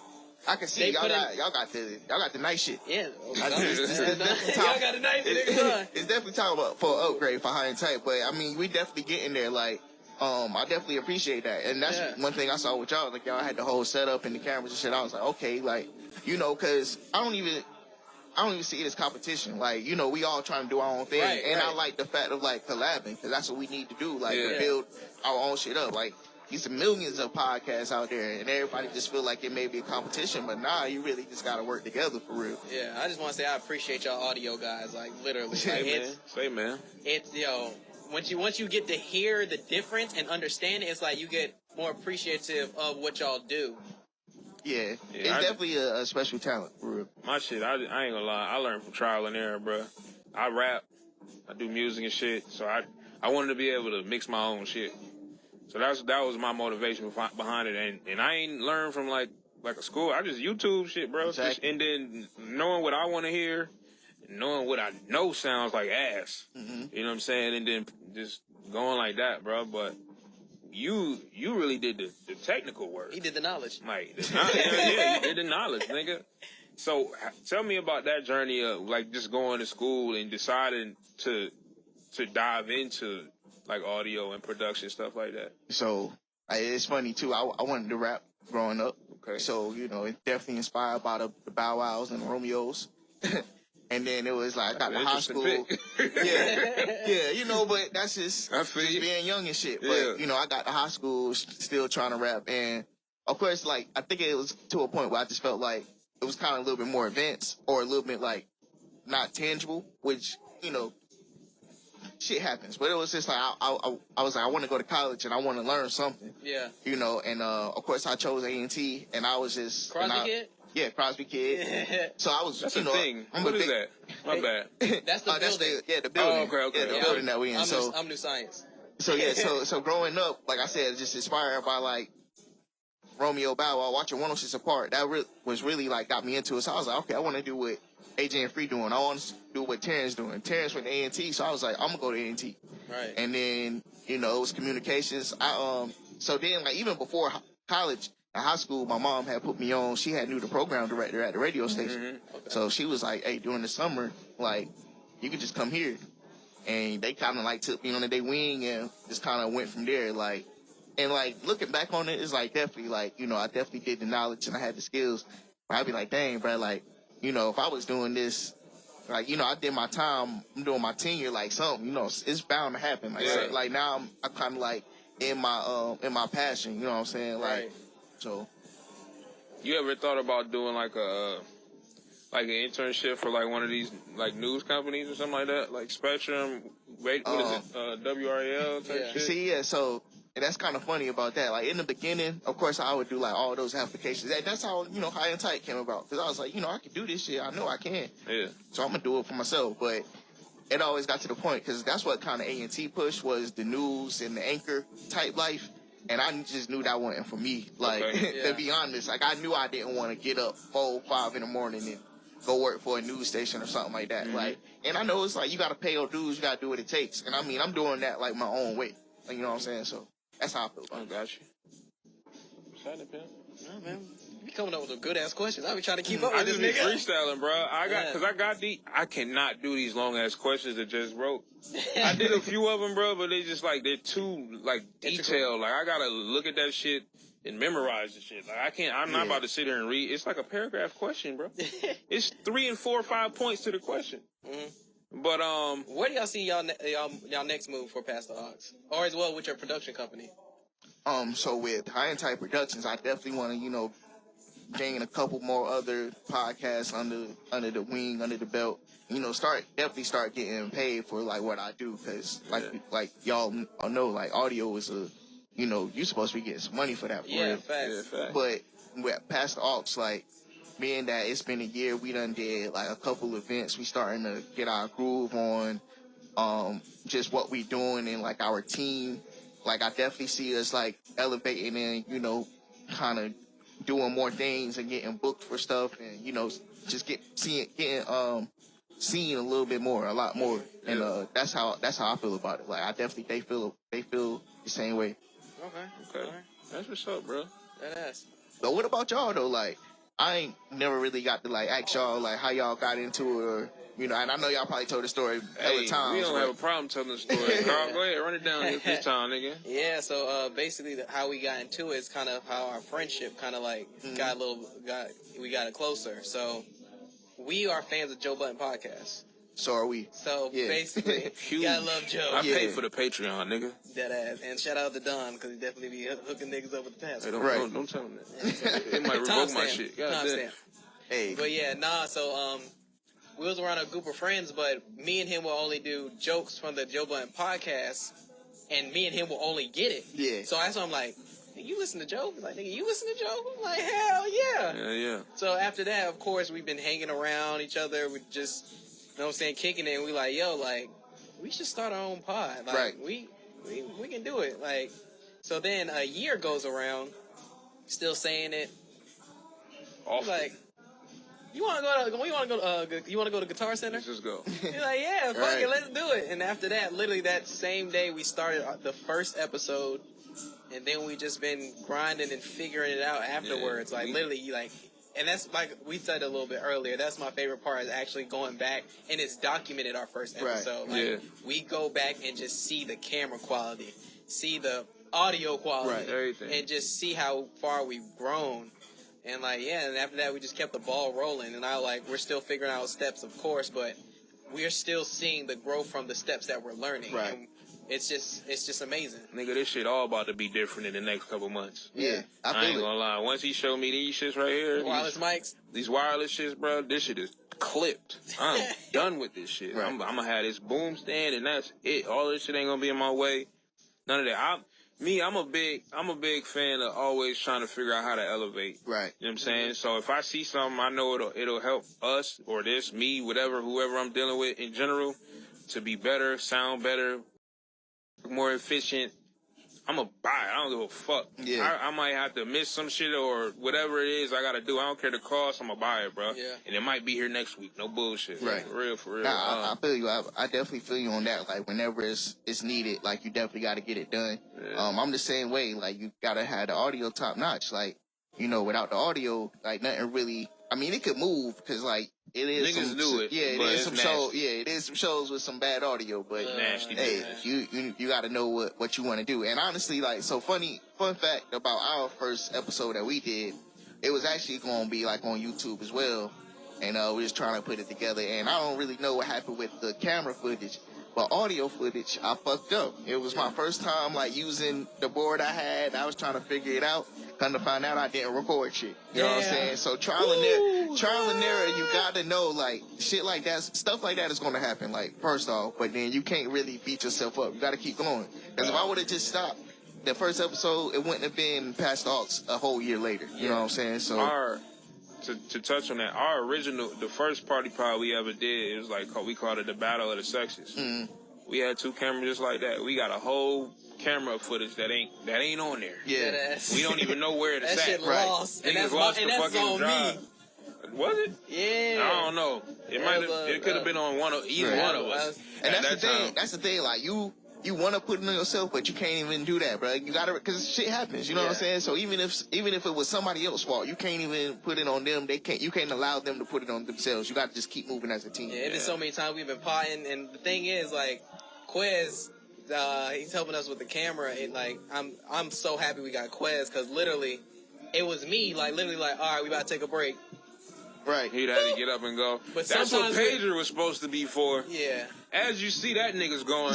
I can see y'all got the nice shit. Yeah. Y'all got the nice shit. It's definitely time for an upgrade for High and Tight, but I mean we definitely getting there. Like, I definitely appreciate that, and that's one thing I saw with y'all. Like y'all had the whole setup and the cameras and shit. I was like, okay, like, you know, because I don't even see it as competition. Like, you know, we all trying to do our own thing, I like the fact of like collabing because that's what we need to do. Like, to build our own shit up. Like. There's millions of podcasts out there, and everybody just feel like it may be a competition, but nah, you really just gotta work together for real. Yeah, I just want to say I appreciate y'all audio guys, like literally. Say man. It's once you get to hear the difference and understand it, it's like you get more appreciative of what y'all do. Yeah, it's definitely a special talent for real. My shit, I ain't gonna lie, I learned from trial and error, bro. I rap, I do music and shit, so I wanted to be able to mix my own shit. So that was my motivation behind it, and I ain't learned from like a school. I just YouTube shit, bro. Exactly. And then knowing what I want to hear, knowing what I know sounds like ass. Mm-hmm. You know what I'm saying? And then just going like that, bro. But you really did the technical work. He did the knowledge. Like, you did the knowledge, nigga. So tell me about that journey of like just going to school and deciding to dive into like audio and production, stuff like that. So it's funny too. I wanted to rap growing up. Okay. So, you know, it's definitely inspired by the Bow Wows and the Romeos. And then it was like, I got to high school. Yeah, you know, but that's just being young and shit. But, you know, I got to high school still trying to rap. And of course, like, I think it was to a point where I just felt like it was kind of a little bit more advanced or a little bit, like, not tangible, which, you know, shit happens. But it was just like, I was like, I want to go to college and I want to learn something. Yeah. You know, and, of course, I chose A&T, and I was just... Crosby kid? Yeah, Crosby kid. So I was, That's you a know... thing. What is that? My bad. That's the building. The building. Oh, okay. Yeah, the building that we in. I'm New Science. So, yeah, so growing up, like I said, just inspired by, like, Romeo Bow Wow, watching 106 Apart, that was really, like, got me into it. So I was like, okay, I want to do what AJ and Free doing. I want to do what Terrence doing. Terrence went to A&T, so I was like, I'm going to go to A&T. Right. And then, you know, it was communications. So then, like, even before college, in high school, my mom had put me on. She knew the program director at the radio station. Mm-hmm. Okay. So she was like, hey, during the summer, like, you can just come here. And they kind of, like, took me under their wing and just kind of went from there, like. And, like, looking back on it, it's, like, definitely, like, you know, I definitely did the knowledge and I had the skills. But I'd be like, dang, bro, like, you know, if I was doing this, like, you know, I did my time, I'm doing my tenure, like, something, you know, it's bound to happen. Like, Yeah. like now I'm kind of, like, in my passion, you know what I'm saying? Like, Right. so. You ever thought about doing, like, an internship for, like, one of these, like, news companies or something like that? Like Spectrum, what is it, WRAL type shit? See, yeah, so... And that's kind of funny about that. Like, in the beginning, of course, I would do, like, all those applications. That's how, you know, High and Tight came about. Because I was like, you know, I can do this shit. I know I can. Yeah. So I'm going to do it for myself. But it always got to the point, because that's what kind of A&T pushed, was the news and the anchor type life. And I just knew that wasn't for me. Like, to be honest, like, I knew I didn't want to get up 4, 5 in the morning and go work for a news station or something like that. Mm-hmm. Like, and I know it's like, you got to pay your dues. You got to do what it takes. And I mean, I'm doing that, like, my own way. Like, you know what I'm saying? So. That's how I feel about it. I got you. Excited, pimp. No, man. You coming up with some good ass questions. I be trying to keep up with this I just nigga. be freestyling, bro. I cannot do these long ass questions that just wrote. I did a few of them, bro, but they just like, they're too, like, detailed. Like, I gotta look at that shit and memorize the shit. Like, I'm not about to sit here and read. It's like a paragraph question, bro. It's 3 and 4 or 5 points to the question. Mm-hmm. But where do y'all see y'all next move for Past the Ox, or as well with your production company? So with High and Tight Productions, I definitely want to, you know, gain a couple more other podcasts under the wing, under the belt. You know, definitely start getting paid for like what I do, because like y'all know, like audio is you know, you're supposed to be getting some money for that. Facts. But with Past the Ox, like, being that it's been a year, we done did like a couple events. We starting to get our groove on, just what we doing and like our team. Like, I definitely see us like elevating and, you know, kind of doing more things and getting booked for stuff, and, you know, just getting seen a little bit more, a lot more. And that's how I feel about it. Like, I definitely they feel the same way. Okay. That's what's up, bro. That ass. But what about y'all though? Like, I ain't never really got to like ask y'all like how y'all got into it, or, you know, and I know y'all probably told the story hella times. We don't have a problem telling the story. Carl, go ahead, run it down this time, nigga. Yeah, so basically how we got into it is kind of how our friendship kind of like we got it closer. So we are fans of Joe Budden podcast. So are we. So basically, you gotta love Joe. I pay for the Patreon, nigga. That ass. And shout out to Don, because he definitely be hooking niggas up with the pass. Hey, don't tell him that. It might revoke my shit. Timestamp. Hey. But yeah, so we was around a group of friends, but me and him will only do jokes from the Joe Budden podcast, and me and him will only get it. Yeah. So that's why I'm like, you listen to Joe? He's like, nigga, you listen to Joe? I'm like, hell yeah. Yeah. So after that, of course, we've been hanging around each other. We just, you know what I'm saying, kicking it. And we like, yo, like, we should start our own pod. Like, right. We can do it. Like, so then a year goes around, still saying it. Awesome. Like, you want to go to Guitar Center? Let's just go. He's like, yeah, fuck it, let's do it. And after that, literally that same day, we started the first episode, and then we just been grinding and figuring it out afterwards. Yeah, like, literally, like, and that's like we said a little bit earlier. That's my favorite part, is actually going back, and it's documented our first episode. Right. Like, we go back and just see the camera quality, see the audio quality, everything, and just see how far we've grown. And like, yeah, and after that, we just kept the ball rolling. And we're still figuring out steps, of course, but we're still seeing the growth from the steps that we're learning. Right. And it's just amazing. Nigga, this shit all about to be different in the next couple months. Yeah, I ain't gonna lie. Once he showed me these shits right here, Wireless mics. These wireless shits, bro, this shit is clipped. I'm done with this shit. Right. I'm gonna have this boom stand and that's it. All this shit ain't gonna be in my way. None of that. I'm a big fan of always trying to figure out how to elevate. Right. You know what I'm saying? So if I see something, I know it'll help us or this, me, whatever, whoever I'm dealing with in general to be better, sound better, more efficient. I'm gonna buy it. I don't give a fuck. Yeah. I might have to miss some shit or whatever it is I gotta do. I don't care the cost. I'm gonna buy it, bro. Yeah. And it might be here next week. No bullshit. Right. For real. Nah, I feel you. I definitely feel you on that. Like, whenever it's needed, like, you definitely got to get it done. Yeah. I'm the same way. Like, you got to have the audio top notch. Like, you know, without the audio, like, nothing really. I mean, it could move because, like, it is. Niggas do it. Yeah, it but is it's some nasty. shows. Yeah, it is some shows with some bad audio, but Nasty. hey, you got to know what you want to do. And honestly, like, so fun fact about our first episode that we did, it was actually going to be like on YouTube as well. And we was trying to put it together. And I don't really know what happened with the camera footage, but audio footage, I fucked up. It was my first time, like, using the board I had. I was trying to figure it out. Come to find out I didn't record shit. You know what I'm saying? So trial and error, you got to know, like, shit like that, stuff like that is going to happen, like, first off. But then you can't really beat yourself up. You got to keep going. Because if I would have just stopped the first episode, it wouldn't have been past aux a whole year later. You know what I'm saying? So to touch on that, our original, the first party pod we ever did, it was like, we called it the Battle of the Sexes. Mm-hmm. We had 2 cameras just like that. We got a whole camera footage that ain't on there. Yeah. We don't even know where it's that at. shit lost. Right. And that's lost and the that's fucking on drive. me. Was it? Yeah. I don't know. It could have been on either one of us. And that's the thing. That's the thing. Like, you want to put it on yourself, but you can't even do that, bro. You gotta, because shit happens. You know what I'm saying? So even if it was somebody else's fault, you can't even put it on them. You can't allow them to put it on themselves. You got to just keep moving as a team. Yeah, it's been so many times we've been potting, and the thing is, like, Quez, he's helping us with the camera, and like, I'm so happy we got Quez, because literally, it was me, like, literally, like, all right, we about to take a break. Right. He'd have to get up and go. But that's what pager was supposed to be for. Yeah. As you see, that nigga's going.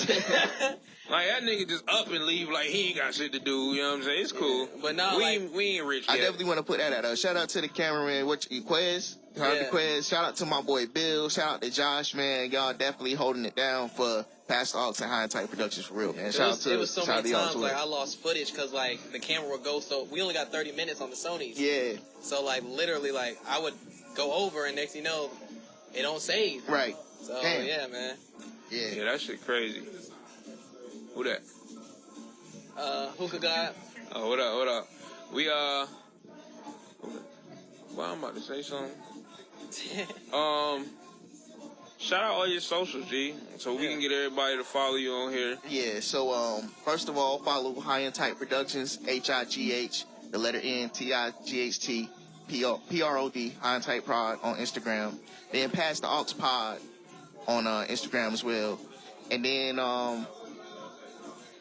Like, that nigga just up and leave like he ain't got shit to do. You know what I'm saying? It's cool. But now, we ain't rich yet. I definitely want to put that out. Shout out to the cameraman, Quez. Shout out to Quez. Shout out to my boy Bill. Shout out to Josh, man. Y'all definitely holding it down for Past Aux and High Type Productions for real, man. It was so many times, like, I lost footage because, like, the camera would go, so we only got 30 minutes on the Sonys. Yeah. So, like, literally, like, I would go over, and next thing you know, it don't save. Right. So, damn. yeah, man. Yeah, that shit crazy. Who that? Hookah God. Oh, what up? We, well, I'm about to say something. Shout out all your socials, G, so we can get everybody to follow you on here. Yeah, so, first of all, follow High and Tight Productions, HIGH, the letter N, TIGHT, PROD, High and Tight Prod on Instagram. Then Pass the Aux Pod on Instagram as well. And then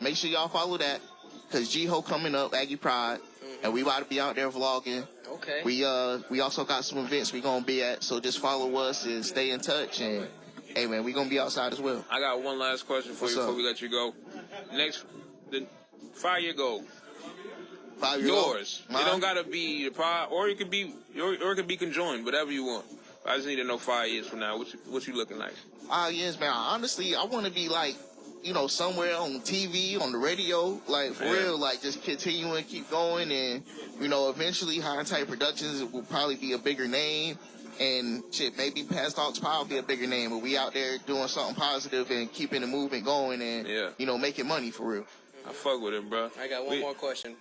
make sure y'all follow that, because G-Ho coming up, Aggie Pride, and we about to be out there vlogging. Okay. We also got some events we gonna be at, so just follow us and stay in touch. And hey, man, we gonna be outside as well. I got one last question for you before we let you go. The 5-year goal. 5-year yours. goal? It don't gotta be the pod, or it could be conjoined, whatever you want. I just need to know 5 years from now what you looking like. 5 years, man. Honestly, I want to be like, you know, somewhere on TV, on the radio, like, for real, like, just continuing, keep going, and, you know, eventually High Type Productions will probably be a bigger name, and shit, maybe Past Aux Pod will be a bigger name, but we out there doing something positive and keeping the movement going and, you know, making money for real. I fuck with it, bro. I got one more question.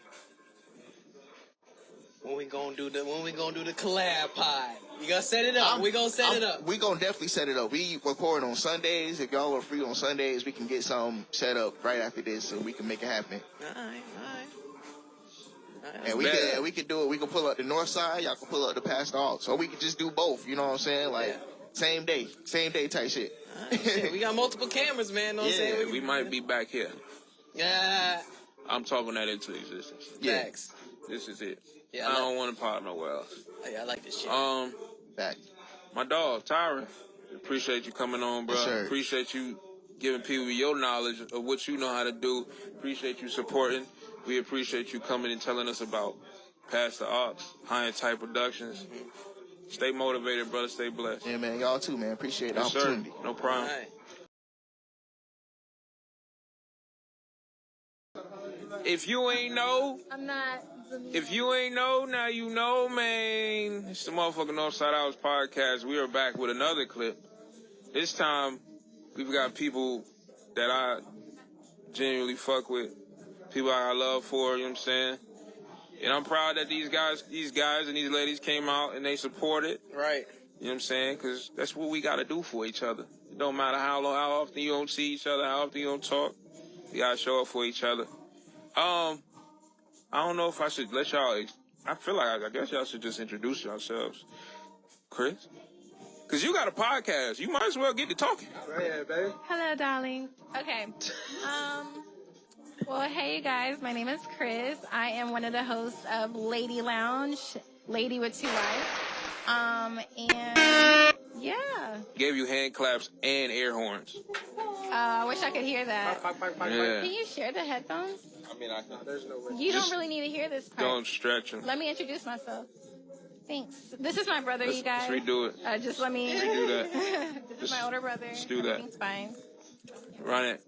When we gonna do the collab pod? You gonna set it up? We gonna set it up. We gonna definitely set it up. We record on Sundays. If y'all are free on Sundays, we can get something set up right after this so we can make it happen. All right. And we can do it. We can pull up the Northside. Y'all can pull up the Past Aux. Or we can just do both. You know what I'm saying? Like, same day type shit. Right, we got multiple cameras, man. Know what I'm saying? We might be back here. Yeah. I'm talking that into existence. Facts. This is it. Yeah, I don't want to pod nowhere else. Yeah, I like this shit. Back. My dog, Tyron. Appreciate you coming on, bro. Yes, sir. Appreciate you giving people your knowledge of what you know how to do. Appreciate you supporting. We appreciate you coming and telling us about Past the Aux, High and Tight Productions. Stay motivated, brother. Stay blessed. Yeah, man. Y'all too, man. Appreciate the opportunity. Sir. No problem. If you ain't know, I'm not. If you ain't know, now you know, man. It's the motherfucking Northside Hours Podcast. We are back with another clip. This time, we've got people that I genuinely fuck with. People I got love for, you know what I'm saying? And I'm proud that these guys and these ladies came out and they supported. Right. You know what I'm saying? Because that's what we got to do for each other. It don't matter how often you don't see each other, how often you don't talk. We got to show up for each other. I don't know if I should let y'all... I feel like I guess y'all should just introduce yourselves. Chris? Because you got a podcast. You might as well get to talking. Right here, baby. Hello, darling. Okay. Well, hey, you guys. My name is Chris. I am one of the hosts of Lady Lounge, Lady with 2 Lives. And yeah. Gave you hand claps and air horns. I wish I could hear that. Yeah. Can you share the headphones? I mean, I can. There's no way. You don't really need to hear this part. Don't stretch them. Let me introduce myself. Thanks. This is my brother, you guys. Let's redo it. Just let me. Redo that. This is my older brother. Let's do that. Everything's fine. Run it.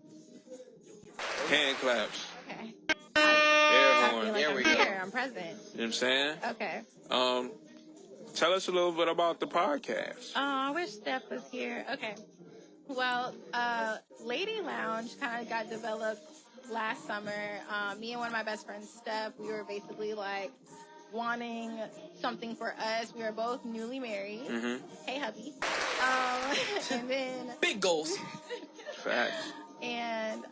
Hand claps. Okay. Air horn. Like I'm here. I'm present. You know what I'm saying? Okay. Tell us a little bit about the podcast. Oh, I wish Steph was here. Okay. Well, Lady Lounge kind of got developed last summer. Me and one of my best friends, Steph, we were basically like wanting something for us. We were both newly married. Mm-hmm. Hey, hubby. And then big goals. Facts. And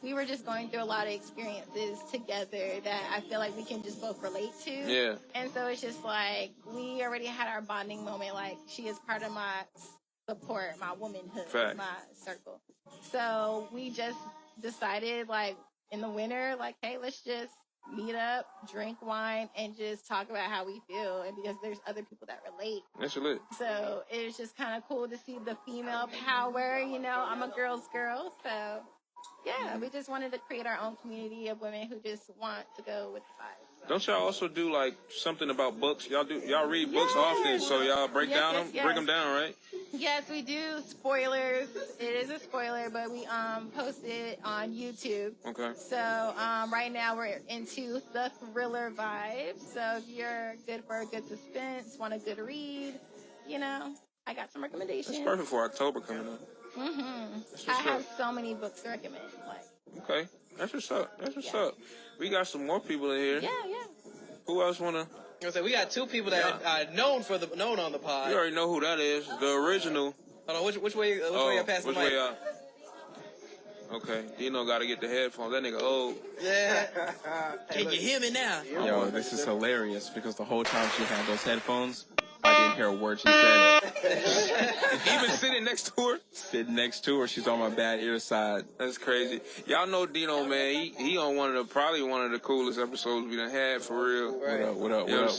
we were just going through a lot of experiences together that I feel like we can just both relate to. Yeah. And so it's just like we already had our bonding moment. Like she is part of my support, my womanhood, Fact. my circle. So we just decided, like in the winter, like, hey, let's just meet up, drink wine, and just talk about how we feel. And because there's other people that relate. That's lit. So it was just kind of cool to see the female power. You know, I'm a girl's girl. So, yeah, we just wanted to create our own community of women who just want to go with the vibe. Don't y'all also do like something about books? Y'all read books often, so y'all break them down, right? Yes, we do. Spoilers. It is a spoiler, but we post it on YouTube. Okay. So right now we're into the thriller vibe. So if you're good for a good suspense, want a good read, you know, I got some recommendations. That's perfect for October coming up. Mm-hmm. I have so many books to recommend. Like. Okay. That's what's up. That's what's up. We got some more people in here. Yeah. Who else wanna? We got 2 people that are known on the pod. You already know who that is. The original. Hold on, which way I pass the mic? Which way up? Okay, Dino got to get the headphones. That nigga old. Yeah. Can you hear me now? Yo, this is hilarious because the whole time she had those headphones, I didn't hear a word she said. Even sitting next to her? Sitting next to her, she's on my bad ear side. That's crazy. Y'all know Dino, man. He on probably one of the coolest episodes we done had, for real. What up? You know what I'm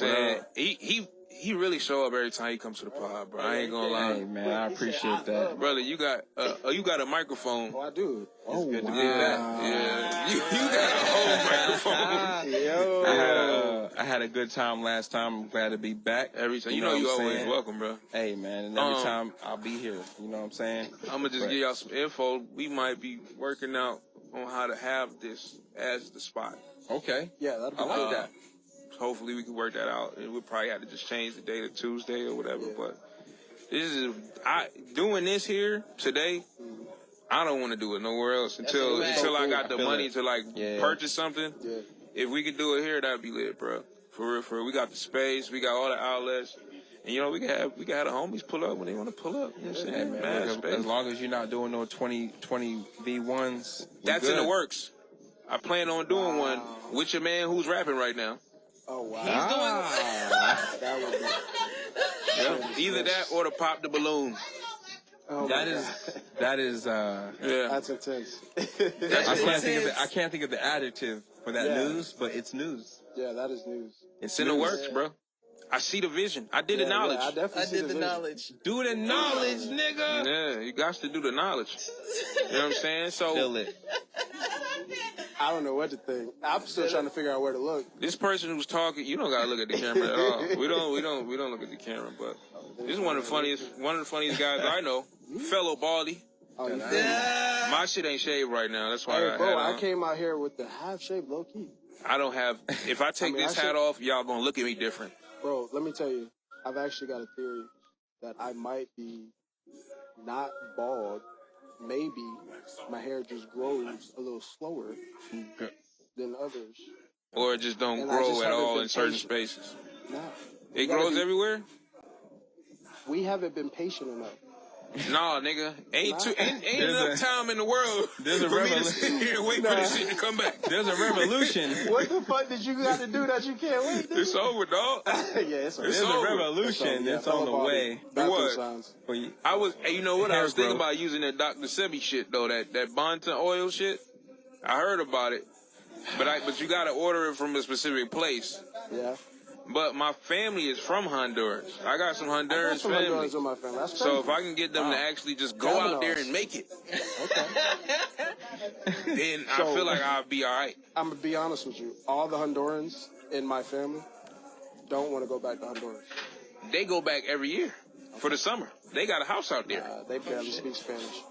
saying? He really show up every time he comes to the pod, bro. I ain't gonna lie. Hey, man, I appreciate that. Brother, you got a microphone. Oh, I do. Oh, good wow. to be back. Yeah. You got a whole microphone. Yo. I had a good time last time. I'm glad to be back. Every time. You know you what I'm always saying? welcome, bro. Hey, man, and every time I'll be here. You know what I'm saying? I'm gonna just give y'all some info. We might be working out on how to have this as the spot. Okay. Yeah, that'd be I like that. Hopefully we can work that out, and we'll probably have to just change the day to Tuesday or whatever. Yeah. But this is doing this here today. I don't want to do it nowhere else until I got the money to purchase something. Yeah. If we could do it here, that'd be lit, bro. For real. We got the space, we got all the outlets, and you know we can have the homies pull up when they want to pull up. You know what I'm saying? Man, as long as you're not doing no 20 V1s. That's good. in the works. I plan on doing one with your man who's rapping right now. Oh, wow. He's doing that would be... Either that or to pop the balloon. Oh, that is That's intense. I can't think of the adjective for that news, but it's news. Yeah, that is news. It's in the works, bro. I see the vision. I did the knowledge. I definitely see did the knowledge. Do the knowledge, nigga. Yeah, you got to do the knowledge. You know what I'm saying? So Feel it. I don't know what to think. I'm still trying to figure out where to look. this person who's talking, you don't gotta look at the camera at all. We don't look at the camera, but this is one of the funniest guys I know. Fellow Baldy. Oh, yeah. My shit ain't shaved right now. That's why I came out here with the half shape, low key. I don't have. If I take this hat off, y'all gonna look at me different. Bro, let me tell you, I've actually got a theory that I might be not bald. Maybe my hair just grows a little slower than others. Or it just don't grow at all in certain spaces. Nah. It grows everywhere? We haven't been patient enough. Nah, nigga. Ain't enough time in the world there's a for me to sit here and wait for this shit to come back. There's a revolution. What the fuck did you got to do that you can't wait? It's over, dog. Yeah, it's over. There's a revolution. It's on the way. What? I was, you know what? I was thinking about using that Dr. Sebi shit though. That Bonton oil shit. I heard about it, but you gotta order it from a specific place. Yeah. But my family is from Honduras. I got some Honduran family. Honduras in my family. That's crazy. So if I can get them to actually just go out there and make it, then I feel like I'll be all right. I'm going to be honest with you. All the Hondurans in my family don't want to go back to Honduras. They go back every year for the summer. They got a house out there. They barely speak Spanish.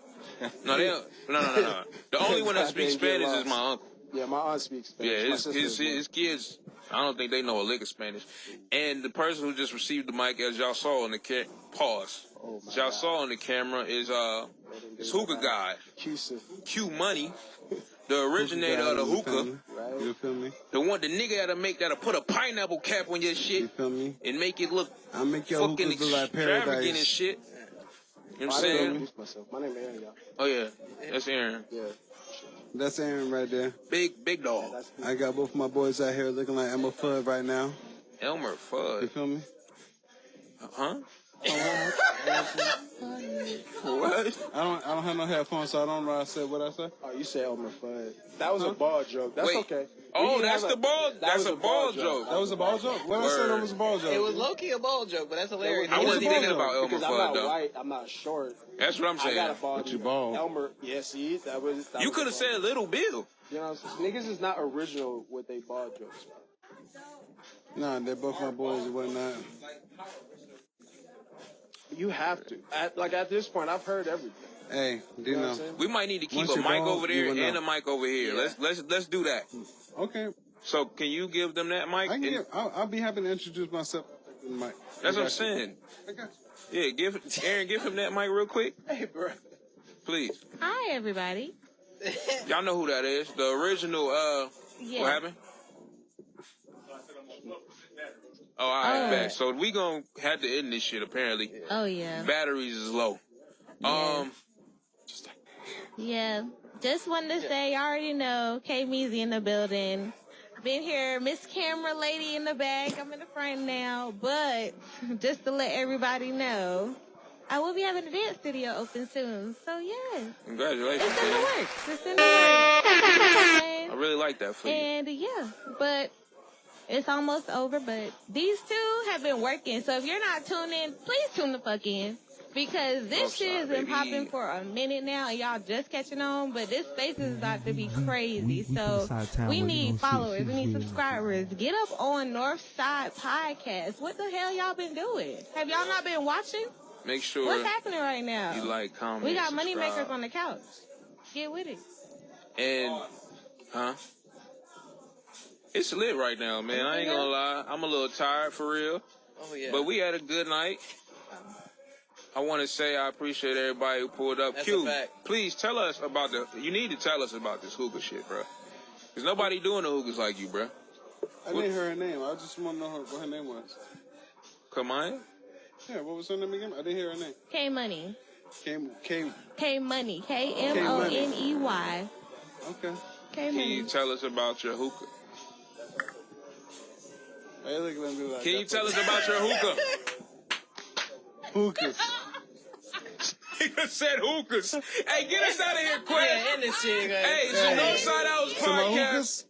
No, they don't. No. The only one that speaks Spanish is my uncle. Yeah, my aunt speaks Spanish. Yeah, his kids, I don't think they know a lick of Spanish. And the person who just received the mic, as y'all saw on the y'all saw on the camera is Hookah guy, Q Money, the originator of the hookah. You feel me? The nigga that'll put a pineapple cap on your shit. You feel me? And make it look I make your fucking hookahs look like extravagant paradise. and shit. You know what I'm saying? My name is Aaron, y'all. Oh yeah, that's Aaron. Yeah. That's Aaron right there. Big dog. I got both my boys out here looking like Elmer Fudd right now. Elmer Fudd. You feel me? Huh? What? I don't have no headphones, so I don't know what I said. What I said? Oh, you said Elmer Fudd. That was a ball joke. That's okay. Oh, that's the ball. That's a ball joke. That was a ball joke. What I said? That was a ball joke. It was low key a ball joke, but that's hilarious. I wasn't thinking about Elmer because Fudd I'm not though. white. I'm not short. That's what I'm saying. I got a ball. But you bald. Elmer. Yeah, see, that was. You could have said Little Bill. You know, niggas is not original with they ball jokes. Nah, they're both my boys and whatnot. You have to. At this point, I've heard everything. Hey, do you know? We might need to keep Once a you're mic bald, over there you will and know. a mic over here. Yeah. Let's do that. Okay. So can you give them that mic? I'll be happy to introduce myself. Mike. That's what I'm saying. I got you. Yeah, give him that mic real quick. Hey, bro. Please. Hi, everybody. Y'all know who that is. The original, Yeah. What happened? Oh, all right, back. So we gonna have to end this shit, apparently. Oh, yeah. Batteries is low. Yeah. Just wanted to say, you already know, K-Meezy in the building. Been here, Miss Camera Lady in the back. I'm in the front now. But just to let everybody know, I will be having a dance studio open soon. So, yeah. Congratulations. It's in the works. It's in the works. I really like that for you. And, yeah. But it's almost over. But these two have been working. So if you're not tuned in, please tune the fuck in. Because this shit has been popping for a minute now, and y'all just catching on, but this space is about to be crazy. So we need followers, we need subscribers. Get up on Northside Podcast. What the hell y'all been doing? Have y'all not been watching? Make sure What's happening right now? you like, comment, we got subscribe. moneymakers on the couch. Get with it. And, it's lit right now, man. I ain't gonna lie. I'm a little tired for real. Oh, yeah. But we had a good night. I want to say I appreciate everybody who pulled up. That's Q, a fact. please tell us about you need to tell us about this hookah shit, bro. There's nobody doing the hookahs like you, bro. I didn't hear her name. I just want to know what her name was. Come on. Yeah, what was her name again? I didn't hear her name. K-Money. K-Money. K-Money. K-M-O-N-E-Y. Okay. Can you tell us about your hookah? Hey, look at me like Can you tell us about your hookah? Hookahs. He just said hookahs. Hey, get us out of here quick. Yeah, end this shit, guys. Hey, it's the Northside Hours Podcast.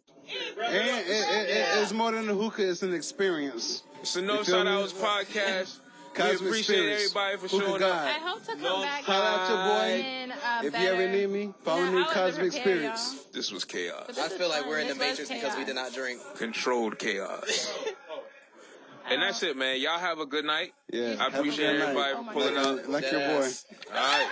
It's more than a hookah, it's an experience. It's the Northside Hours Podcast. We appreciate everybody for showing up. I hope to come back. Shout out your boy. And, If you ever need me, follow me, Cosmic Spirits. This was chaos. I feel like we're in the Matrix because we did not drink. Controlled chaos. And that's it, man. Y'all have a good night. Yeah. I appreciate everybody for pulling up. Like your boy. All right.